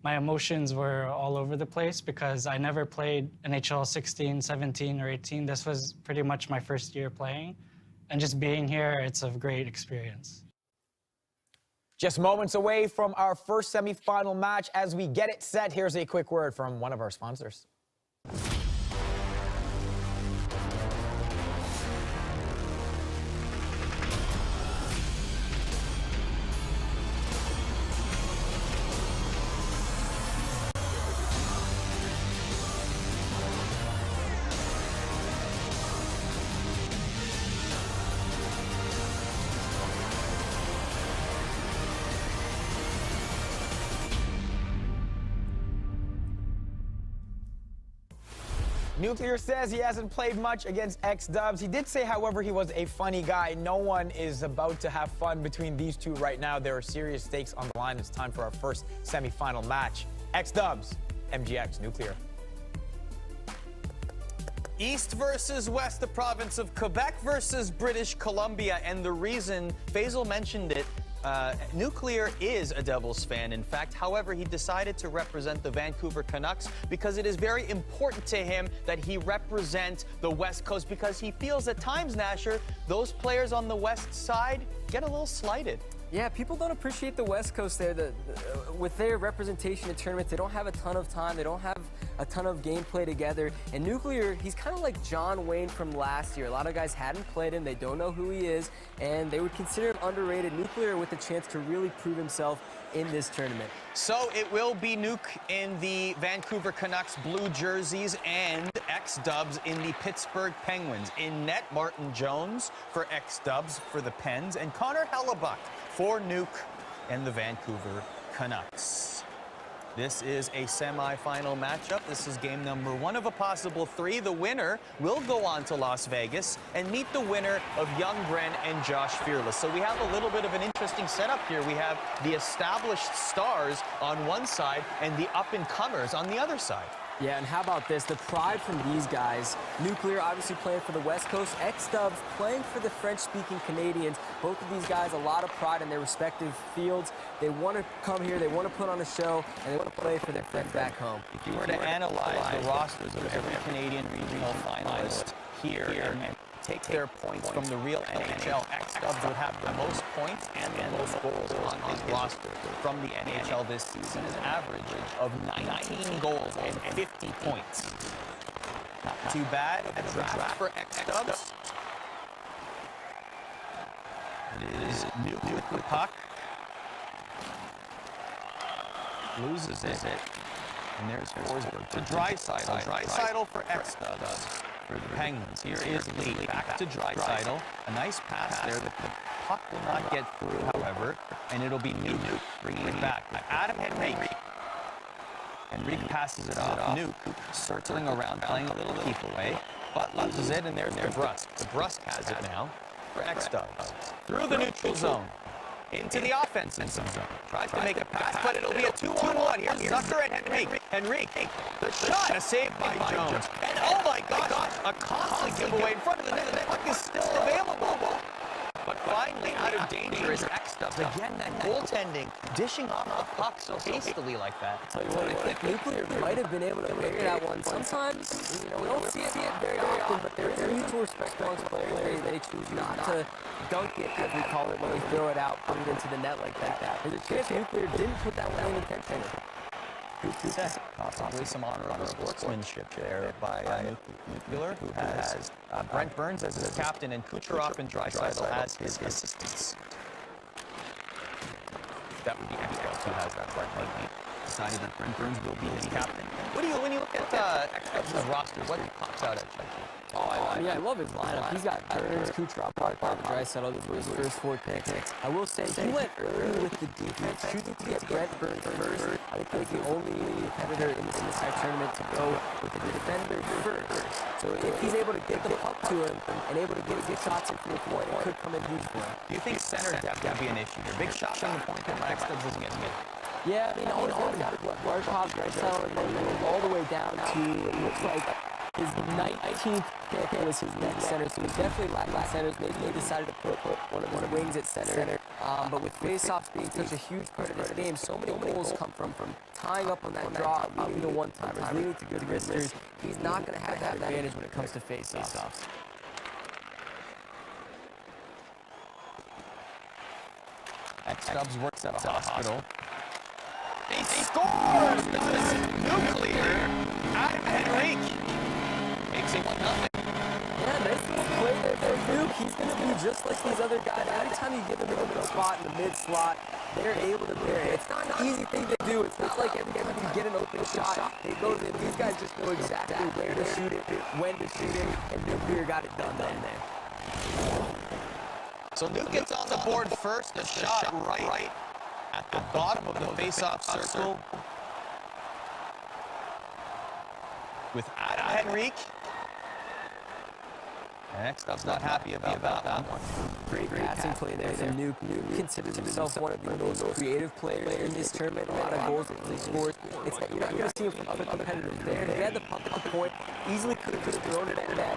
My emotions were all over the place because I never played NHL 16, 17, or 18. This was pretty much my first year playing. And just being here, it's a great experience. Just moments away from our first semifinal match. As we get it set, here's a quick word from one of our sponsors. Nuclear says he hasn't played much against X-Dubs. He did say, however, he was a funny guy. No one is about to have fun between these two right now. There are serious stakes on the line. It's time for our first semifinal match. X-Dubs, MGX, Nuclear. East versus West, the province of Quebec versus British Columbia. And the reason, Faisal mentioned it, Nuclear is a Devils fan, in fact. However, he decided to represent the Vancouver Canucks because it is very important to him that he represent the West Coast, because he feels at times, Nasher, those players on the West side get a little slighted. Yeah, people don't appreciate the West Coast there. With their representation in tournaments, they don't have a ton of time. They don't have a ton of gameplay together. And Nuclear, he's kind of like John Wayne from last year. A lot of guys hadn't played him. They don't know who he is, and they would consider him underrated. Nuclear with a chance to really prove himself in this tournament. So it will be Nuke in the Vancouver Canucks blue jerseys and X-Dubs in the Pittsburgh Penguins. In net, Martin Jones for X-Dubs for the Pens, and Connor Hellebuck for Nuke and the Vancouver Canucks. This is a semifinal matchup. This is game number 1 of a possible 3. The winner will go on to Las Vegas and meet the winner of Young Gren and Josh Fearless. So we have a little bit of an interesting setup here. We have the established stars on one side and the up-and-comers on the other side. Yeah, and how about this? The pride from these guys. Nuclear obviously playing for the West Coast. X-Dubs playing for the French-speaking Canadians. Both of these guys, a lot of pride in their respective fields. They want to come here, they want to put on a show, and they want to play for their friends back home. If you were to analyze the rosters of every Canadian regional finalist here and take their points from the real NHL, X-Dubs would have the most points and the most goals on his roster from the NHL this season, an average of 19 goals and 50 points. Not too bad as a draft for X-Dubs. It is Nuke with the puck. Loses it. And there's Forsberg to Draisaitl. Draisaitl for X-Dubs. For the Penguins, here is Lee back to Draisaitl. A nice pass there that the puck will not get through, however, and it'll be Nuke bringing it back. Adam Henrique. Henrique passes it off. Nuke circling around, playing a little keep away, but loses it, and there's DeBrusk. DeBrusk has it now for X-Dubs. Through the neutral zone. Into the offensive zone. Tries to make a pass, but it'll be a 2-on-1. Here's Zucker and Henrique. Henrique, the shot, a save by Jones. And oh my gosh, a costly giveaway in front of the net. The puck is still available. But finally, out of danger is X-Dubs. Again, that goaltending, dishing off the puck so hastily like that. Tell you what, I think Nuclear might have been able to carry that one. Sometimes, we don't see it very often, but there is a mutual respect amongst players. They choose not to dunk it, as we call it, when they throw it out, put it into the net like that. There's a chance Nuclear didn't put that one in intention. Possibly some honorable sportsmanship there by Nuclear, who has Brent Burns as his captain, and Kucherov and Draisaitl as his assistants. That would be X-Dubs who has that. Brent decided that Brent Burns will be his captain. What do you, when you look at X-Dubs' roster, what pops out at you? I love his lineup. He's got Burns, Kucherov, Draisaitl. Those were his first 4 picks. I will say he went early with the defense, choosing to get Brent Burns first. I think he's the only competitor in this entire tournament to go with the defender first. So if he's able to get the puck to him and able to get shots in from the point, it could come in huge for him. Do you think center depth would be an issue here? Big shot from the point that X-Dubs doesn't get hit. Yeah, I mean, all got Barkov, Draisaitl, and then all the way down to, it looks like His 19th pick was his next center, so he's definitely lacking centers. Maybe he decided to put one of his wings at center. But with faceoffs being such a huge part of this game, so many goals come from tying up on that draw, leading to one-timers, leading to good wristers. He's not going to have that advantage when it comes to faceoffs. Stubbs works at a hospital. He scores! Does Nuclear. Adam Henrique makes it 1-0. Yeah, nice little play there for Nuke. He's going to be just like these other guys. Every time you give him a spot in the mid-slot, they're able to bury it. It's not an easy thing to do. It's not like every time you get an open shot, it goes in. These guys just know exactly where to shoot it, when to shoot it, and Nuclear got it done there. So Nuke gets on the board first, a shot right at the bottom of the face-off circle with Adam Henrique. Next up's not happy about that one. Great passing play there from Nuke. Nuke considers himself one of the most creative players in this tournament. A lot of goals that he scores. You're not going to see him from other competitors there. He had the puck at the point. Easily could have just thrown it at that.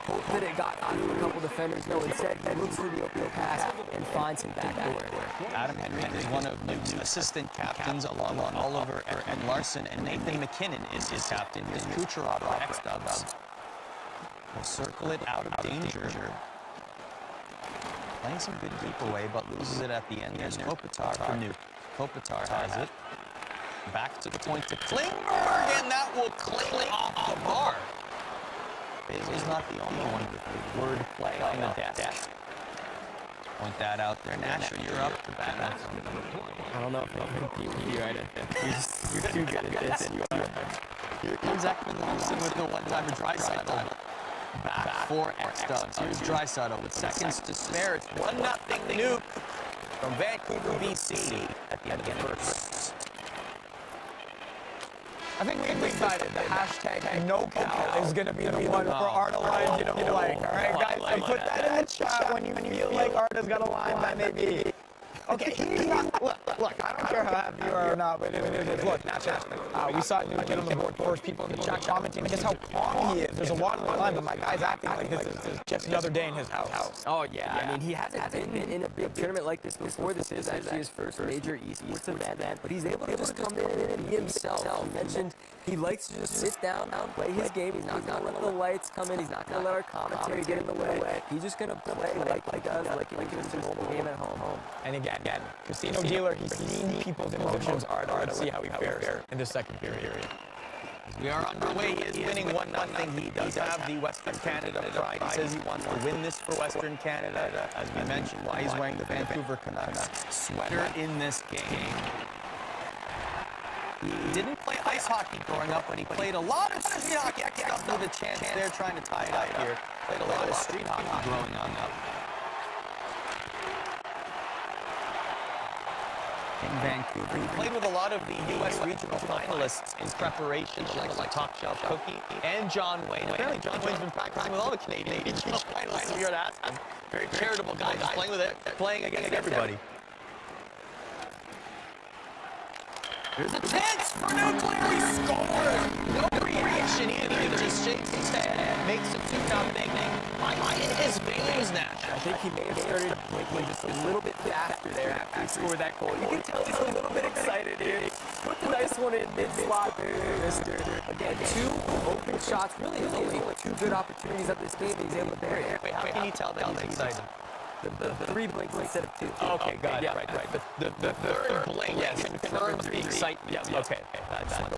Hope that it got through a couple defenders. No, instead he looks for the open pass and finds him backdoor. Adam Henrique is one of Nuke's assistant captains, along with Oliver and Larson, and Nathan McKinnon is his captain. Here's Kucherov for X-Dubs. Will circle it out of danger. Playing some good deep away, but loses it at the end. There's Kopitar for Nuke. Kopitar has it. Back to the point to Klingberg, and that will cling off the bar. Basil's not the only one with the word play on the desk. Point that out there. Nasher, you're up to bat. I don't know if I can compete with you right now. You're too good at this. Here comes Ekman Larson with the one-timer Draisaitl. Back for X-Dubs. Here's Draisaitl with seconds to spare. It's 1-0 Nuke from Vancouver, BC at the end of the first. I think we've decided the hashtag #NoCal is going to be the one for Arda lines, all right, guys, so put that in the chat when you feel like Arda's got a line that may be. Okay, he's not, look, I don't care how happy you are or not, but look, we saw him get on the board first, people in the chat commenting just how calm he is. There's a lot on the line, but my guy's acting like this is just another day in his house. Oh, yeah. I mean, he hasn't been in a big tournament like this before. This is actually his first major esports event, but he's able to just come in and be himself. He mentioned he likes to just sit down, play his game. He's not going to let the lights come in. He's not going to let our commentary get in the way. He's just going to play like he does, like he was a normal game at home. And again, casino dealer, he's seen people's emotions. Let's see how he fares in the second period. We are underway. He is winning 1-0. He does have the Western Canada pride. He says he wants to win this for Western Canada. As we mentioned, why he's wearing the Vancouver Canucks sweater in this game. He didn't play ice hockey growing up, but he played a lot of street hockey. With a chance there trying to tie it up here. Played a lot of street hockey growing up. In Vancouver. He played with a lot of the U.S. regional finalists in preparation, like Top Shelf Cookie and John Wayne. Apparently, John Wayne's been practicing with all the Canadian regional finalists. We're going to ask him. Very charitable guy, just playing with it, playing against everybody. There's a chance for Nuclear. He scores. No reaction. He just shakes his head, makes it 2-0. In his veins, Nash. I think he may have started blinking just a little bit faster there after he scored that goal. You can tell he's a little bit excited here. Put the nice one in mid-slot there, mister. Again, 2 open shots. Really, only 2 good opportunities of this game. He's able to bury it. Wait, how can you tell that he's excited? The 3 blinks instead of 2. Okay, got it. Right. The third blink confirms the excitement. Yeah, okay.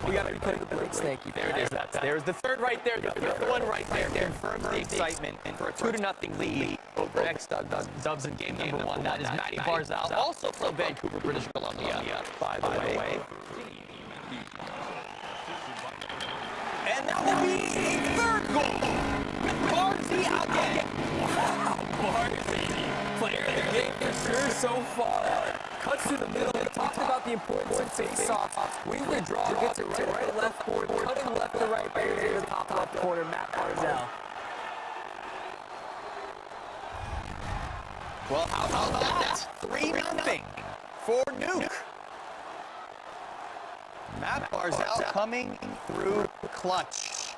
We got to be putting the blinks. Thank you. There it is. There's the third right there. The fifth one right there confirms the excitement for a 2-0 lead over X-Dubs in game number 1. That is Matty Barzal, also from Vancouver, British Columbia, by the way. And that will be a third goal with Barzy again. Wow, Barzy. Player of the game for sure so far. Cuts to the middle. We talked about the importance of face-off. Wings the draw, gets it right to left forward, cutting left to right, bears in the top left corner, Matt Barzal. Well, how about that? 3-0 for Nuke. Matt Barzal coming through clutch.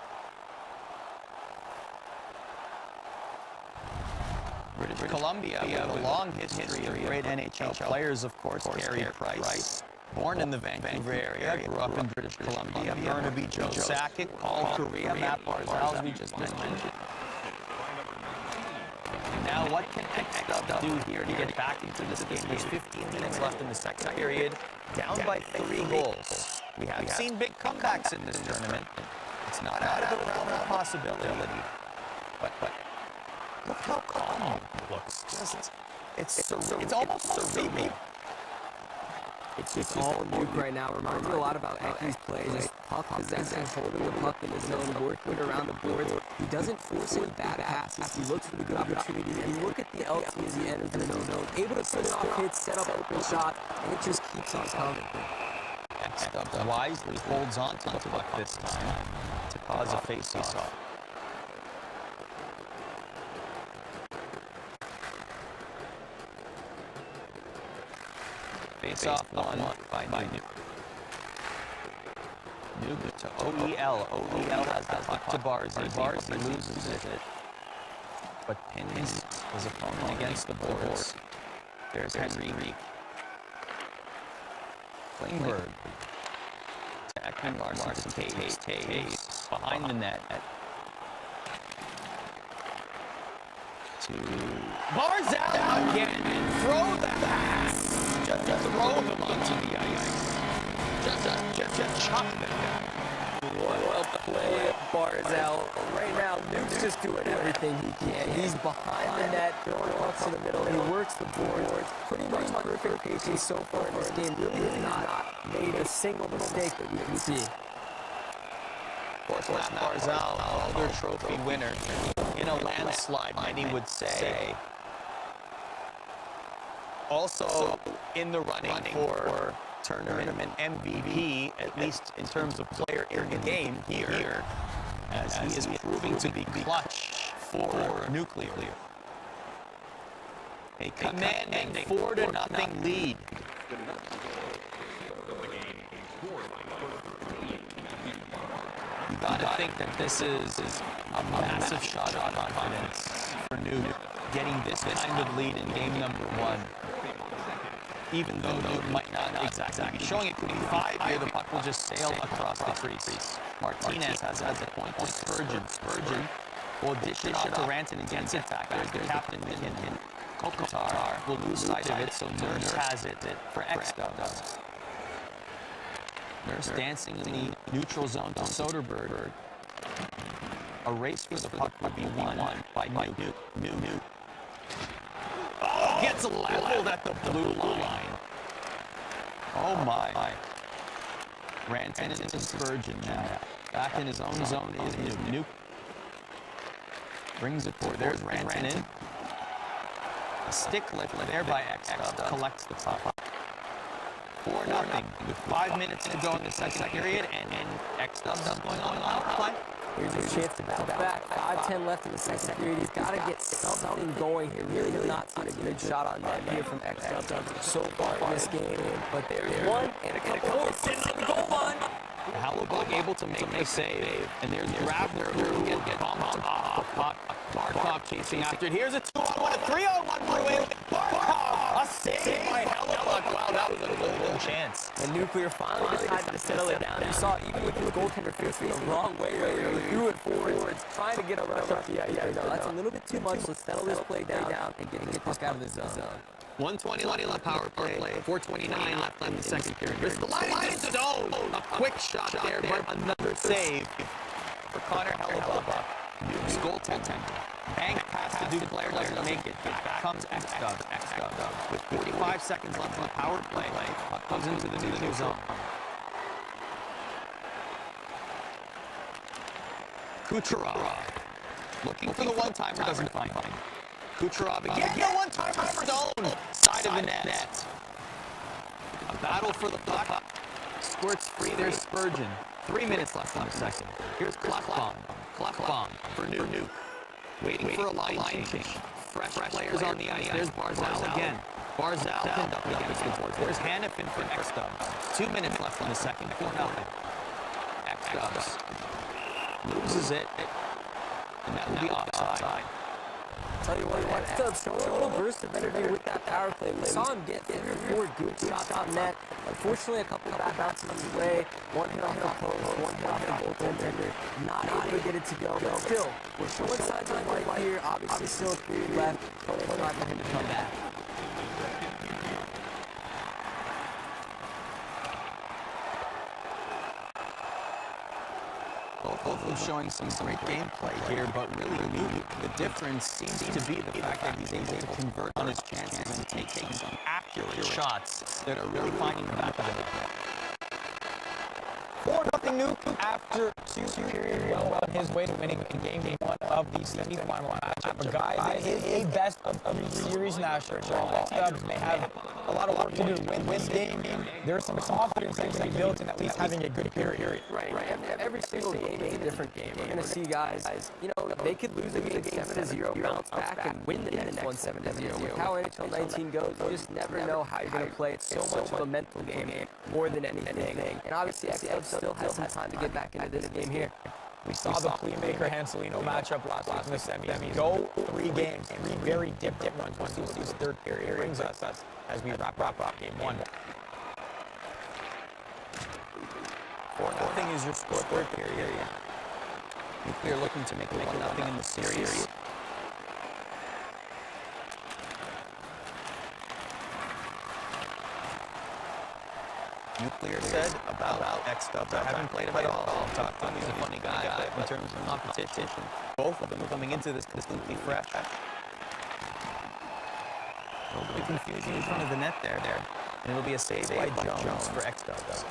British Columbia, with a long history of great NHL players, of course. Carey Price, born in the Vancouver area, grew up in British Columbia. Burnaby, Joe Sakic, Paul Kariya, Matt Barzal, as we just mentioned. Now, what can X-Dub do here to get back into this game? There's 15 minutes left in the second period, down by 3 goals. We have seen big comebacks in this tournament. It's not out of the realm of possibility. But look how calm it looks. It's almost cerebral. It's all Nuke right now. Reminds me a lot about Eki's play. Just puck possession, holding the puck in his zone, working around the boards. He doesn't force any bad passes. He looks for the good opportunity. And you look at the LT as he enters the zone, able to finish off hits, set up open shots, and it just keeps on coming. X-Dub wisely holds on to the puck this time to cause a face-off. Face-off won by Nuke. Nuke to OEL. OEL has the puck to Barzy. Barzy loses it, but pins his opponent against the boards. There's Henry. Klingberg to Ekman Larson to Taves behind the net. To Barzal again. Throw the pass. Just throw them onto the ice. Just chuck them down. Well played, Barzal. Right now, Nuke's just doing everything he can. He's behind the net, throwing pucks in the middle. He works the boards. Pretty much perfect pacing so far in this game. Really has not made a single mistake that we can see. Of course, Matt Barzal, another trophy winner in a landslide, many would say. Also in the running for tournament MVP, at least in terms of player in the game here, as he is proving to be clutch for Nuclear. A commanding 4-0 lead. You gotta think that this is a massive shot of confidence for Nuke, getting this kind of lead in game number 1. Even though Nuke might not exactly be showing it, could be 5 here, the puck will just sail across the crease. Martinez has the point to Spurgeon. Spurgeon will dish it off to Ranton against attackers. The captain, McKinnon. Kopitar will lose sight of it, so Nurse has it for X-Dub. Nurse dancing in the neutral zone to Soderberg. A race for the puck would be won by Nuke. Oh, gets leveled at the blue line. Oh my. Ranton into Spurgeon now. Back in his own zone is Nuke. Brings it forward. There's Ranton in. A stick lift there by X-Dub. Collects the puck. 4-0 with 5 minutes to go in the second period, and X-Dub's going on a power play. Here's a chance to bounce back. 5:10 left in the second period. He's got to get something going here. Really has not seen a good shot on net here from X-Dub so far in this game. But there's one and a couple more sitting on the goal line. Hallebuck able to make a save, and there's Grabner who get bumped off the puck. Barkov chasing after it. Here's a 2-on-1, a 3-on-1 brewing. Barkov, a save by Hallebuck. Wow, that was a golden chance. And Nuclear finally decided to settle it down. You saw even with the goaltender facing the wrong way earlier. He threw it forwards, trying to get a rush up the ice. No, that's a little bit too much. Let's settle this play down and get the puck out of the zone. 1:20 left on the power play. 4:29 left in the second period. There's the line zone. A quick shot there, but another save for Connor Hallebuck. Nuke's goaltender. Bank pass to Duke. Player doesn't make it. Back comes X-Dub. With 45 seconds left on the power play. Puck goes into the neutral zone. Kucherov. Looking for the one-timer, doesn't find him. Kucherov again, the one-timer for zone. Side of the net. A battle for the puck. Squirts free, there's Spurgeon. 3 minutes left in the second. Here's Klefbom for Nuke. Waiting for a line change. Fresh players on the ice. There's Barzal again. Barzal pinned up against the board. There's Hannafin for X-Dub. 2 minutes left in the second. 4-0. X-Dub loses it. And that will be offside. Tell you what, X-Dubs showing a little versatility with that power play. We saw him get 3 or 4 good shots on net. Unfortunately, a couple of bad bounces his way. One hit off the post, one hit off the goaltender. Not able to get it to go, but still, we're showing signs of life here. Obviously, still a period left. Plenty of time for him to come back. Both of them showing some great gameplay here, but really the difference seems to be the fact that he's able to convert on his chances and taking some accurate shots that are really finding the back of the net. 4-0 Nuke after 2 periods, well on his way to winning in game 1 of the semifinal matchup. But guys, it is a best of 3 series matchup. X-Dubs may have a lot of work to do to win this game. There's some confidence that can be built in at least having a good period. Right. Every single game is a different game. We're going to see guys, they could lose a game 7-0, bounce back, and win the next one 7-0. With how NHL 19 goes, you just never know how you're going to play. It's so much of a mental game, more than anything. And obviously, X-Dubs still has some time to get back into this game here. We saw the playmaker Hanselino matchup last week in the semis. Go 3 games, 3 very different runs. We'll see what this third period brings us as we wrap up game 1. 4-0 is your score third period. Nuclear looking to make it 1-0 in the series. Nuclear said about X-Dubs, I haven't played him at all. Talked to him, he's a funny guy, but in terms of competition, both of them are coming into this completely fresh. A little bit of confusion in front of the net there. And it'll be a save by Jones for X-Dubs.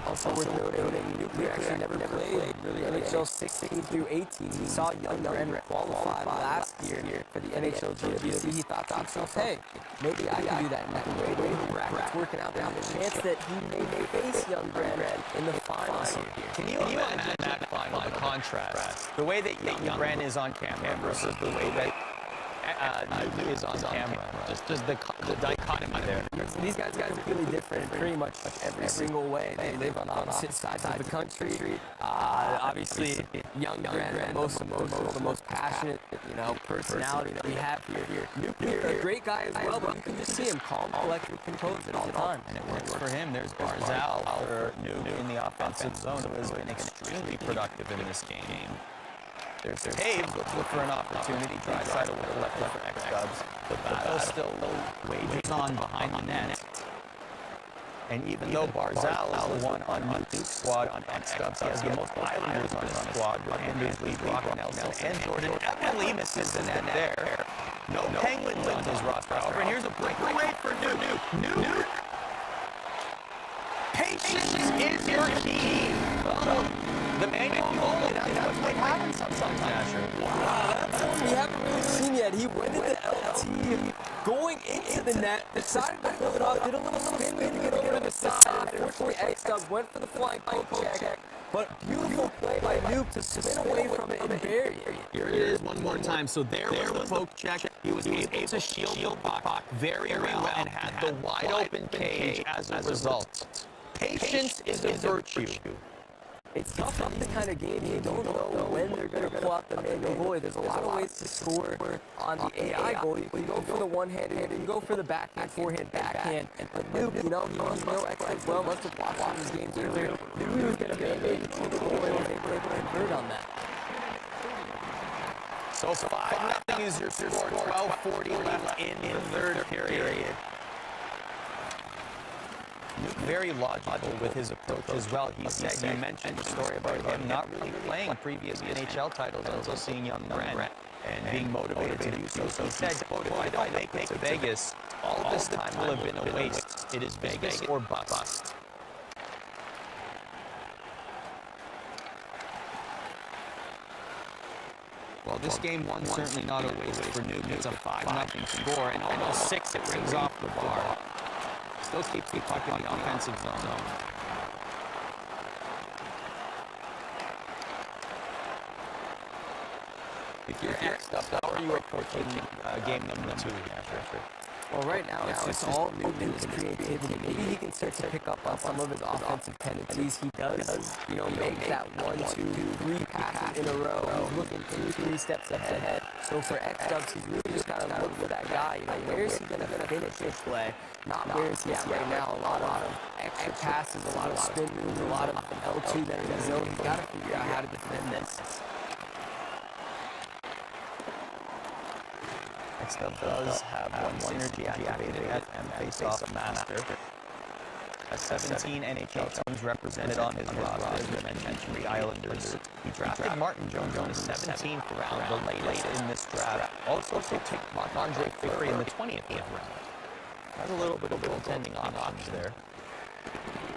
Also worth noting, Nuclear actually never played NHL 16 through 18. He saw Young Gren qualify last year for the NHL GWC. He thought to himself, hey, maybe I can do that in the way the bracket's working out. There's a chance that he may face Young Gren in the finals here. Can you imagine that final, the contrast? The way that Young Gren is on camera versus the way that Nuke is on camera. Just the dichotomy there. These guys are really different pretty much every single way. They live on opposite sides of the country. Obviously, Young Gren, the most emotional, the most passionate, personality that we have here. Nuclear, a great guy as well, but you can just see him calm, collected, composed all the time. And it works for him. There's Barzal for Nuke in the offensive zone, who has been extremely productive in this game. There's Taves, look for an opportunity. Try side over the left for X-Dubs. The battle still wages on behind the net. And even though Barzal is the one on Nuke's squad on X-Dubs, he has the most Islanders on his squad with Anders Lee, Brock Nelson, and Jordan. Evan misses the net there. No Penguins on his roster. However, and here's a breakaway for Nuke. Patience is your key. The manual moment, that's what happens sometimes, Asher. Wow, that's one we haven't really seen yet. He went into LT, going into the net, decided to pull it off, did a little spin to get over to the side. Unfortunately, X-Dubs went for the flying poke check, but beautiful play by Nuke to spin away from it and bury it. Here it is one more time. So there was the poke check. He was able to shield the puck very well and had the wide open cage as a result. Patience is a virtue. It's tough in the kind of game you don't know when they're going to pull out the manual goalie. There's a lot of ways to score on the AI goalie. You can go for the one-handed, you can go for the backhand, forehand, backhand. But Nuke, he knows X-Dubs well. Must have watched one of his games earlier. Knew he was going to maybe shoot the goal and was able to convert on that. So 5-0 is your score. 12:40 left in the third period. Very logical with his approach as well. He said, you mentioned the story about him not really playing previous NHL titles, also seeing Young Gren and being motivated to do so. So he said, if I don't make it to Vegas, all of this time will have been a waste. It is Vegas or bust. Well, this game one certainly not a waste for Nuke. It's a 5-0 score, and almost 6 it rings off the bar. Still keeps the puck in the offensive zone. If you're X-Dubs, how are you approaching game number 2? Well, right now it's just all new in his creativity. Maybe he can start to pick up on some of his offensive tendencies. He does, you know, make that 1, 2, 3 passes in a row. He's looking 2, 3 steps ahead. So for X-Dubs, he's really just got to look for that guy. You know, where is he going to finish this play? Not where is he at right now. A lot of extra passes, a lot of spin moves, a lot of L2 that in the zone. He's got to figure out how to defend this. X-Dub does have one synergy activated at face-off master. 17 NHL teams represented on his roster, as we mentioned, the Islanders. He drafted Martin Jones in the 17th round, the latest in this draft. Also picked Marc-Andre Fleury in the 20th round. Has a little bit of goaltending options there.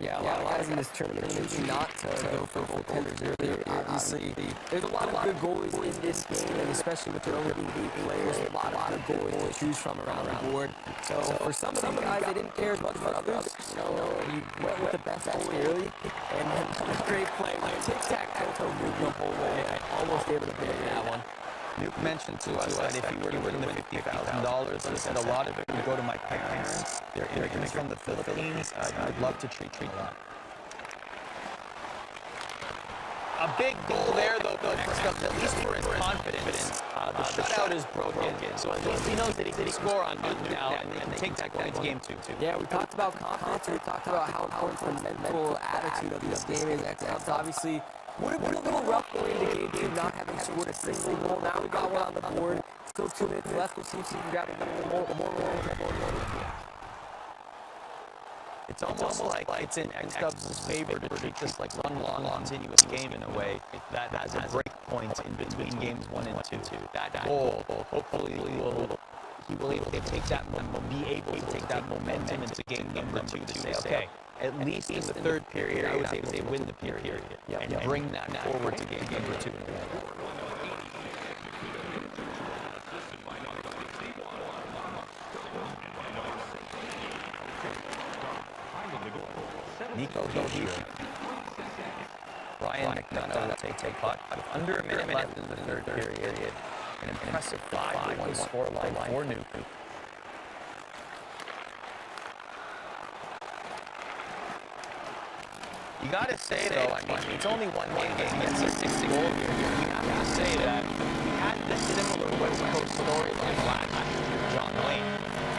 Yeah, a lot of guys in this tournament choose not to go for goaltenders earlier. Obviously, there's a lot of good goalies in this game, and especially with there only being 8 players, a lot of good goalies to choose from around the board. So for some of these guys, they didn't care as much about others. You know, he went with the best goalie early, and a great play. Tic-tac-toe Nuke the whole way. Almost able to pick that one. Nuke mentioned to us that if he were to win the $50,000, he said a lot of it would go to my parents. They're immigrants from the Philippines. I'd love to treat them like that. A big goal there, though, for X-Dubs, at least for his confidence. The shutout is broken, so at least he knows that he can score on Nuke now, and they can take that going into game 2, too. Yeah, we talked about confidence, we talked about how important the mental attitude of this game is. X-Dubs obviously would have been a little rough going into game 2, not having scored a single goal. Now we got one on the board. Still 2 minutes left. We'll see if he can grab a little more. It's almost like it's in X-Dubs' favor to treat this like one long, continuous game in a way that has a break point in between games 1 and 2. That goal, hopefully, he will be able to take that momentum into game number 2 to say, okay, at least in the third period, I was able to win the period and bring that forward to game number 2. Nico here. Brian McDonough will take puck. Under a minute left in the third period. An impressive 5-1 scoreline for Nuke. You gotta say, though, I mean, it's only one game. It's a 6 goal here. You have to say that we had this similar West Coast storyline last year with John Wayne.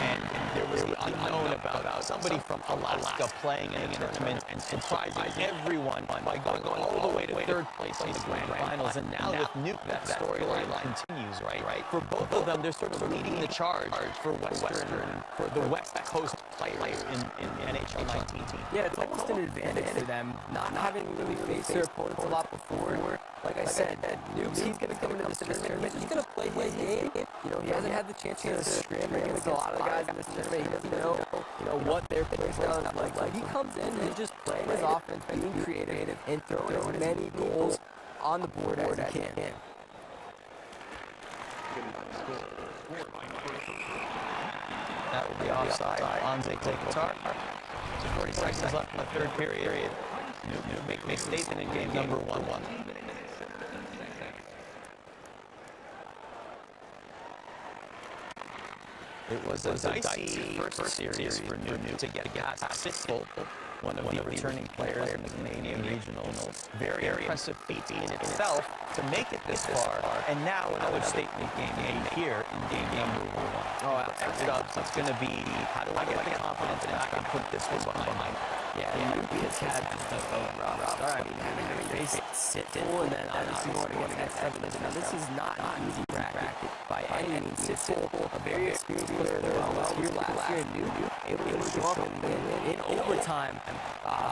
And there was the unknown about somebody from Alaska playing in a tournament and surprising everyone by going all the way to third place in the grand finals. And now with Nuke, that storyline continues, right? For both of them, they're sort of leading the charge for the West Coast players in the NHL19 team. Yeah, it's almost an advantage for them, not having really faced their opponents a lot before. Like I said, Nuke, he's going to come into this tournament, he's going to play his game. You know, he hasn't had the chance to scrim against a lot of the guys in this tournament. He doesn't know, what their play style is like. So he comes in and just playing his offense, being creative, and throwing as many goals on the board as he can. That will be offside. Anze Kopitar. 40 seconds left in the third period. Nuke makes statement in game number 1-1. It was a dicey first series for Nuke to get past Sitzel, one of the returning players in the Canadian Regionals. Very impressive feat in itself to make it this far. And now another statement game here in game number 1. Oh, X-Dubs, it's going to be, how do I get my confidence back and put this one behind? Yeah, Nuke has had just a rough start. I mean, having to face Sitzel and then obviously going against X-Dubs. Now, this is not an easy bracket by any means. Sitzel, a very experienced player there as well, here last year, Nuke able to show up in overtime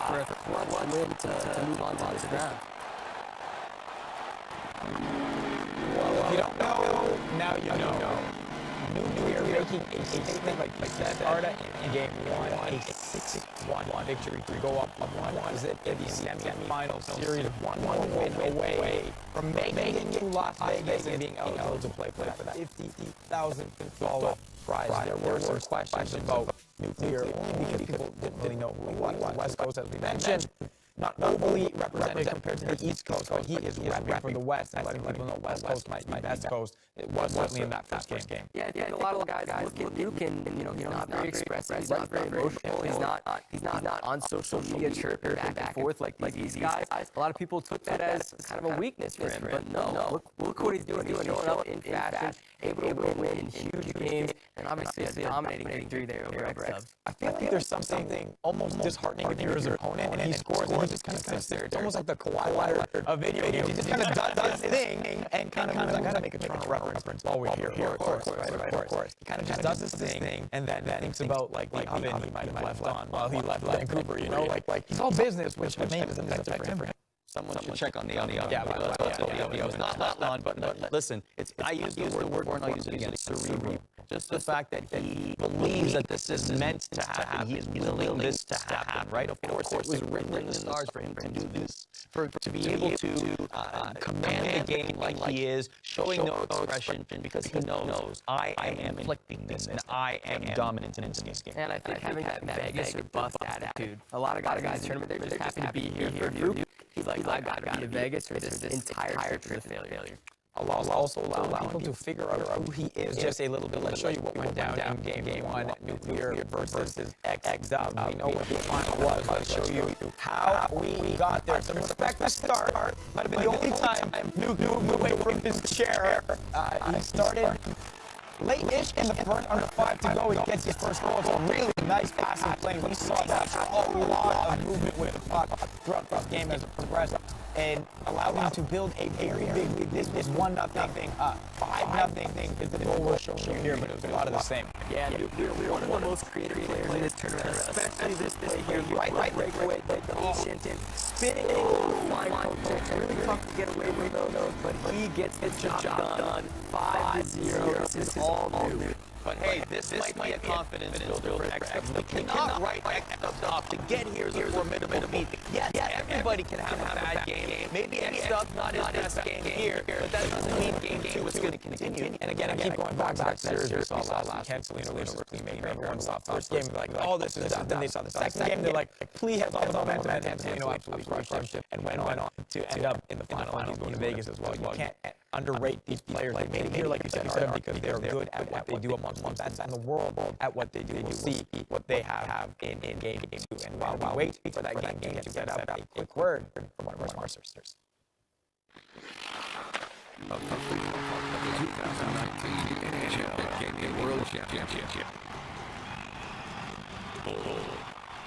for a clutch win to move on to this round. Well, if you don't know, now you know. We are making a statement like you said, Arda, in game 1, a 6-1 victory to go up 1-1 as it in the semi-final series, 1-1 win away from making it to Las Vegas and being eligible to play for that $50,000 prize. There were some questions about Nuclear only because people didn't really know who he was. West Coast, as we mentioned. not overly represented compared to the East Coast, but he is repping for the West and letting people know West Coast might be best coast. It was certainly in that first game. Yeah, I think a lot of guys look at Nuke and he's not very expressive. He's not very emotional. He's not on social media chirping back and forth like these guys. A lot of people took that as kind of a weakness for him, but no. Look what he's doing. He's showing up in fashion, able to win in huge games, and obviously a dominating victory there over X-Dubs. I feel like there's something almost disheartening if you're his opponent and he scores and he just kind of sits there. It's almost like the Kawhi Leonard of video games. He just kind of does his thing and kind of, I gotta make a Toronto reference while we're here. Of course. He kind of just does his thing and then thinks about like the oven he might have left on while he left Vancouver, you know? Like he's all business, which maybe isn't effective for him. Someone should check on the oven. Yeah, It was not left on, but listen, I use the word before and I'll use it again. It's cerebral. Just the fact that he believes that this is meant to happen. He is willing this to happen, right? Of course, it was written in the stars for him to do this. To be able to command the game like he is, showing no expression because he knows I am inflicting this and I am dominant in this game. And I think having that Vegas or bust attitude. A lot of guys in this tournament, they're just happy to be here for Nuke. He's like, I gotta be to Vegas or this entire trip is a failure. Also allow people to figure out who he is just a little bit. Let's show you what went down in game one, Nuclear versus X-Dubs. We know what the final was. Let's show you how we got there. Some respect to start. Might have been the only time Nuke moved away from his chair. He started late-ish in the front, under 5 to go. He gets his first goal. It's a really nice passing play. We saw that a lot of movement with the puck throughout this game as it progressed, and allowed him to build a very big lead. This was 1-0, 5-0 is the goal we're showing you here, but it was a lot of the same. Yeah, we're one of the most creative players in this tournament, especially this play here. Right breakaway, patient and spinning, line contact. Really tough to get away with those, but he gets the job done. 5-0. This is all new. But hey, this might be a confidence builder for X-Dubs. We cannot write X-Dubs off. To get here is a formidable feat. Yes, everybody can have a bad game. Maybe X-Dubs not his best game here, but that doesn't mean game 2 is going to continue. And again, I keep going back to that series we saw last week. Cancelino versus Cleemaker. Everyone saw first game, like, oh, this is done. Then they saw the second game, they're like, Plea has all the momentum, and Cancelino absolutely crushed him and went on to end up in the final. He's going to Vegas as well. You can't underrate these players. They made it here, like you said, because they're good at what they do amongst the best in the world at what they do. We'll see what they have in game 2. And while we wait for that game to get up, a quick word from one of our sisters. The 2019 NHL Gaming World Championship.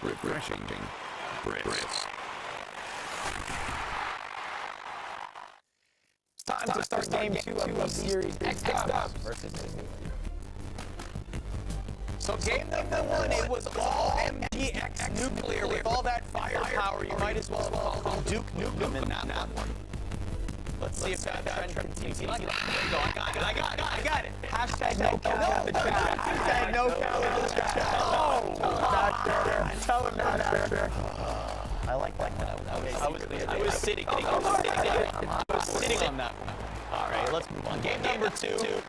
Refreshing Brits. It's time to start game 2 of the series. X-Dubs versus So game number 1, it was all MGX Nuclear with all that firepower. You might as well call Duke Nukem in that one. Let's see if that trend continues. There you go. I got it. Hashtag no cow in the chat. Hashtag no cow in the chat. Oh, tell him that. I like that. I was sitting on that one. All right, let's move on. Game number 2.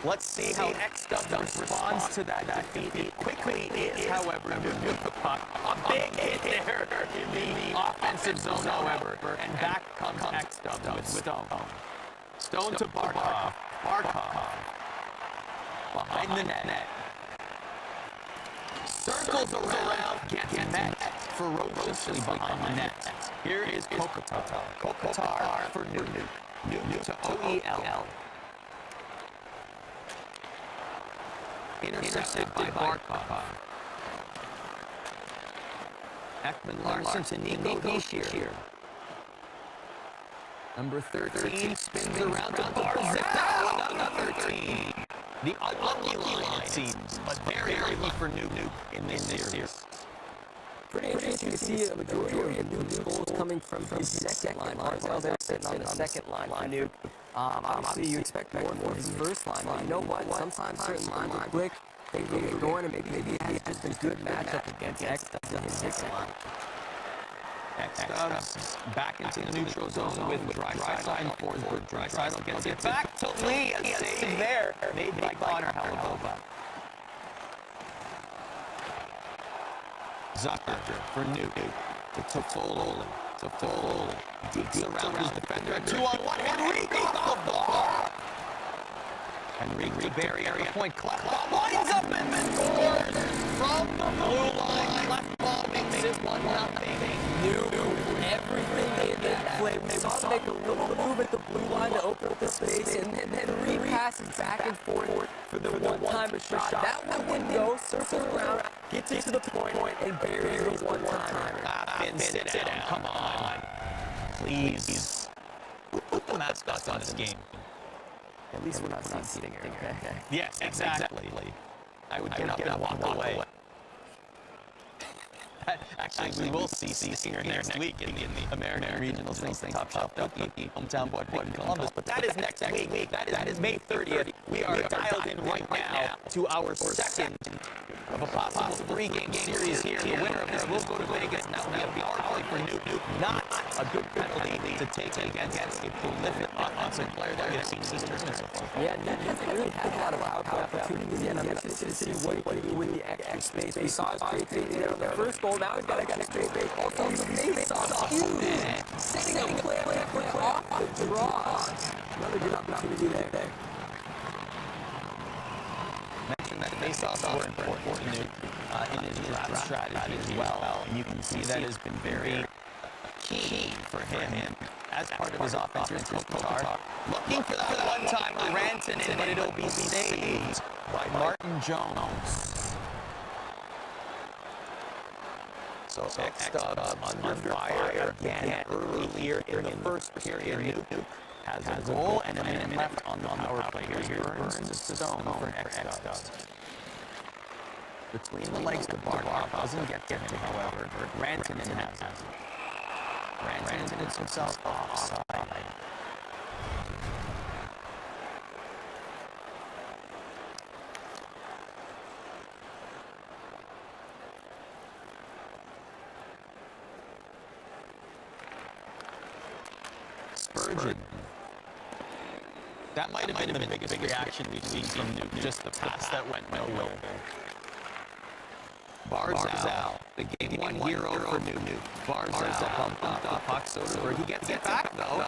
Let's see how X-Dubs responds to that defeat. It quickly is, however, Nuke the puck. A big hit there in the offensive zone, however. And back comes X-Dubs with Stone. Stone to Barkov. Barkov behind the net. Circles around, gets met ferociously behind the net. Here is Kokotar. Kokotar for Nuke. Nuke to OEL. Intercepted by Barkov. Ekman Larson to Nico Hischier. Number 13 spins around to Barzal. Another 13. The unlucky line, it seems, but very early for Nuke in this series. Pretty interesting to see a majority of Nuke's goals coming from his second line. Barzal there sitting on the second line for Nuke. Obviously, you expect more from his first line, but you know what? Sometimes certain lines will click, things will get going, and maybe he has just a good matchup against X-Dubs in his second line. X-Dubs back into the neutral zone with Draisaitl and Forsberg. Draisaitl gets it back to Lee. A save there made by Connor Halabova. Zucker for Nuke. to Foley. Digs around his defender. 2-on-1. Henrique off the bar. Henrique to Barry area point. Clef lines up and then scores from the blue line. Left bombing makes it 1-0. Knew everything in that play. They saw him make a little move at the blue line to open up the space, and then repasses back and forth for the one-time shot. That one didn't go, circles around, gets it to the point, and buries the one-timer. Finn, sit down. Come on. Please. Put the mascots on this game. At least we're not seeing Stinger, okay? Yes, exactly. I would get up and walk away. Actually, we will see Stinger next week in the American Regionals things, Top Shelf Cookie, hometown boy in Columbus. But that is next week. That is May 30th. We are dialed in right now to our second of a possible 3-game series here. The winner of this will go to Vegas. Now we have the power play for Nuke. Not a good penalty to take against a prolific offensive player that we have seen this season so far. Yeah, Nuke hasn't really had a lot of opportunities yet. I'm interested to see what he can do with the extra space. We saw his creativity there on the first goal. Now he's got a straight base. Also, the face-off huge. Setting up play off the draw. Another good opportunity there. Mentioned that face-offs were important to Nuke in his draft strategy as well. And you can see that has been very key for him as part of his offense here in Kopitar. Looking for that one-timer, Ranton in, but it'll be saved by Martin Jones. So X-Dubs under fire again early here in the first period. Nuke has a goal and a minute left on the power play. Here's Burns to Stone for X-Dubs. Between the legs to Barkov, doesn't get to him, however. Ranton has it. Ranton is himself offside. Spurgeon. That might have been the biggest reaction we've seen from Nuke, just the pass that went nowhere. Barzal, the game one hero for Nuke. Barzal bumped off the puck, Soderberg. He gets it back, though.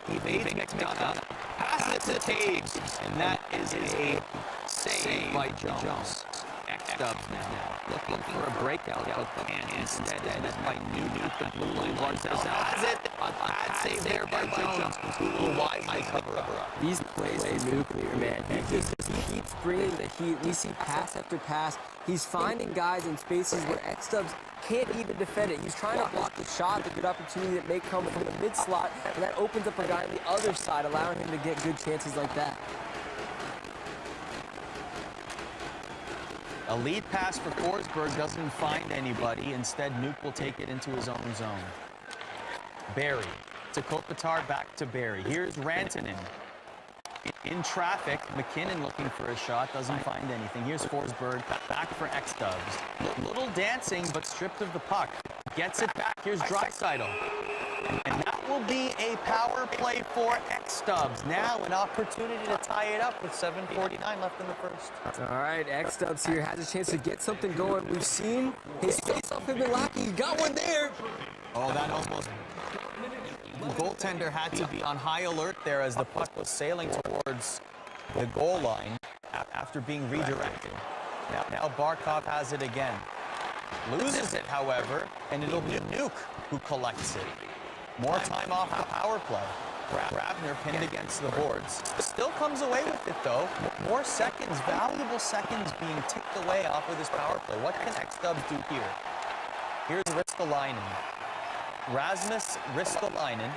He evades McDonough. Passes it to Taves, and that is a save by Jones. X-Dubs now looking for a breakout, but can instead met by Nuke. The blue line Barzal has it. A bad save there by Jones, who will wisely cover up. These plays are nuclear, man. He just keeps bringing the heat. We see pass after pass. He's finding guys in spaces where X-Dubs can't even defend it. He's trying to block the shot, the good opportunity that may come from the mid-slot, and that opens up a guy on the other side, allowing him to get good chances like that. A lead pass for Forsberg doesn't find anybody. Instead, Nuke will take it into his own zone. Barry to Kopitar, back to Barry. Here's Rantanen. In traffic, McKinnon looking for a shot, doesn't find anything. Here's Forsberg, back for X-Dubs. Little dancing, but stripped of the puck. Gets it back. Here's Draisaitl. And that will be a power play for X-Dubs. Now an opportunity to tie it up with 7:49 left in the first. All right, X-Dubs here has a chance to get something going. We've seen his face-off have been lacking. He got one there. Oh, that almost... The goaltender had to be on high alert there as the puck was sailing towards the goal line after being redirected. Now Barkov has it again. Loses it, however, and it'll be Nuke who collects it. More time off the power play. Grabner pinned against the boards. Still comes away with it, though. More seconds, valuable seconds being ticked away off of this power play. What can X-Dubs do here? Here's Ristolainen. Rasmus Ristolainen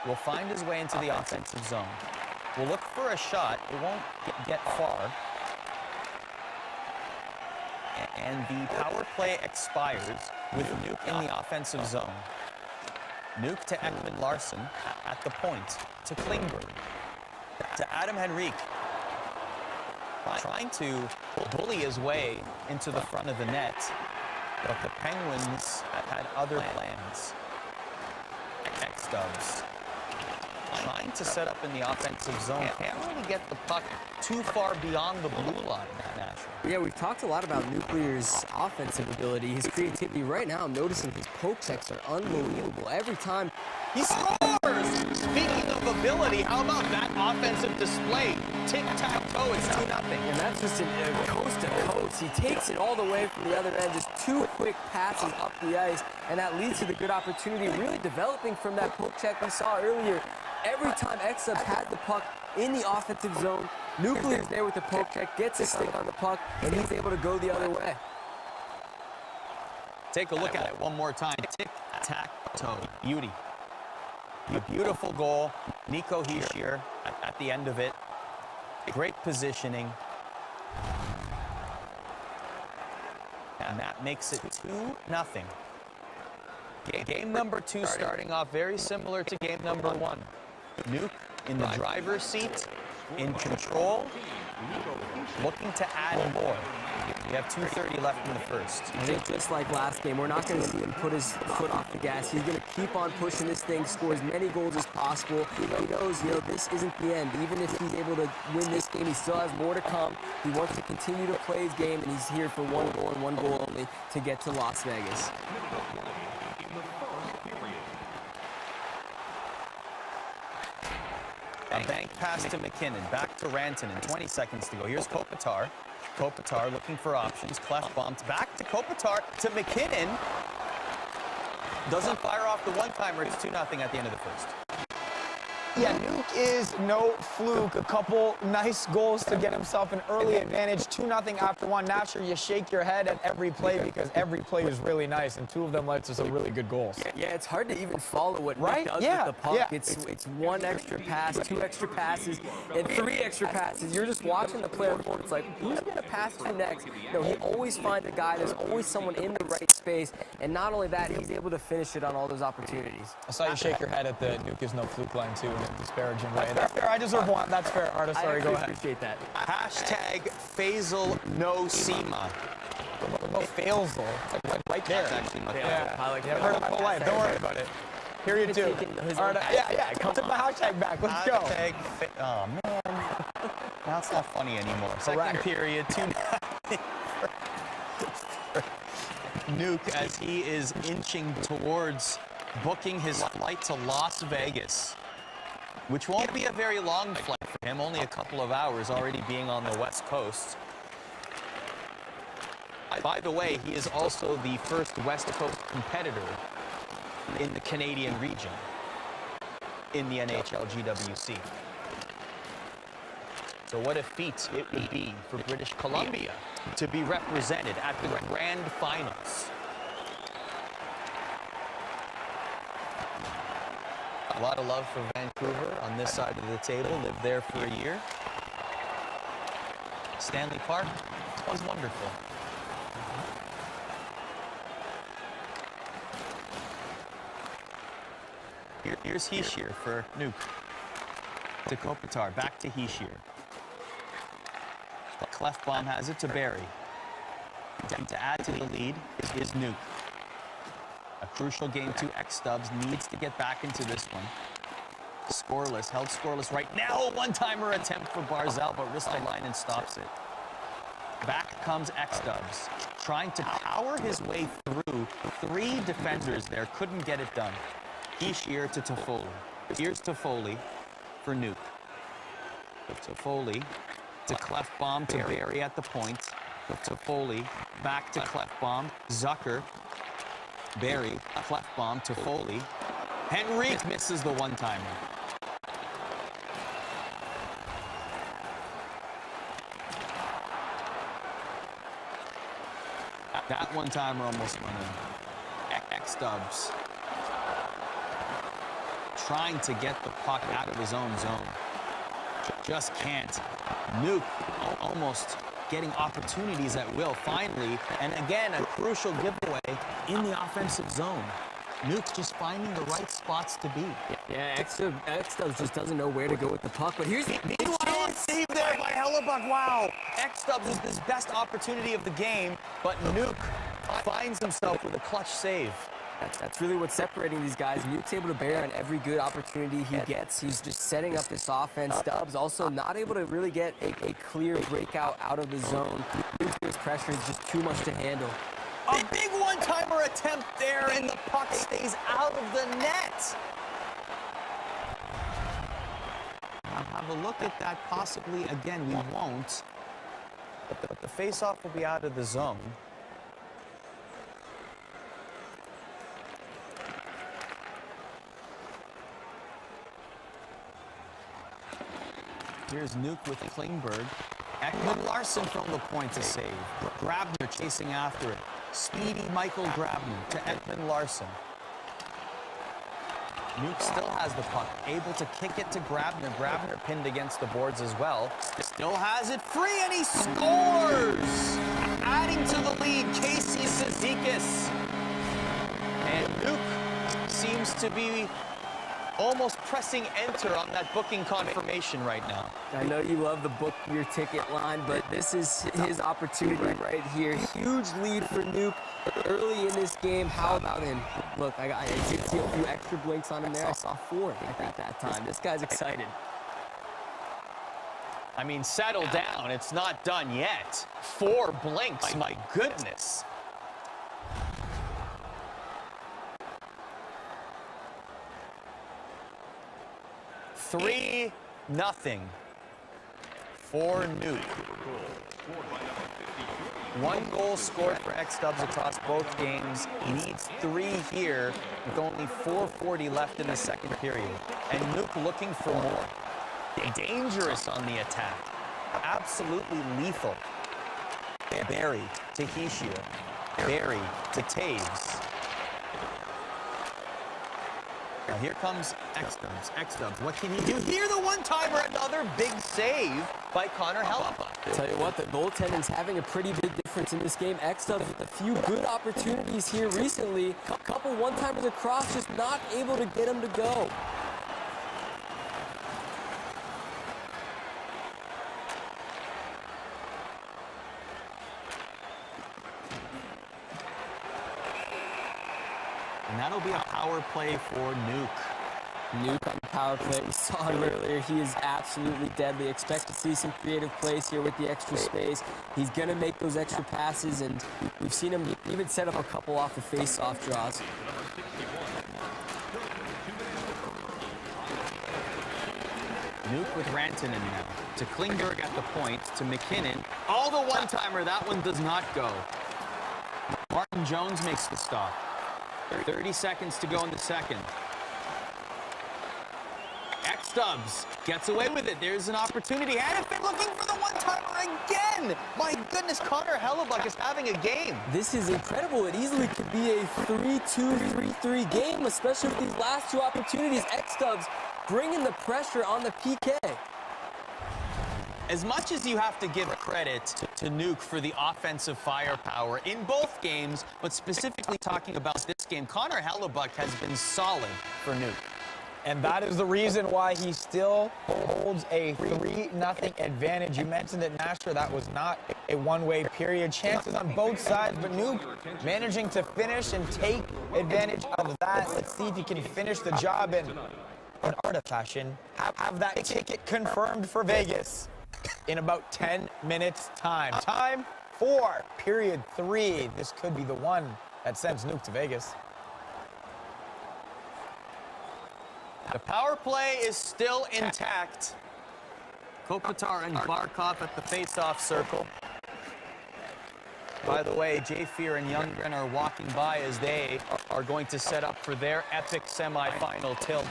will find his way into the offensive zone. Will look for a shot. It won't get far. And the power play expires with Nuke in the offensive zone. Nuke to Ekman Larsson at the point to Klingberg. To Adam Henrique. Trying to bully his way into the front of the net. But the Penguins had other plans. X-Dubs trying to set up in the offensive zone. Can't really get the puck too far beyond the blue line, Nashville. Yeah, we've talked a lot about Nuclear's offensive ability, his creativity. Right now, I'm noticing his poke checks are unbelievable. Every time he scores! Speaking of ability, how about that offensive display? Tic-tac-toe, it's 2-0. And that's just coast to coast. He takes it all the way from the other end, just 2 quick passes up the ice, and that leads to the good opportunity, really developing from that poke check we saw earlier. Every time X-Subs had the puck in the offensive zone, Nuclear's there with the poke check, gets his stick on the puck, and he's able to go the other way. Take a look at it one more time. Tic-tac-toe. Beauty. A beautiful goal. Nico Hischier at the end of it. Great positioning. And that makes it 2-0. Game number 2 starting off very similar to game number 1. Nuke in the driver's seat, in control, looking to add more. We have 2:30 left in the first. I think just like last game, we're not going to see him put his foot off the gas. He's going to keep on pushing this thing, score as many goals as possible. He knows, this isn't the end. Even if he's able to win this game, he still has more to come. He wants to continue to play his game, and he's here for 1 goal and 1 goal only to get to Las Vegas. A bank pass to McKinnon, back to Rantanen, 20 seconds to go. Here's Kopitar. Kopitar looking for options, cleft bumped, back to Kopitar, to McKinnon. Doesn't fire off the one-timer, it's 2-0 at the end of the first. Yeah, Nuke is no fluke. A couple nice goals to get himself an early advantage. 2-0 after 1. Naturally, you shake your head at every play because every play is really nice, and 2 of them led to some really good goals. Yeah, it's hard to even follow what Nick does with the puck. Yeah. It's 1 extra pass, 2 extra passes, and 3 extra passes. You're just watching the player forward. It's like, who's going to pass to next? He always finds a guy. There's always someone in the right space, and not only that, he's able to finish it on all those opportunities. I saw you shake your head at the Nuke is no fluke line, too. Disparaging way. That's fair. I deserve 1. That's fair, Artist. Sorry, go ahead. I appreciate that. Hashtag Faisal no Sema. Faisal. Right there. That's actually my yeah. I like I've heard it my whole life. Don't worry about it. Here you do. Yeah. Come took my hashtag back. Let's go. Oh, man. That's not funny anymore. Second period, 2-0. Nuke as he is inching towards booking his flight to Las Vegas, which won't be a very long flight for him, only a couple of hours, already being on the West Coast. By the way, he is also the first West Coast competitor in the Canadian region in the NHL GWC. So what a feat it would be for British Columbia to be represented at the Grand Finals. A lot of love for Vancouver on this side of the table. Lived there for a year. Stanley Park was wonderful. Here's Hischier for Nuke. To Kopitar, back to Hischier. Clefbaum has it to Barry. To add to the lead is Nuke. A crucial game 2. X-Dubs needs to get back into this one. Scoreless, held scoreless right now. A one-timer attempt for Barzal, but Ristolainen stops it. Back comes X-Dubs, trying to power his way through 3 defenders there. Couldn't get it done. Hischier to Toffoli. Here's Toffoli for Nuke. Toffoli to Clefbaum to Barry at the point. Toffoli back to Clefbaum. Zucker. Barry, Clefbaum to Foley. Henrique misses the one-timer. That one-timer almost went in. X-Dubs trying to get the puck out of his own zone. Just can't. Nuke almost getting opportunities at will finally, and again a crucial giveaway in the offensive zone. Nuke just finding the right spots to be. Yeah, X-Dubs just doesn't know where to go with the puck, but here's the save there by Hellebuck. Wow, X-Dubs is his best opportunity of the game, but Nuke finds himself with a clutch save. That's really what's separating these guys. Nuke's able to bear on every good opportunity he gets. He's just setting up this offense. Stubbs also not able to really get a clear breakout out of the zone. Nuke's pressure is just too much to handle. A big one-timer attempt there, and the puck stays out of the net. I'll have a look at that possibly again. We won't. But the face-off will be out of the zone. Here's Nuke with Klingberg. Ekman Larson from the point to save. Grabner chasing after it. Speedy Michael Grabner to Ekman Larson. Nuke still has the puck, able to kick it to Grabner. Grabner pinned against the boards as well. Still has it free, and he scores! Adding to the lead, Casey Cizikas. And Nuke seems to be almost pressing enter on that booking confirmation right now. I know you love the book your ticket line, but this is his opportunity right here. Huge lead for Nuke early in this game. How about him? Look, I did see a few extra blinks on him there. I saw 4, I think, that time. This guy's excited. I mean, settle down. It's not done yet. 4 blinks, my goodness. Three nothing for Nuke. 1 goal scored for X-Dubs across both games. Needs 3 here with only 4:40 left in the second period. And Nuke looking for more. Dangerous on the attack. Absolutely lethal. Barry to Hishia. Barry to Taves. Now here comes X-Dubs. X-Dubs, what can he do? Here the one-timer, another big save by Connor Hellebuyck. Tell you what, the goaltending's having a pretty big difference in this game. X-Dubs with a few good opportunities here recently. A couple one-timers across, just not able to get them to go. And that'll be a power play for Nuke. Nuke on the power play. We saw him earlier. He is absolutely deadly. Expect to see some creative plays here with the extra space. He's going to make those extra passes, and we've seen him even set up a couple off the face-off draws. Nuke with Rantanen now. To Klingberg at the point. To McKinnon. All the one-timer. That one does not go. Martin Jones makes the stop. 30 seconds to go in the second. X-Dubs gets away with it. There's an opportunity. Hannafin looking for the one-timer again. My goodness, Connor Hellebuyck is having a game. This is incredible. It easily could be a 3-2, 3-3 game, especially with these last 2 opportunities. X-Dubs bringing the pressure on the PK. As much as you have to give credit to Nuke for the offensive firepower in both games, but specifically talking about this game, Connor Hellebuyck has been solid for Nuke. And that is the reason why he still holds a 3-0 advantage. You mentioned it, Nasher, that was not a one-way period. Chances on both sides, but Nuke managing to finish and take advantage of that. Let's see if he can finish the job in Arda fashion. Have that ticket confirmed for Vegas in about 10 minutes time. Time for period 3. This could be the one that sends Nuke to Vegas. The power play is still intact. Kopitar and Barkov at the face-off circle. By the way, Jay Fear and Youngren are walking by as they are going to set up for their epic semifinal tilt.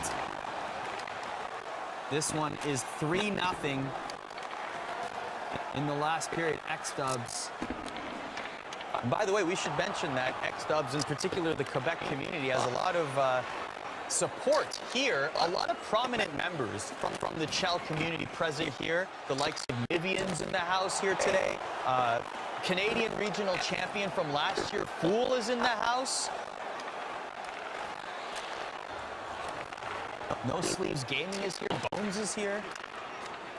This one is 3-0 in the last period. X-Dubs. By the way, we should mention that X-Dubs, in particular the Quebec community, has a lot of support here. A lot of prominent members from the Chell community present here. The likes of Vivian's in the house here today. Canadian regional champion from last year, Fool, is in the house. No Sleeves Gaming is here. Bones is here.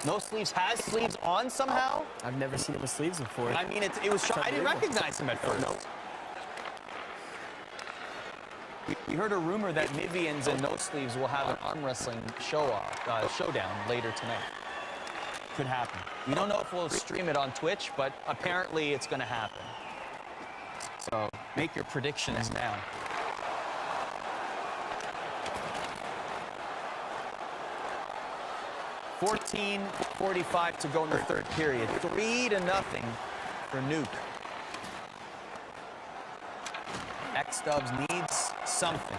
No Sleeves has sleeves on somehow. I've never seen him with sleeves before. I mean, it was. I didn't recognize him at first. No. We heard a rumor that Nivians and No Sleeves will have an arm wrestling showdown later tonight. Could happen. We don't know if we'll stream it on Twitch, but apparently it's going to happen. So make your predictions now. .45 to go in the third period. 3-0 for Nuke. X-Dubs needs something.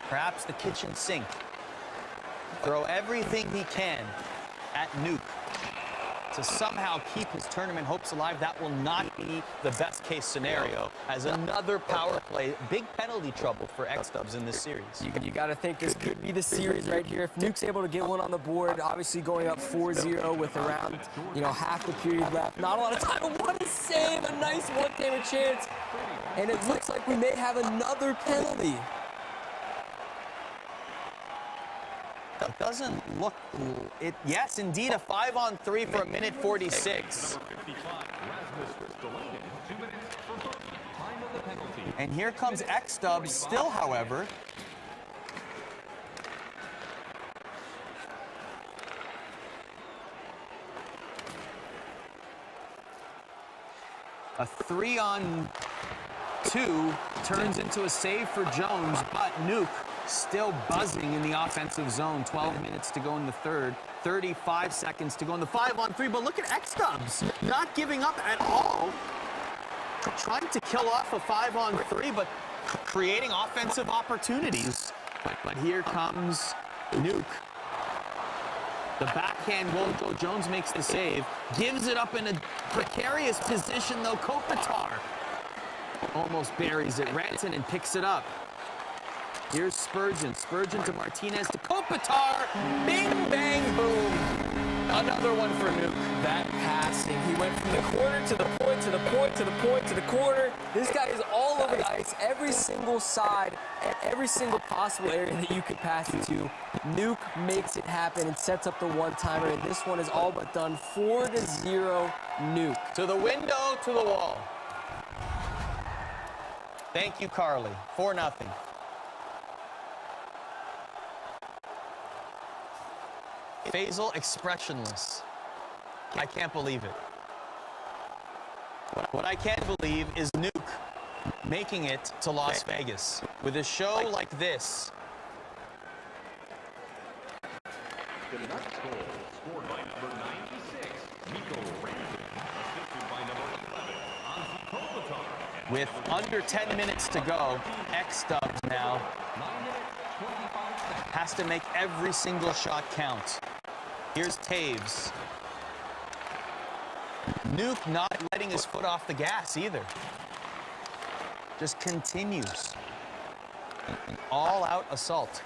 Perhaps the kitchen sink. Throw everything he can at Nuke to somehow keep his tournament hopes alive. That will not be the best case scenario, as another power play, big penalty trouble for X-Dubs in this series. You got to think this could be the series right here. If Nuke's able to get one on the board, obviously going up 4-0 with around, half the period left. Not a lot of time, but what a save, a nice one-timer chance. And it looks like we may have another penalty. That doesn't look cool. Yes, indeed, a 5-on-3 for 1:46. And here comes X-Dubs still, however. A 3-on-2 turns into a save for Jones, but Nuke still buzzing in the offensive zone. 12 minutes to go in the third. 35 seconds to go in the 5-on-3. But look at X-Dubs not giving up at all. Trying to kill off a 5-on-3, but creating offensive opportunities. But here comes Nuke. The backhand won't go. Jones makes the save. Gives it up in a precarious position, though. Kopitar almost buries it. Rantanen picks it up. Here's Spurgeon. Spurgeon to Martinez to Kopitar. Bing, bang, boom. Another one for Nuke. That passing. He went from the corner to the point, to the point, to the point, to the corner. This guy is all over the ice, every single side, and every single possible area that you could pass it to. Nuke makes it happen and sets up the one-timer, and this one is all but done. 4-0 Nuke. To the window, to the wall. Thank you, Carly. 4-0. Faisal expressionless. I can't believe it. What I can believe is Nuke making it to Las Vegas with a show like this. The next goal scored by number 96, Mikko Rantanen, assisted by number 11, Antti Kopitar. With under 10 minutes to go, X-Dubs now has to make every single shot count. Here's Taves. Nuke not letting his foot off the gas either. Just continues. An all-out assault.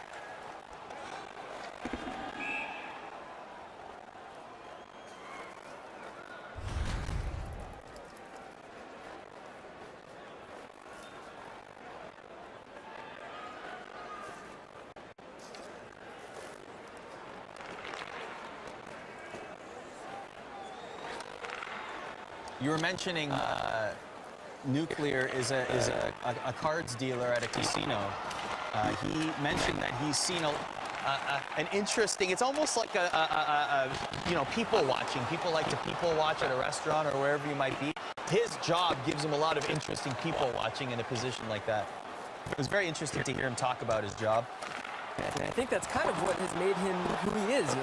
You were mentioning Nuclear is a cards dealer at a casino. He mentioned that he's seen an interesting. It's almost like people watching. People like to people watch at a restaurant or wherever you might be. His job gives him a lot of interesting people watching in a position like that. It was very interesting to hear him talk about his job. And I think that's kind of what has made him who he is.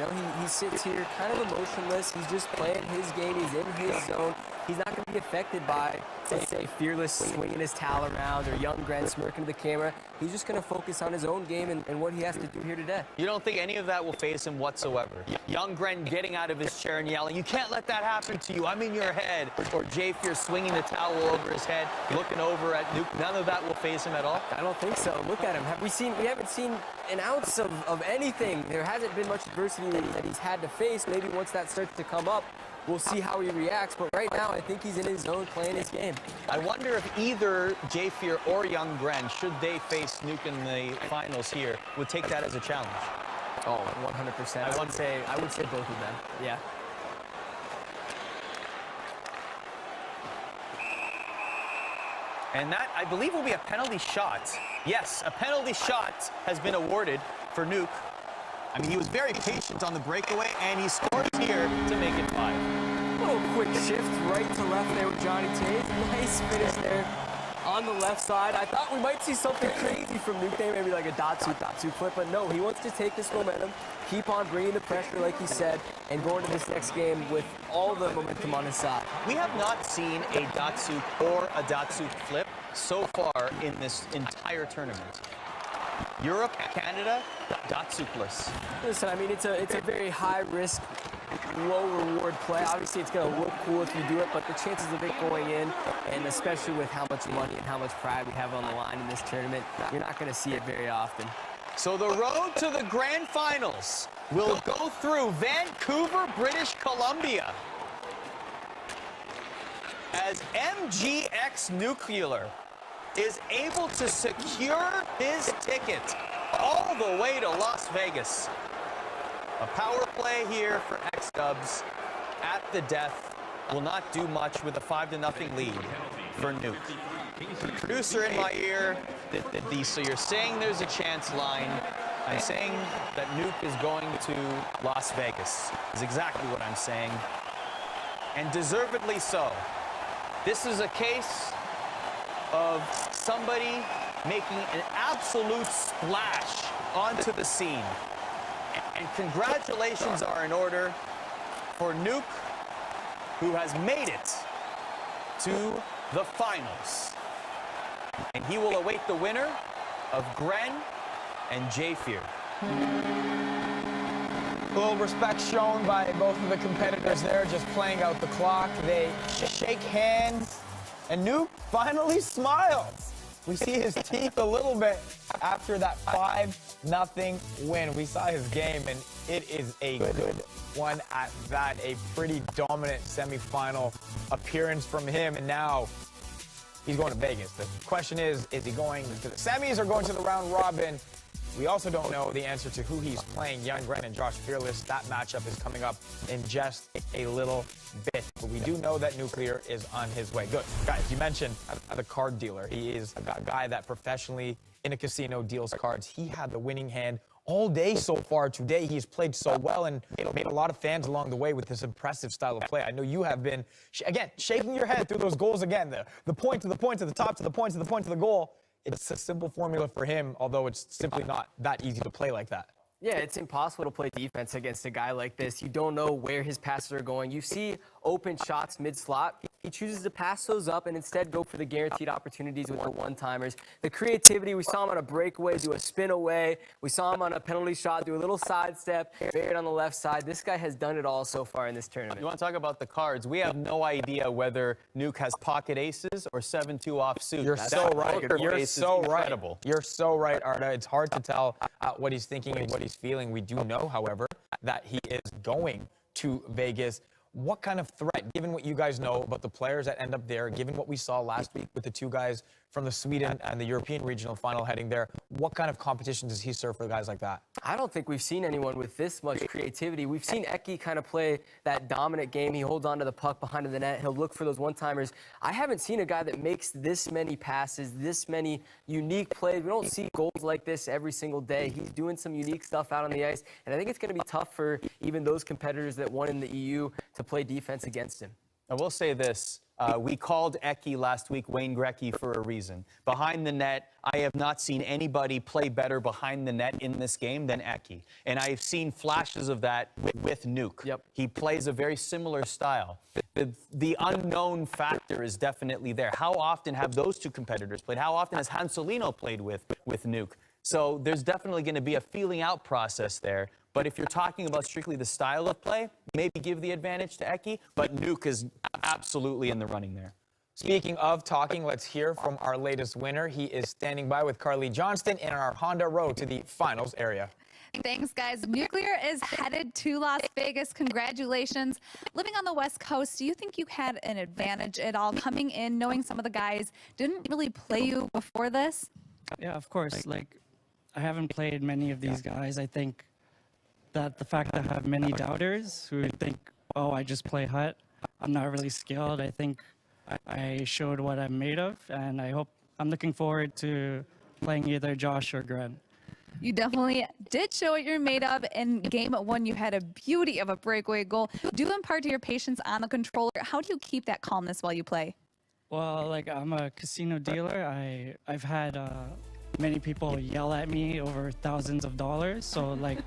He sits here kind of emotionless. He's just playing his game. He's in his zone. He's not going to be affected by, let's say, Fearless swinging his towel around or Young Gren smirking to the camera. He's just going to focus on his own game and what he has to do here today. You don't think any of that will faze him whatsoever? Young Gren getting out of his chair and yelling, "You can't let that happen to you. I'm in your head." Or Jay Fear swinging the towel over his head, looking over at Nuke. None of that will faze him at all? I don't think so. Look at him. We haven't seen an ounce of anything. There hasn't been much adversity that he's had to face. Maybe once that starts to come up, we'll see how he reacts, but right now I think he's in his zone playing his game. I wonder if either Jay Fear or Young Gren, should they face Nuke in the finals here, would take that as a challenge. Oh, 100%. I would say both of them. Yeah. And that, I believe, will be a penalty shot. Yes, a penalty shot has been awarded for Nuke. I mean, he was very patient on the breakaway, and he scores here to make it 5. A little quick shift right to left there with Johnny Taves. Nice finish there on the left side. I thought we might see something crazy from Nuke there, maybe like a dot-two flip, but no, he wants to take this momentum, keep on bringing the pressure like he said, and go into this next game with all the momentum on his side. We have not seen a dot-two or a dot-two flip so far in this entire tournament. Europe, Canada, dot-two-less. Listen, I mean, it's a very high-risk, low-reward play. Obviously, it's going to look cool if you do it, but the chances of it going in, and especially with how much money and how much pride we have on the line in this tournament, you're not going to see it very often. So the road to the grand finals will go through Vancouver, British Columbia, as MGX Nuclear is able to secure his ticket all the way to Las Vegas. A power play here for X-Dubs at the death will not do much with a 5-0 lead for Nuke. Producer in my ear, so you're saying there's a chance line. I'm saying that Nuke is going to Las Vegas, is exactly what I'm saying. And deservedly so. This is a case of somebody making an absolute splash onto the scene. And congratulations are in order for Nuke, who has made it to the finals. And he will await the winner of Gren and Jafir. A little respect shown by both of the competitors there, just playing out the clock. They shake hands, and Nuke finally smiles. We see his teeth a little bit after that 5-0 win. We saw his game, and it is a good one at that. A pretty dominant semifinal appearance from him, and now he's going to Vegas. The question is he going to the semis or going to the round robin? We also don't know the answer to who he's playing, Young Gren and Josh Fearless. That matchup is coming up in just a little bit. But we do know that Nuclear is on his way. Good. Guys, you mentioned the card dealer. He is a guy that professionally in a casino deals cards. He had the winning hand all day so far today. He's played so well and made a lot of fans along the way with this impressive style of play. I know you have been, again, shaking your head through those goals again. The point to the point to the top to the point to the point to the goal. It's a simple formula for him, although it's simply not that easy to play like that. Yeah, it's impossible to play defense against a guy like this. You don't know where his passes are going. You see open shots mid-slot. He chooses to pass those up and instead go for the guaranteed opportunities with the one-timers. The creativity, we saw him on a breakaway, do a spin away. We saw him on a penalty shot, do a little sidestep, buried on the left side. This guy has done it all so far in this tournament. You want to talk about the cards? We have no idea whether Nuke has pocket aces or 7-2 offsuit. You're so right. You're so right. Incredible. You're so right, Arda. It's hard to tell what he's thinking and what he's feeling. We do know, however, that he is going to Vegas. What kind of threat, given what you guys know about the players that end up there, given what we saw last week with the two guys from the Sweden and the European regional final heading there, what kind of competition does he serve for guys like that? I don't think we've seen anyone with this much creativity. We've seen Eki kind of play that dominant game. He holds on to the puck behind the net. He'll look for those one-timers. I haven't seen a guy that makes this many passes, this many unique plays. We don't see goals like this every single day. He's doing some unique stuff out on the ice, and I think it's going to be tough for even those competitors that won in the EU to play defense against him. I will say this. We called Eki last week Wayne Gretzky for a reason. Behind the net, I have not seen anybody play better behind the net in this game than Eki. And I've seen flashes of that with Nuke. Yep. He plays a very similar style. The unknown factor is definitely there. How often have those two competitors played? How often has Hanselino played with Nuke? So there's definitely going to be a feeling out process there. But if you're talking about strictly the style of play, maybe give the advantage to Eki, but Nuke is absolutely in the running there. Speaking of talking, let's hear from our latest winner. He is standing by with Carly Johnston in our Honda road to the finals area. Thanks, guys. Nuclear is headed to Las Vegas. Congratulations. Living on the West Coast, do you think you had an advantage at all coming in, knowing some of the guys didn't really play you before this? Yeah, of course. Like, I haven't played many of these guys. I think that the fact that I have many doubters who think, oh, I just play hut, I'm not really skilled. I think I showed what I'm made of, and I'm looking forward to playing either Josh or Gren. You definitely did show what you're made of. In game one, you had a beauty of a breakaway goal. Due in part to your patience on the controller, how do you keep that calmness while you play? Well, like, I'm a casino dealer. I've had many people yell at me over thousands of dollars. So, like,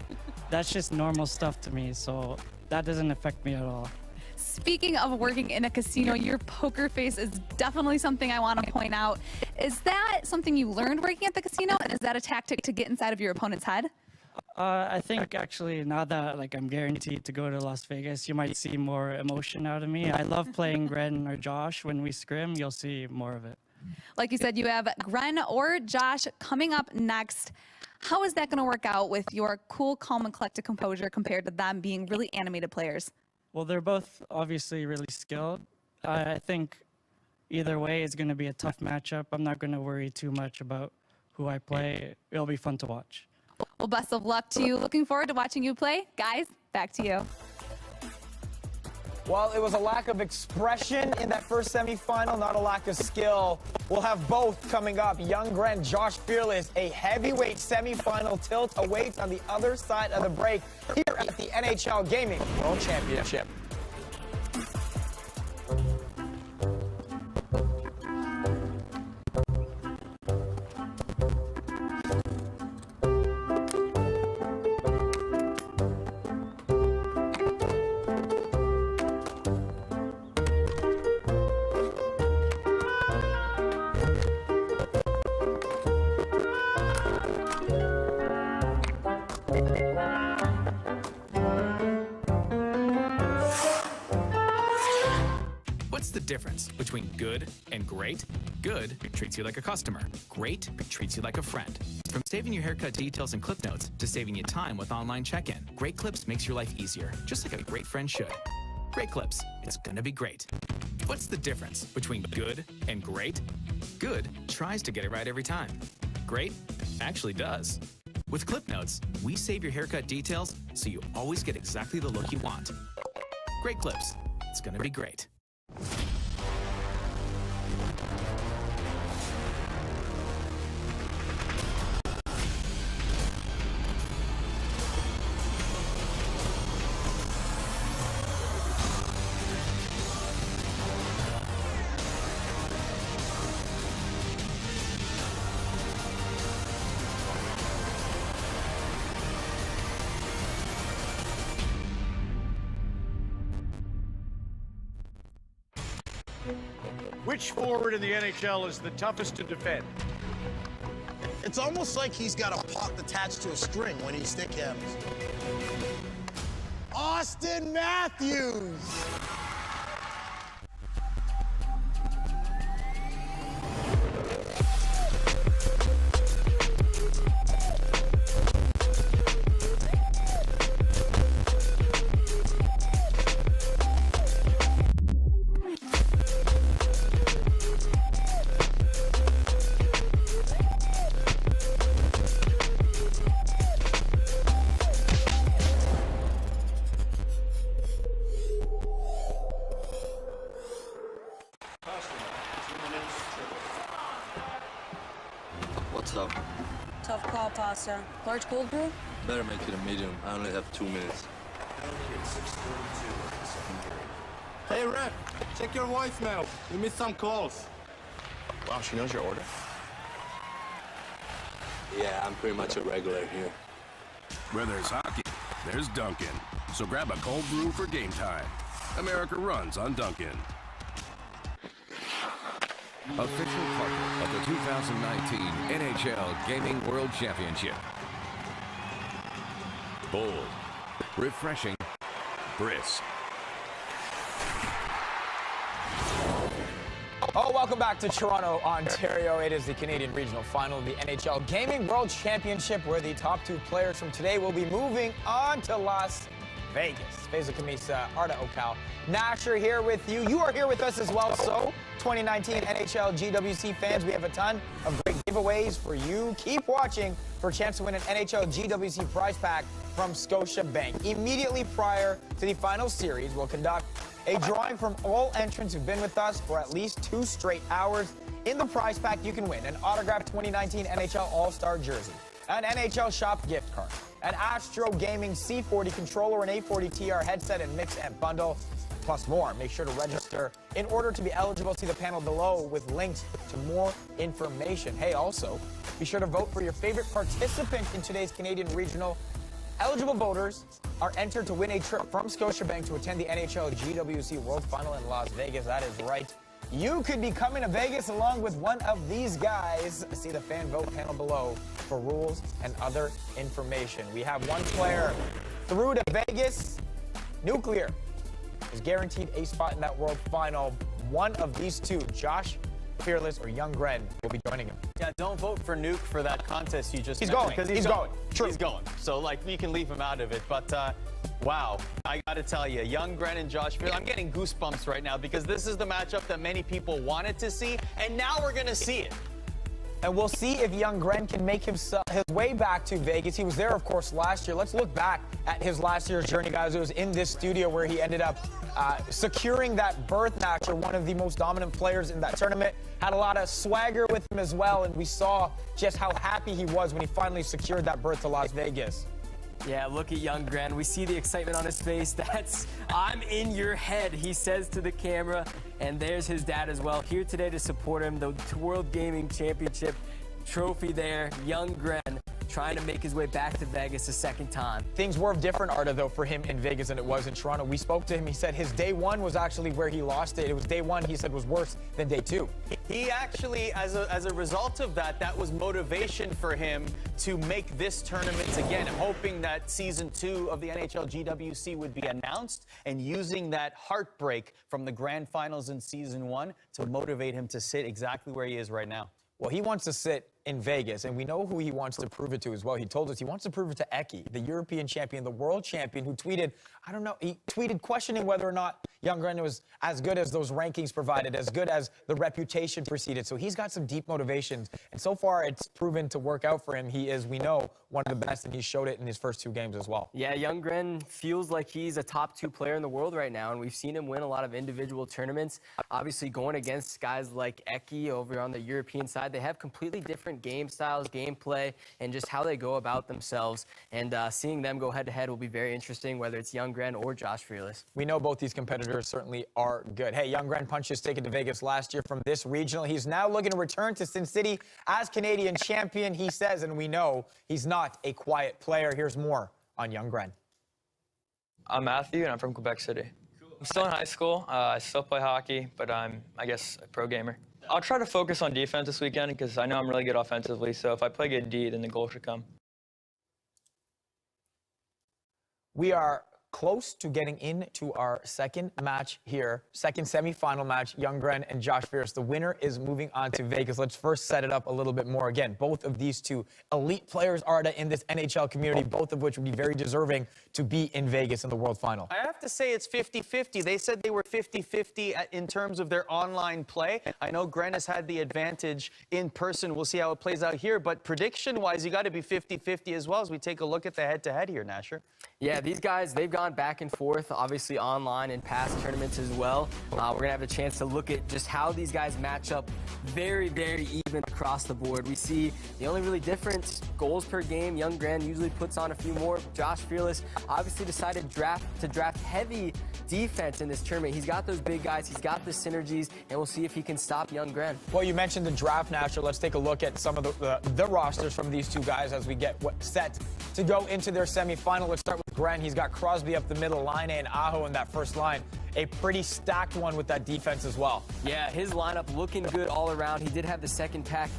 that's just normal stuff to me. So that doesn't affect me at all. Speaking of working in a casino, your poker face is definitely something I want to point out. Is that something you learned working at the casino, and is that a tactic to get inside of your opponent's head? I think actually now that I'm guaranteed to go to Las Vegas, you might see more emotion out of me. I love playing Gren or Josh. When we scrim, you'll see more of it. Like you said, you have Gren or Josh coming up next. How is that going to work out with your cool, calm, and collected composure compared to them being really animated players? Well, they're both obviously really skilled. I think either way it's going to be a tough matchup. I'm not going to worry too much about who I play. It'll be fun to watch. Well, best of luck to you. Looking forward to watching you play. Guys, back to you. Well, it was a lack of expression in that first semifinal, not a lack of skill. We'll have both coming up. Young Gren, Josh Fearless, a heavyweight semifinal tilt awaits on the other side of the break here at the NHL Gaming World Championship. What's the difference between good and great? Good treats you like a customer. Great treats you like a friend. From saving your haircut details and clip notes to saving you time with online check-in, Great Clips makes your life easier, just like a great friend should. Great Clips, it's gonna be great. What's the difference between good and great? Good tries to get it right every time. Great actually does. With clip notes, we save your haircut details so you always get exactly the look you want. Great Clips, it's gonna be great. Which forward in the NHL is the toughest to defend? It's almost like he's got a puck attached to a string when he stick hams. Austin Matthews! What's up? Tough call, Pasta. Large cold brew? Better make it a medium. I only have 2 minutes. Hey, ref, check your voicemail. We missed some calls. Wow, she knows your order? Yeah, I'm pretty much a regular here. Where there's hockey, there's Dunkin'. So grab a cold brew for game time. America runs on Dunkin'. Official partner of the 2019 NHL Gaming World Championship. Bold, refreshing, brisk. Oh, welcome back to Toronto, Ontario. It is the Canadian Regional Final of the NHL Gaming World Championship, where the top two players from today will be moving on to Las Vegas. Feza Kamisa, Arda Okal, Nasher here with you. You are here with us as well. So, 2019 NHL GWC fans, we have a ton of great giveaways for you. Keep watching for a chance to win an NHL GWC prize pack from Scotiabank. Immediately prior to the final series, we'll conduct a drawing from all entrants who've been with us for at least 2 straight hours. In the prize pack, you can win an autographed 2019 NHL All-Star jersey, an NHL Shop gift card, an Astro Gaming C40 controller, an A40TR headset and mix amp bundle, plus more. Make sure to register in order to be eligible. See the panel below with links to more information. Hey, also, be sure to vote for your favorite participant in today's Canadian Regional. Eligible voters are entered to win a trip from Scotiabank to attend the NHL GWC World Final in Las Vegas. That is right. You could be coming to Vegas along with one of these guys. See the fan vote panel below for rules and other information. We have one player through to Vegas. Nuclear is guaranteed a spot in that World Final. One of these two, Josh Fearless or Young Gren, will be joining him. Yeah, don't vote for Nuke for that contest you just He's mentioned. going. He's going. True. He's going. So, like, you can leave him out of it. But, wow, I got to tell you, Young Gren and Josh Fearless, I'm getting goosebumps right now because this is the matchup that many people wanted to see, and now we're going to see it. And we'll see if Young Gren can make his way back to Vegas. He was there, of course, last year. Let's look back at his last year's journey, guys. It was in this studio where he ended up securing that berth matcher, one of the most dominant players in that tournament. Had a lot of swagger with him as well, and we saw just how happy he was when he finally secured that berth to Las Vegas. Yeah, look at Young Gren. We see the excitement on his face. That's, I'm in your head, he says to the camera. And there's his dad as well, here today to support him. The World Gaming Championship trophy there. Young Gren trying to make his way back to Vegas a second time. Things were different, Arda, though, for him in Vegas than it was in Toronto. We spoke to him. He said his day one was actually where he lost it. It was day one, he said, was worse than day two. He actually, as a result of that, that was motivation for him to make this tournament again, hoping that Season 2 of the NHL GWC would be announced and using that heartbreak from the grand finals in Season 1 to motivate him to sit exactly where he is right now. Well, he wants to sit in Vegas, and we know who he wants to prove it to as well. He told us he wants to prove it to Eki, the European champion, the world champion, who tweeted, I don't know, he tweeted questioning whether or not Young Gren was as good as those rankings provided, as good as the reputation preceded. So he's got some deep motivations, and so far it's proven to work out for him. He is, we know, one of the best, and he showed it in his first 2 games as well. Yeah, Young Gren feels like he's a top 2 player in the world right now, and we've seen him win a lot of individual tournaments. Obviously, going against guys like Eki over on the European side, they have completely different game styles, gameplay, and just how they go about themselves. And seeing them go head-to-head will be very interesting, whether it's Young Gren or Josh Fearless. We know both these competitors certainly are good. Hey, Young Gren punched his ticket to Vegas last year from this regional. He's now looking to return to Sin City as Canadian champion, he says, and we know he's not a quiet player. Here's more on Young Gren. I'm Matthew, and I'm from Quebec City. I'm still in high school. I still play hockey, but I'm, I guess, a pro gamer. I'll try to focus on defense this weekend because I know I'm really good offensively, so if I play good D, then the goal should come. We are close to getting into our second match here, second semifinal match, Young Gren and Josh Fearless. The winner is moving on to Vegas. Let's first set it up a little bit more. Again, both of these two elite players are in this NHL community, both of which would be very deserving to be in Vegas in the World Final. I have to say it's 50-50. They said they were 50-50 in terms of their online play. I know Gren has had the advantage in person. We'll see how it plays out here. But prediction-wise, you got to be 50-50 as well as we take a look at the head-to-head here, Nasher. Yeah, these guys, they've gone back and forth, obviously online in past tournaments as well. We're going to have a chance to look at just how these guys match up very, very even across the board. We see the only really difference, goals per game. Young Gren usually puts on a few more. Josh Fearless obviously decided to draft heavy defense in this tournament. He's got those big guys, he's got the synergies, and we'll see if he can stop Young Gren. Well, you mentioned the draft, Nasher. Let's take a look at some of the rosters from these two guys as we get set to go into their semifinal. Let's start with Gren. He's got Crosby up the middle, Line and Aho in that first line. A pretty stacked one with that defense as well. Yeah, his lineup looking good all around. He did have the second pick,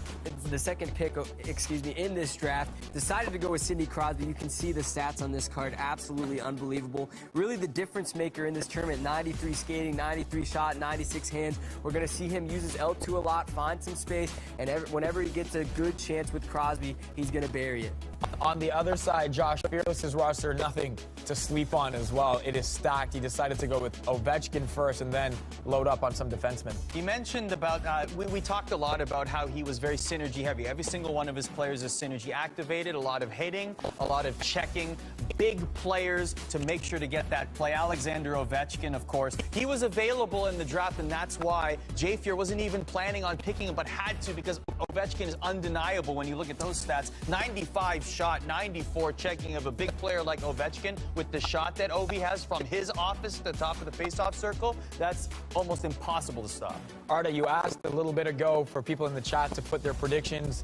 in this draft. Decided to go with Sidney Crosby. You can see the stats on this card, absolutely unbelievable. Really the difference maker in this tournament, 93 skating, 93 shot, 96 hands. We're gonna see him use his L2 a lot, find some space, and whenever he gets a good chance with Crosby, he's gonna bury it. On the other side, Josh Fearless's roster, nothing to sleep on as well. It is stacked. He decided to go with Ovechkin first and then load up on some defensemen. He mentioned about, we talked a lot about how he was very synergy heavy. Every single one of his players is synergy activated, a lot of hitting, a lot of checking, big players to make sure to get that play. Alexander Ovechkin, of course, he was available in the draft, and that's why Jafir wasn't even planning on picking him, but had to, because Ovechkin is undeniable when you look at those stats. 95 shot, 94 checking of a big player like Ovechkin with the shot that Ovi has from his office to the top of the faceoff circle. That's almost impossible to stop. Arda, you asked a little bit ago for people in the chat to put their predictions.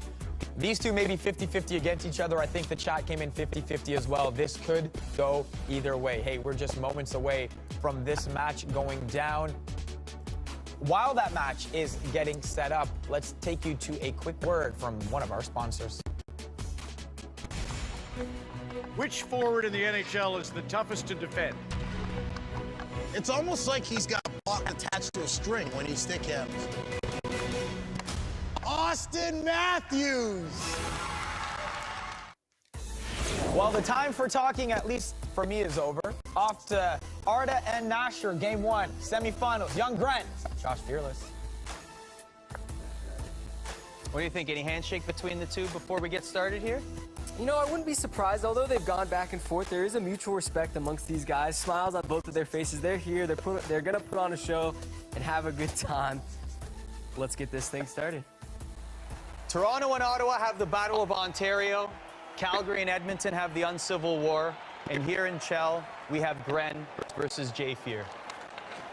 These two may be 50-50 against each other. I think the chat came in 50-50 as well. This could go either way. Hey, we're just moments away from this match going down. While that match is getting set up, let's take you to a quick word from one of our sponsors. Which forward in the NHL is the toughest to defend? It's almost like he's got a block attached to a string when he stick handles. Austin Matthews! Well, the time for talking, at least for me, is over. Off to Arda and Nasher, Game 1, semifinals. Young Grant, Josh Fearless. What do you think? Any handshake between the two before we get started here? You know, I wouldn't be surprised. Although they've gone back and forth, there is a mutual respect amongst these guys. Smiles on both of their faces. They're here. They're going to put on a show and have a good time. Let's get this thing started. Toronto and Ottawa have the Battle of Ontario. Calgary and Edmonton have the Uncivil War. And here in Chell, we have Gren versus Jafir.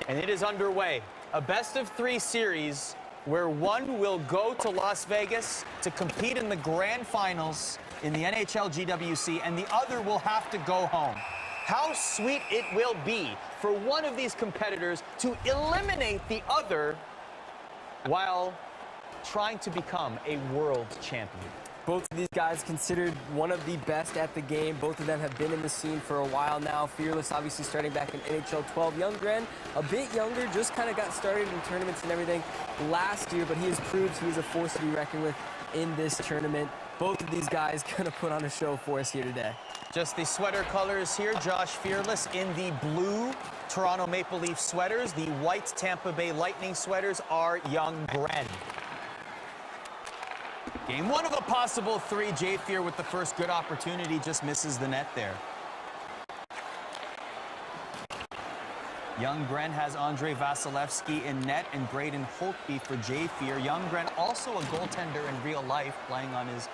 And it is underway. A best-of-3 series where one will go to Las Vegas to compete in the grand finals in the NHL GWC, and the other will have to go home. How sweet it will be for one of these competitors to eliminate the other while trying to become a world champion. Both of these guys considered one of the best at the game. Both of them have been in the scene for a while now. Fearless obviously starting back in NHL 12. Young Gren, a bit younger, just kind of got started in tournaments and everything last year, but he has proved he is a force to be reckoned with in this tournament. Both of these guys gonna put on a show for us here today. Just the sweater colors here. Josh Fearless in the blue Toronto Maple Leaf sweaters. The white Tampa Bay Lightning sweaters are Young Gren. Game 1 of a possible 3. Jafir with the first good opportunity just misses the net there. Young Gren has Andrei Vasilevsky in net and Braden Holtby for Jafir. Young Gren also a goaltender in real life, playing on his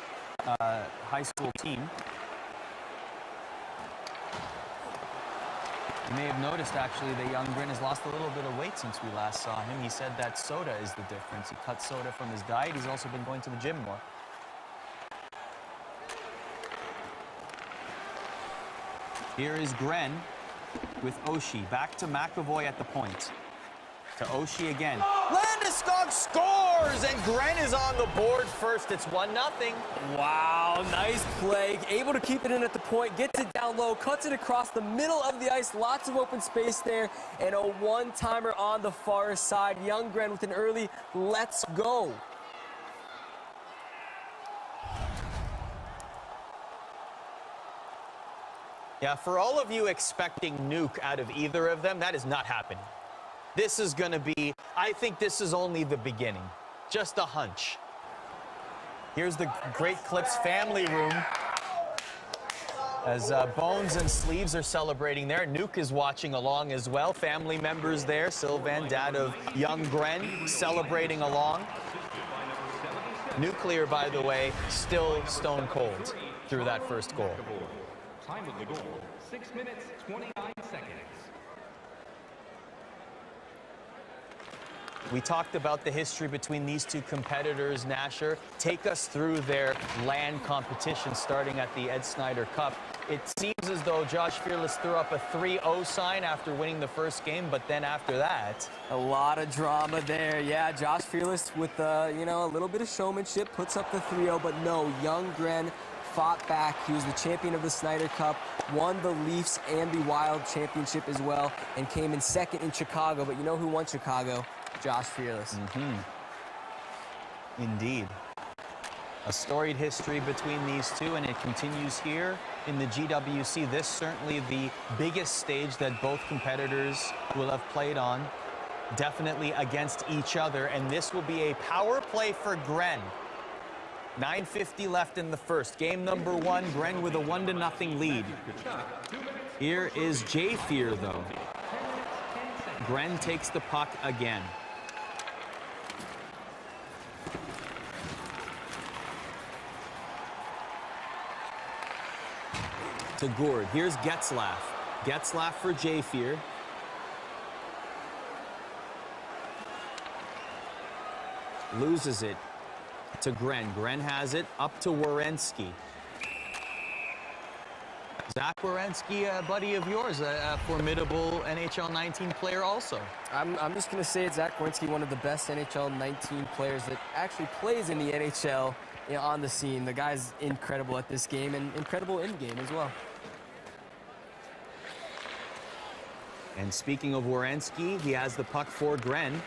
high school team. You may have noticed, actually, that Young Gren has lost a little bit of weight since we last saw him. He said that soda is the difference. He cut soda from his diet. He's also been going to the gym more. Here is Gren with Oshie. Back to McAvoy at the point. To Oshie again. Landeskog scores, and Gren is on the board first. It's 1-0. Wow, nice play. Able to keep it in at the point, gets it down low, cuts it across the middle of the ice. Lots of open space there, and a one-timer on the far side. Young Gren with an early let's go. Yeah, for all of you expecting nuke out of either of them, that is not happening. This is going to be, I think this is only the beginning. Just a hunch. Here's the Great Clips family room as Bones and Sleeves are celebrating there. Nuke is watching along as well. Family members there. Sylvan, dad of Young Gren, celebrating along. Nuclear, by the way, still stone cold through that first goal. Time of the goal, 6 minutes, 29 seconds. We talked about the history between these two competitors, Nasher. Take us through their land competition starting at the Ed Snyder Cup. It seems as though Josh Fearless threw up a 3-0 sign after winning the first game, but then after that... A lot of drama there. Yeah, Josh Fearless with, you know, a little bit of showmanship, puts up the 3-0, but no, Young Gren fought back. He was the champion of the Snyder Cup, won the Leafs and the Wild championship as well, and came in second in Chicago. But you know who won Chicago? Josh Fearless. Indeed. A storied history between these two, and it continues here in the GWC. This certainly the biggest stage that both competitors will have played on, definitely against each other, and this will be a power play for Gren. 9:50 left in the first. Game number one, Gren with a 1-0 lead. Here is Jayfear, though. Gren takes the puck again. To Gourde. Here's Getzlaff. Getzlaff for Jayfear. Loses it to Gren. Gren has it up to Werenski. Zach Werenski, a buddy of yours, a formidable NHL19 player also. I'm just going to say it's Zach Werenski, one of the best NHL19 players that actually plays in the NHL, you know, on the scene. The guy's incredible at this game and incredible in game as well. And speaking of Werenski, he has the puck for Gren.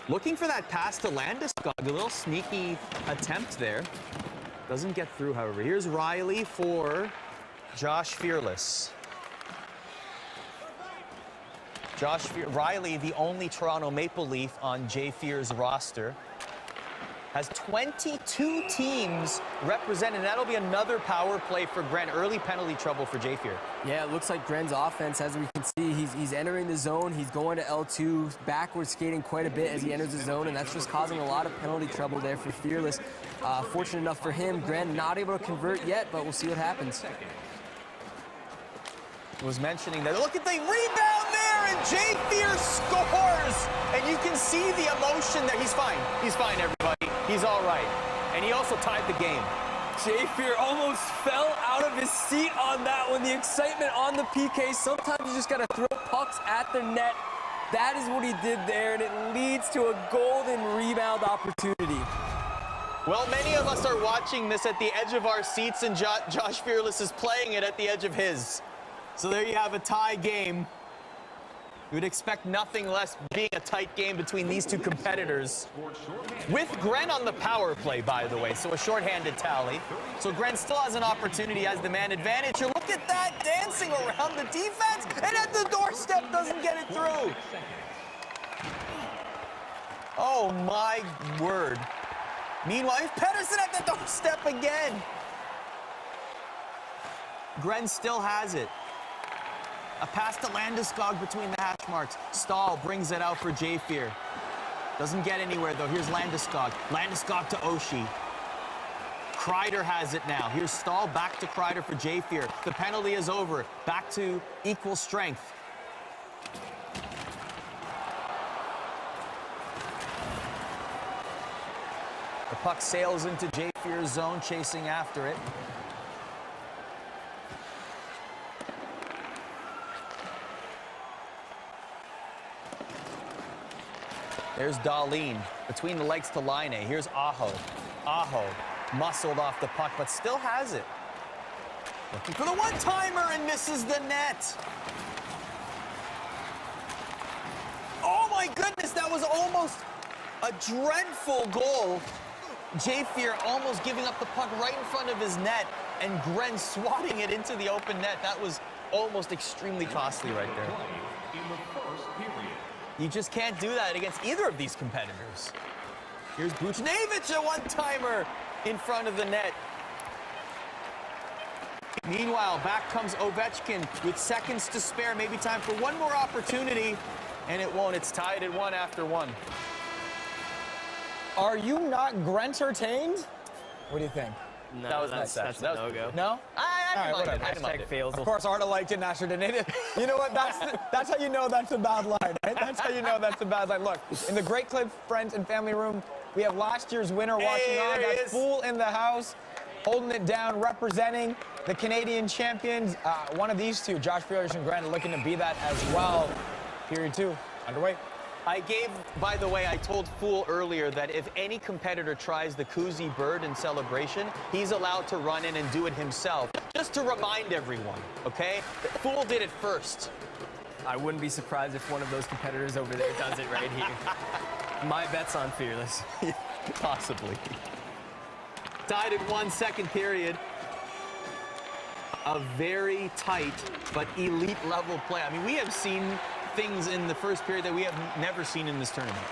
Looking for that pass to Landeskog. A little sneaky attempt there. Doesn't get through, however. Here's Riley for Josh Fearless. Riley, the only Toronto Maple Leaf on Jayfear's roster, has 22 teams represented. That'll be another power play for Gren. Early penalty trouble for Jayfear. Yeah, it looks like Gren's offense, as we can see, he's entering the zone. He's going to L2, backwards skating quite a bit as he enters the zone, and that's just causing a lot of penalty trouble there for Fearless. Fortunate enough for him, Gren not able to convert yet, but we'll see what happens. Was mentioning that. Look at the rebound there, and Jayfear scores! And you can see the emotion there. He's fine. He's fine, everybody. He's all right. And he also tied the game. Jayfear almost fell out of his seat on that one. The excitement on the PK. Sometimes you just got to throw pucks at the net. That is what he did there, and it leads to a golden rebound opportunity. Well, many of us are watching this at the edge of our seats, and Josh Fearless is playing it at the edge of his. So there you have a tie game. You would expect nothing less being a tight game between these two competitors. With Gren on the power play, by the way, so a shorthanded tally. So Gren still has an opportunity as the man advantage. Here, look at that, dancing around the defense, and at the doorstep doesn't get it through. Oh, my word. Meanwhile, Pettersson at the doorstep again. Gren still has it. A pass to Landeskog between the hash marks. Stahl brings it out for Jayfear. Doesn't get anywhere, though. Here's Landeskog. Landeskog to Oshie. Kreider has it now. Here's Stahl back to Kreider for Jayfear. The penalty is over. Back to equal strength. The puck sails into Jayfear's zone, chasing after it. There's Dahlin between the legs to Line. Here's Aho. Aho muscled off the puck, but still has it. Looking for the one-timer and misses the net. Oh my goodness, that was almost a dreadful goal. Jayfear almost giving up the puck right in front of his net, and Gren swatting it into the open net. That was almost extremely costly right there. You just can't do that against either of these competitors. Here's Buchnevich, a one-timer in front of the net. Meanwhile, back comes Ovechkin with seconds to spare. Maybe time for one more opportunity, and it won't. It's tied at 1 after 1. Are you not Grentertained? What do you think? No, that was that's not a no-go. No? I Hashtag fails. Of course, Arda liked it, Nasser didn't. You know what? That's how you know that's a bad line, right? That's how you know that's a bad line. Look, in the Great Clip Friends and Family Room, we have last year's winner watching on. That's Fool in the house, holding it down, representing the Canadian champions. One of these two, Josh Fearless and Grant, looking to be that as well. Period 2, underway. By the way, I told Fool earlier that if any competitor tries the koozie bird in celebration, he's allowed to run in and do it himself. Just to remind everyone, okay? Fool did it first. I wouldn't be surprised if one of those competitors over there does it right here. My bet's on Fearless. Possibly. Tied at 1, second period. A very tight but elite level play. I mean, we have seen things in the first period that we have never seen in this tournament.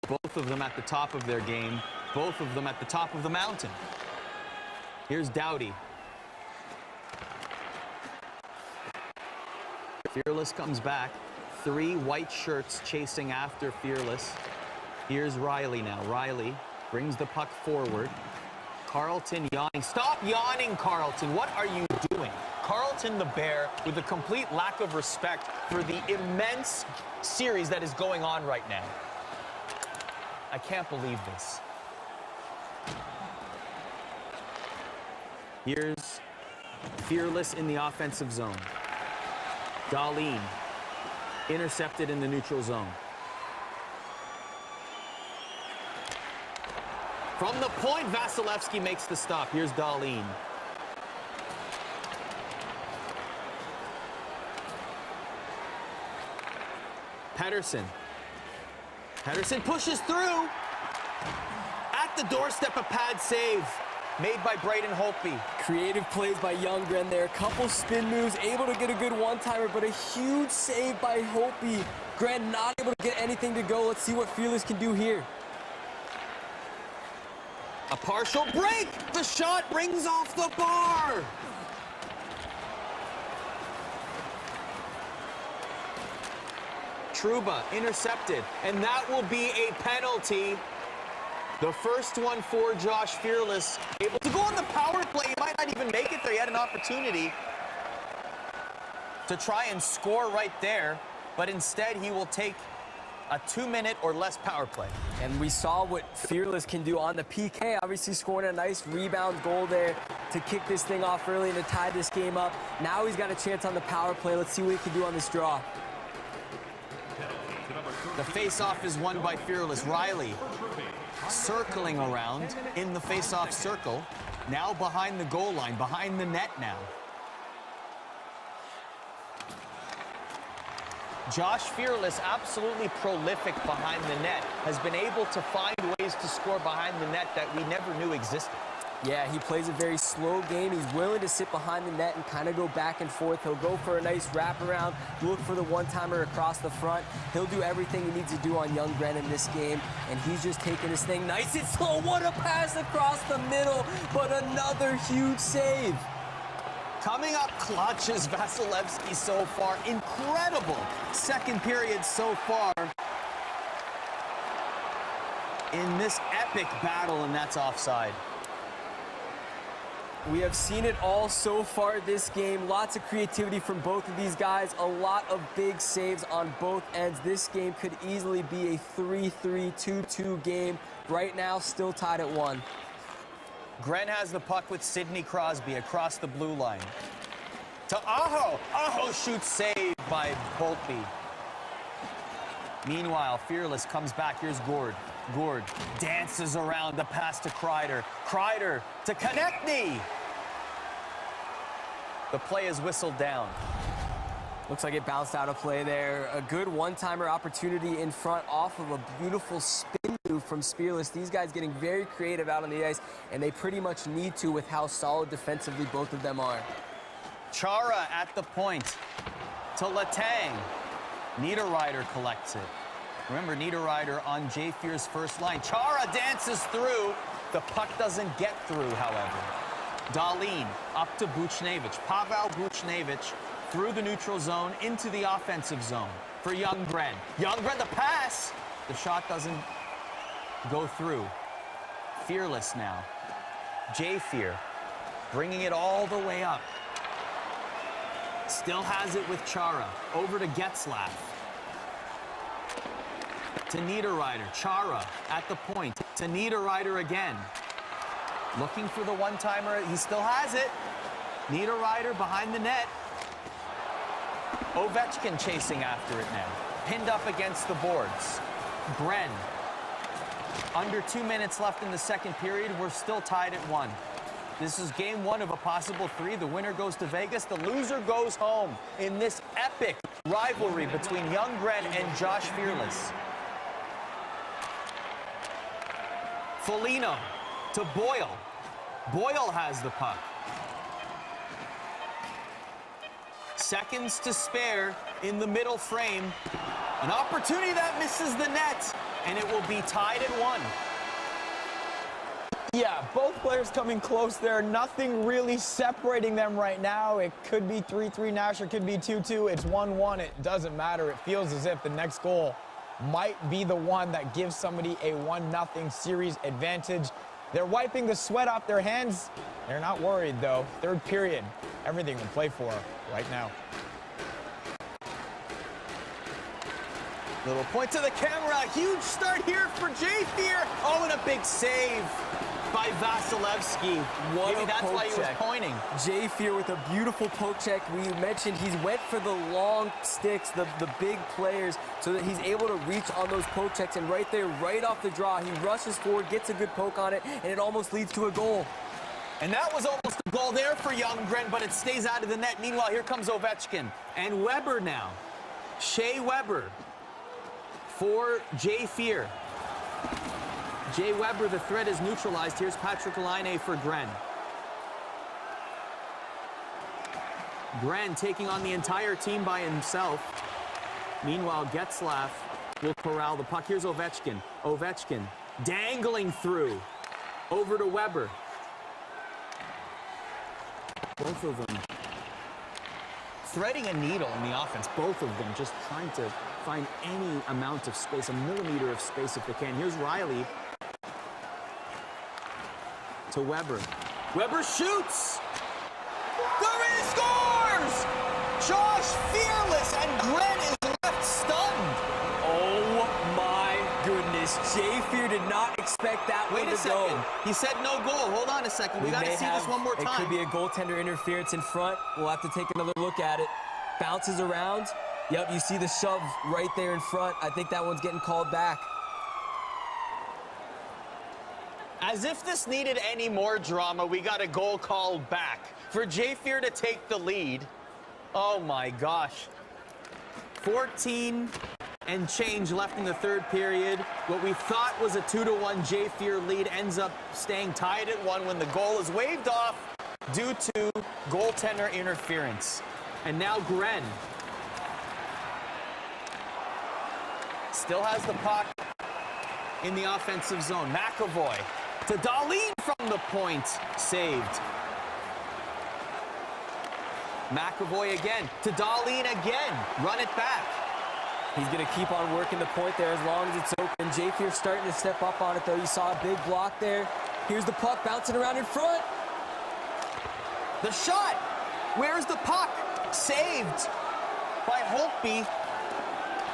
Both of them at the top of their game. Both of them at the top of the mountain. Here's Doughty. Fearless comes back. 3 white shirts chasing after Fearless. Here's Riley now. Riley brings the puck forward. Carlton yawning. Stop yawning, Carlton. What are you doing? Carlton the Bear with a complete lack of respect for the immense series that is going on right now. I can't believe this. Here's Fearless in the offensive zone. Darlene intercepted in the neutral zone. From the point, Vasilevsky makes the stop. Here's Darlene. Pettersson. Pettersson pushes through. At the doorstep, a pad save made by Braden Holtby. Creative plays by Ljunggren there. A couple spin moves, able to get a good one-timer, but a huge save by Holtby. Grant not able to get anything to go. Let's see what Fearless can do here. A partial break. The shot rings off the bar. Trouba intercepted, and that will be a penalty. The first one for Josh Fearless. Able to go on the power play. He might not even make it there. He had an opportunity to try and score right there, but instead he will take a 2-minute or less power play. And we saw what Fearless can do on the PK, obviously scoring a nice rebound goal there to kick this thing off early and to tie this game up. Now he's got a chance on the power play. Let's see what he can do on this draw. The face-off is won by Fearless. Riley circling around in the face-off circle. Now behind the goal line, behind the net now. Josh Fearless, absolutely prolific behind the net, has been able to find ways to score behind the net that we never knew existed. Yeah, he plays a very slow game. He's willing to sit behind the net and kind of go back and forth. He'll go for a nice wraparound, look for the one-timer across the front. He'll do everything he needs to do on Ljunggren in this game, and he's just taking his thing nice and slow. What a pass across the middle, but another huge save. Coming up clutch is Vasilevsky so far. Incredible second period so far in this epic battle, and that's offside. We have seen it all so far this game. Lots of creativity from both of these guys. A lot of big saves on both ends. This game could easily be a 3-3, 2-2 game. Right now, still tied at 1. Gren has the puck with Sidney Crosby across the blue line. To Aho. Aho shoots saved by Holtby. Meanwhile, Fearless comes back. Here's Gord. Gord dances around the pass to Kreider. Kreider to Konechny. The play is whistled down. Looks like it bounced out of play there. A good one-timer opportunity in front off of a beautiful spin move from Fearless. These guys getting very creative out on the ice, and they pretty much need to with how solid defensively both of them are. Chara at the point to Letang. Niederreiter collects it. Remember, Niederreiter on Jay Fear's first line. Chara dances through. The puck doesn't get through, however. Darlene up to Buchnevich. Pavel Buchnevich through the neutral zone into the offensive zone for Ljunggren. Ljunggren, the pass. The shot doesn't go through. Fearless now. Jay Fear bringing it all the way up. Still has it with Chara. Over to Getzlaf. To Niederreiter. Chara at the point. To Niederreiter again. Looking for the one-timer. He still has it. Niederreiter behind the net. Ovechkin chasing after it now. Pinned up against the boards. Bren. Under 2 minutes left in the second period. We're still tied at 1. This is game 1 of a possible 3. The winner goes to Vegas. The loser goes home in this epic rivalry between Ljunggren and Josh Fearless. Foligno to Boyle. Boyle has the puck. Seconds to spare in the middle frame. An opportunity that misses the net, and it will be tied at 1. Yeah, both players coming close there. Nothing really separating them right now. It could be 3-3 Nash, it could be 2-2. It's 1-1. It doesn't matter. It feels as if the next goal might be the one that gives somebody a 1-0 series advantage. They're wiping the sweat off their hands. They're not worried, though. Third period, everything to play for right now. Little point to the camera. Huge start here for Jay Fear. Oh, and a big save by Vasilevsky. Maybe that's why he was pointing. Jay Fear with a beautiful poke check. We mentioned he's went for the long sticks, the big players, so that he's able to reach on those poke checks. And right there, right off the draw, he rushes forward, gets a good poke on it, and it almost leads to a goal. And that was almost a goal there for Younggren, but it stays out of the net. Meanwhile, here comes Ovechkin. And Weber now. Shea Weber for Jay Fear. Jay Weber, the threat is neutralized. Here's Patrick Laine for Gren. Gren taking on the entire team by himself. Meanwhile, Getzlaf will corral the puck. Here's Ovechkin. Ovechkin dangling through. Over to Weber. Both of them threading a needle in the offense. Both of them just trying to find any amount of space, a millimeter of space if they can. Here's Riley to Weber. Weber shoots! There scores! Josh Fearless, and Gren is left stunned. Oh my goodness. Jay Fear did not expect that one to go. Wait a second. He said no goal. Hold on a second. We got to see this one more time. It could be a goaltender interference in front. We'll have to take another look at it. Bounces around. Yep, you see the shove right there in front. I think that one's getting called back. As if this needed any more drama, we got a goal called back. For Jay Fear to take the lead. Oh my gosh. 14 and change left in the third period. What we thought was a 2-1 Jay Fear lead ends up staying tied at 1 when the goal is waved off due to goaltender interference. And now Gren still has the puck in the offensive zone. McAvoy to Dahlin from the point. Saved. McAvoy again to Dahlin again. Run it back. He's going to keep on working the point there as long as it's open. Jay Fear's starting to step up on it, though. You saw a big block there. Here's the puck bouncing around in front. The shot. Where's the puck? Saved by Holtby.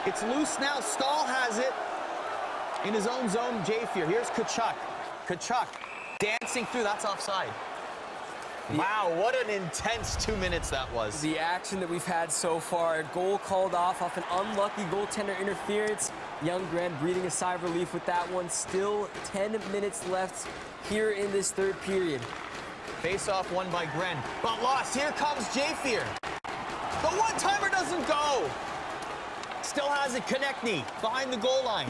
It's loose now. Stahl has it in his own zone. Jay Fear. Here's Kachuk. Kachuk dancing through. That's offside. Wow, what an intense 2 minutes that was. The action that we've had so far. A goal called off an unlucky goaltender interference. Younggren breathing a sigh of relief with that one. Still 10 minutes left here in this third period. Face-off won by Gren, but lost. Here comes Jay Fear. The one-timer doesn't go. Still has it. Konechny behind the goal line.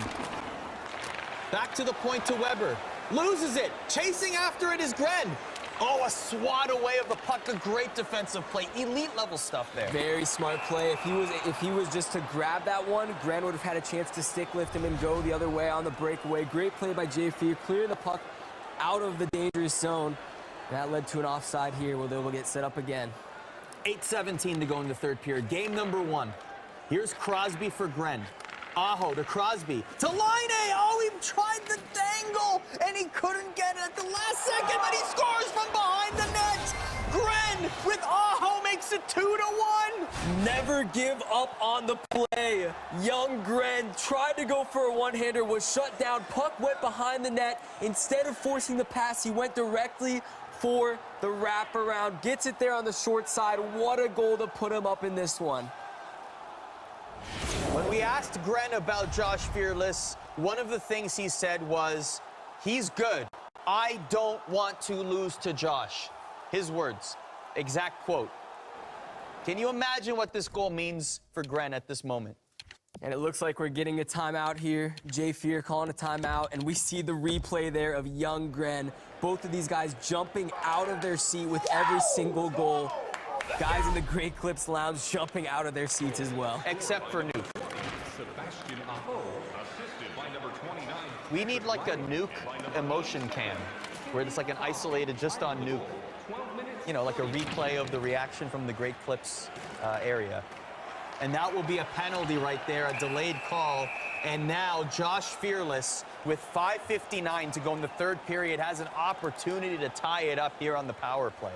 Back to the point to Weber. Loses it. Chasing after it is Gren. Oh, a swat away of the puck. A great defensive play. Elite level stuff there. Very smart play. If he was just to grab that one, Gren would have had a chance to stick lift him and go the other way on the breakaway. Great play by Jay Fear, clearing the puck out of the dangerous zone. That led to an offside here where they will get set up again. 8:17 to go in the third period. Game number 1. Here's Crosby for Gren. Aho to Crosby. To Laine. Oh, he tried the dangle, and he couldn't get it at the last second, but he scores from behind the net. Gren with Aho makes it 2-1. Never give up on the play. Young Gren tried to go for a one-hander, was shut down. Puck went behind the net. Instead of forcing the pass, he went directly for the wraparound. Gets it there on the short side. What a goal to put him up in this one. When we asked Gren about Josh Fearless, one of the things he said was, he's good. I don't want to lose to Josh. His words, exact quote. Can you imagine what this goal means for Gren at this moment? And it looks like we're getting a timeout here. Jay Fear calling a timeout, and we see the replay there of Young Gren. Both of these guys jumping out of their seat with every single goal. Guys in the Great Clips Lounge jumping out of their seats as well. Except for Nuke. Sebastian Aho, assisted by number 29. We need like a Nuke emotion cam, where it's like an isolated just on Nuke. You know, like a replay of the reaction from the Great Clips area. And that will be a penalty right there, a delayed call. And now Josh Fearless, with 5:59 to go in the third period, has an opportunity to tie it up here on the power play.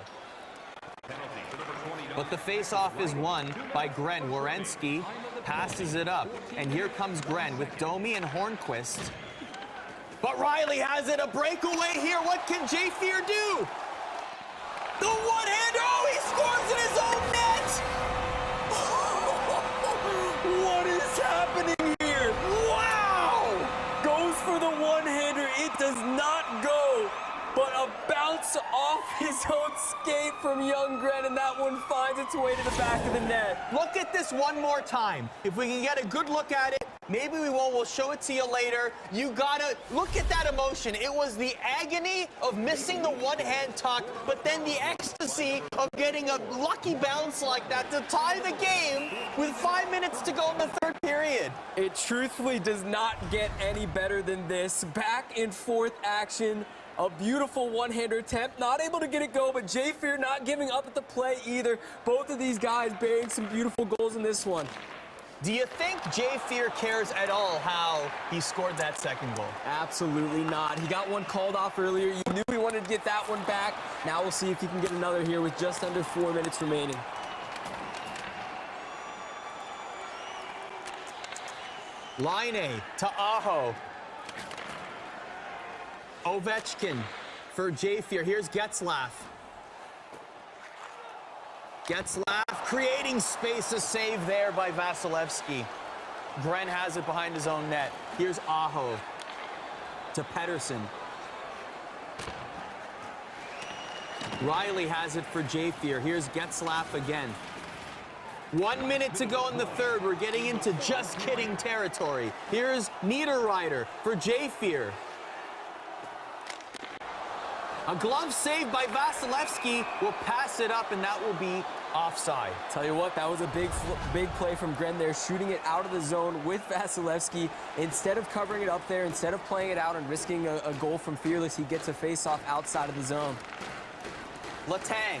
But the face-off is won by Gren. Werenski passes it up. And here comes Gren with Domi and Hornquist. But Riley has it, a breakaway here. What can Jay Fear do? The one-hander, oh, he scores in his own net! What is happening here? Wow! Goes for the one-hander. It does not go, but a bounce off his own skate from Young Gren, and that one finds its way to the back of the net. Look at this one more time. If we can get a good look at it, maybe we won't. We'll show it to you later. You gotta look at that emotion. It was the agony of missing the one-hand tuck, but then the ecstasy of getting a lucky bounce like that to tie the game with 5 minutes to go in the third period. It truthfully does not get any better than this. Back and forth action. A beautiful one-hander attempt, not able to get it go, but Jay Fear not giving up at the play either. Both of these guys burying some beautiful goals in this one. Do you think Jay Fear cares at all how he scored that second goal? Absolutely not. He got one called off earlier. You knew he wanted to get that one back. Now we'll see if he can get another here with just under 4 minutes remaining. Line to Aho. Ovechkin for Jay Fear. Here's Getzlaff. Getzlaff creating space, a save there by Vasilevsky. Gren has it behind his own net. Here's Aho to Pettersson. Riley has it for Jay Fear. Here's Getzlaff again. 1 minute to go in the third. We're getting into just kidding territory. Here's Niederreiter for Jay Fear. A glove save by Vasilevsky will pass it up, and that will be offside. Tell you what, that was a big play from Gren there, shooting it out of the zone with Vasilevsky. Instead of covering it up there, instead of playing it out and risking a goal from Fearless, he gets a face-off outside of the zone. Letang.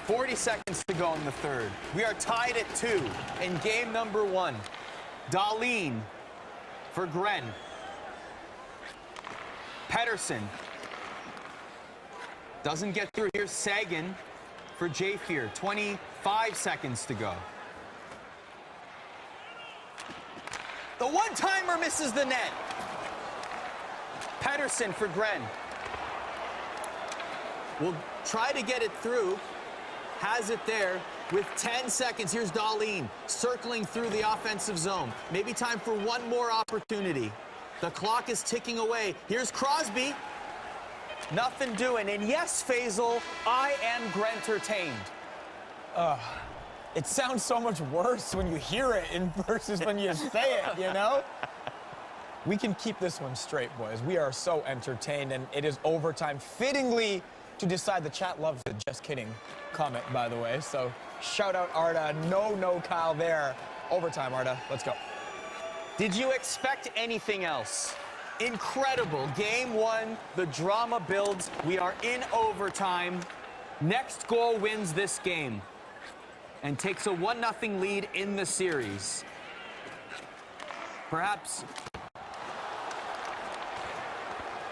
40 seconds to go in the third. We are tied at 2 in game number 1. Dahlin for Gren. Pettersson doesn't get through. Here's Sagan for Jay Fear. 25 seconds to go. The one-timer misses the net. Pettersson for Gren. Will try to get it through. Has it there with 10 seconds. Here's Dahlin circling through the offensive zone. Maybe time for one more opportunity. The clock is ticking away. Here's Crosby. Nothing doing. And yes, Faisal, I am Gren-tertained. It sounds so much worse when you hear it versus when you say it, you know? We can keep this one straight, boys. We are so entertained, and it is overtime. Fittingly to decide, the chat loves the just kidding comment, by the way. So shout out Arda. No Kyle there. Overtime, Arda. Let's go. Did you expect anything else? Incredible. Game 1, the drama builds. We are in overtime. Next goal wins this game and takes a 1-0 lead in the series. Perhaps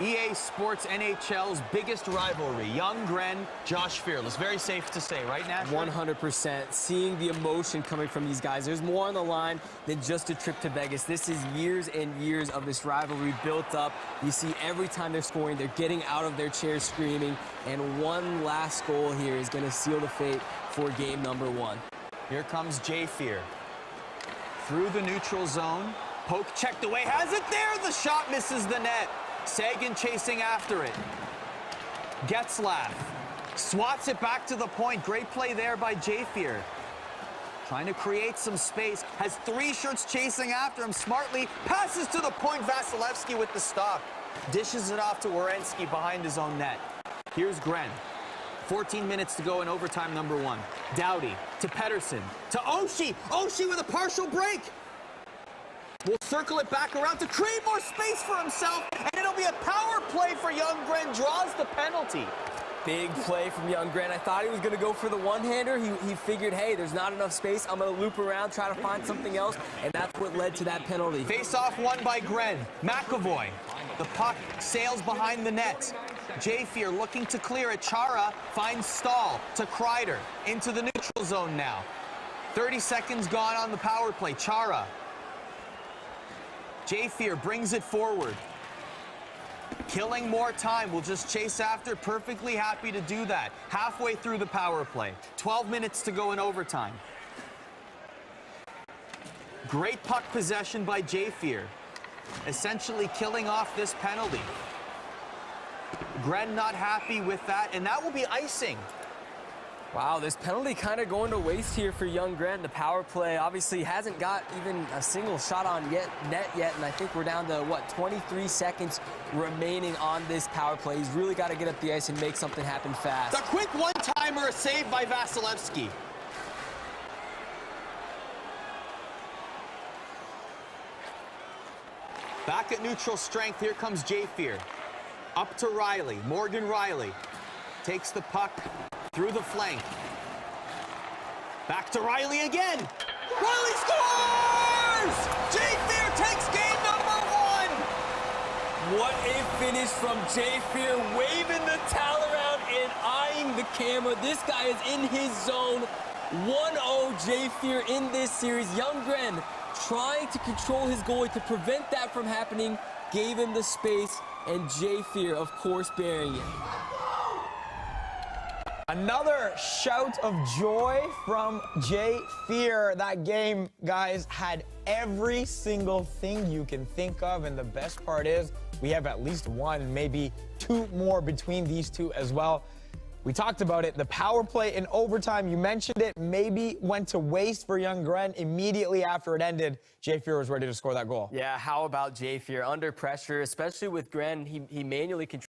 EA Sports NHL's biggest rivalry. Young Gren, Josh Fearless. Very safe to say, right, Nash? 100%. Seeing the emotion coming from these guys. There's more on the line than just a trip to Vegas. This is years and years of this rivalry built up. You see every time they're scoring, they're getting out of their chairs screaming. And one last goal here is going to seal the fate for game number 1. Here comes Jay Fear. Through the neutral zone. Poke checked away. Has it there. The shot misses the net. Sagan chasing after it. Getzlaff swats it back to the point. Great play there by Jay Fear. Trying to create some space. Has 3 shirts chasing after him smartly. Passes to the point. Vasilevsky with the stop. Dishes it off to Werenski behind his own net. Here's Gren. 14 minutes to go in overtime number 1. Doughty to Pettersson. To Oshie. Oshie with a partial break. Will circle it back around to create more space for himself. And it'll be a power play for Younggren. Draws the penalty. Big play from Younggren. I thought he was going to go for the one-hander. He figured, hey, there's not enough space. I'm going to loop around, try to find something else, and that's what led to that penalty. Face-off won by Gren. McAvoy. The puck sails behind the net. Jafeer looking to clear it. Chara finds Stahl to Kreider. Into the neutral zone now. 30 seconds gone on the power play. Chara. Jafeer brings it forward. Killing more time. Will just chase after. Perfectly happy to do that. Halfway through the power play. 12 minutes to go in overtime. Great puck possession by Jafeer. Essentially killing off this penalty. Gren not happy with that, and that will be icing. Wow, this penalty kind of going to waste here for Younggren. The power play obviously hasn't got even a single shot on net yet, and I think we're down to, what, 23 seconds remaining on this power play. He's really got to get up the ice and make something happen fast. The quick one-timer saved by Vasilevsky. Back at neutral strength, here comes Jafeer. Up to Riley, Morgan Riley. Takes the puck through the flank. Back to Riley again. Riley scores! Jafeer takes game number 1. What a finish from Jafeer, waving the towel around and eyeing the camera. This guy is in his zone. 1-0 Jafeer in this series. Younggren trying to control his goalie to prevent that from happening, gave him the space, and Jafeer, of course, burying it. Another shout of joy from Jafeer. That game, guys, had every single thing you can think of, and the best part is we have at least one, maybe 2 more between these two as well. We talked about it. The power play in overtime, you mentioned it, maybe went to waste for Younggren. Immediately after it ended, Jafeer was ready to score that goal. Yeah, how about Jafeer? Under pressure, especially with Gren, he manually controlled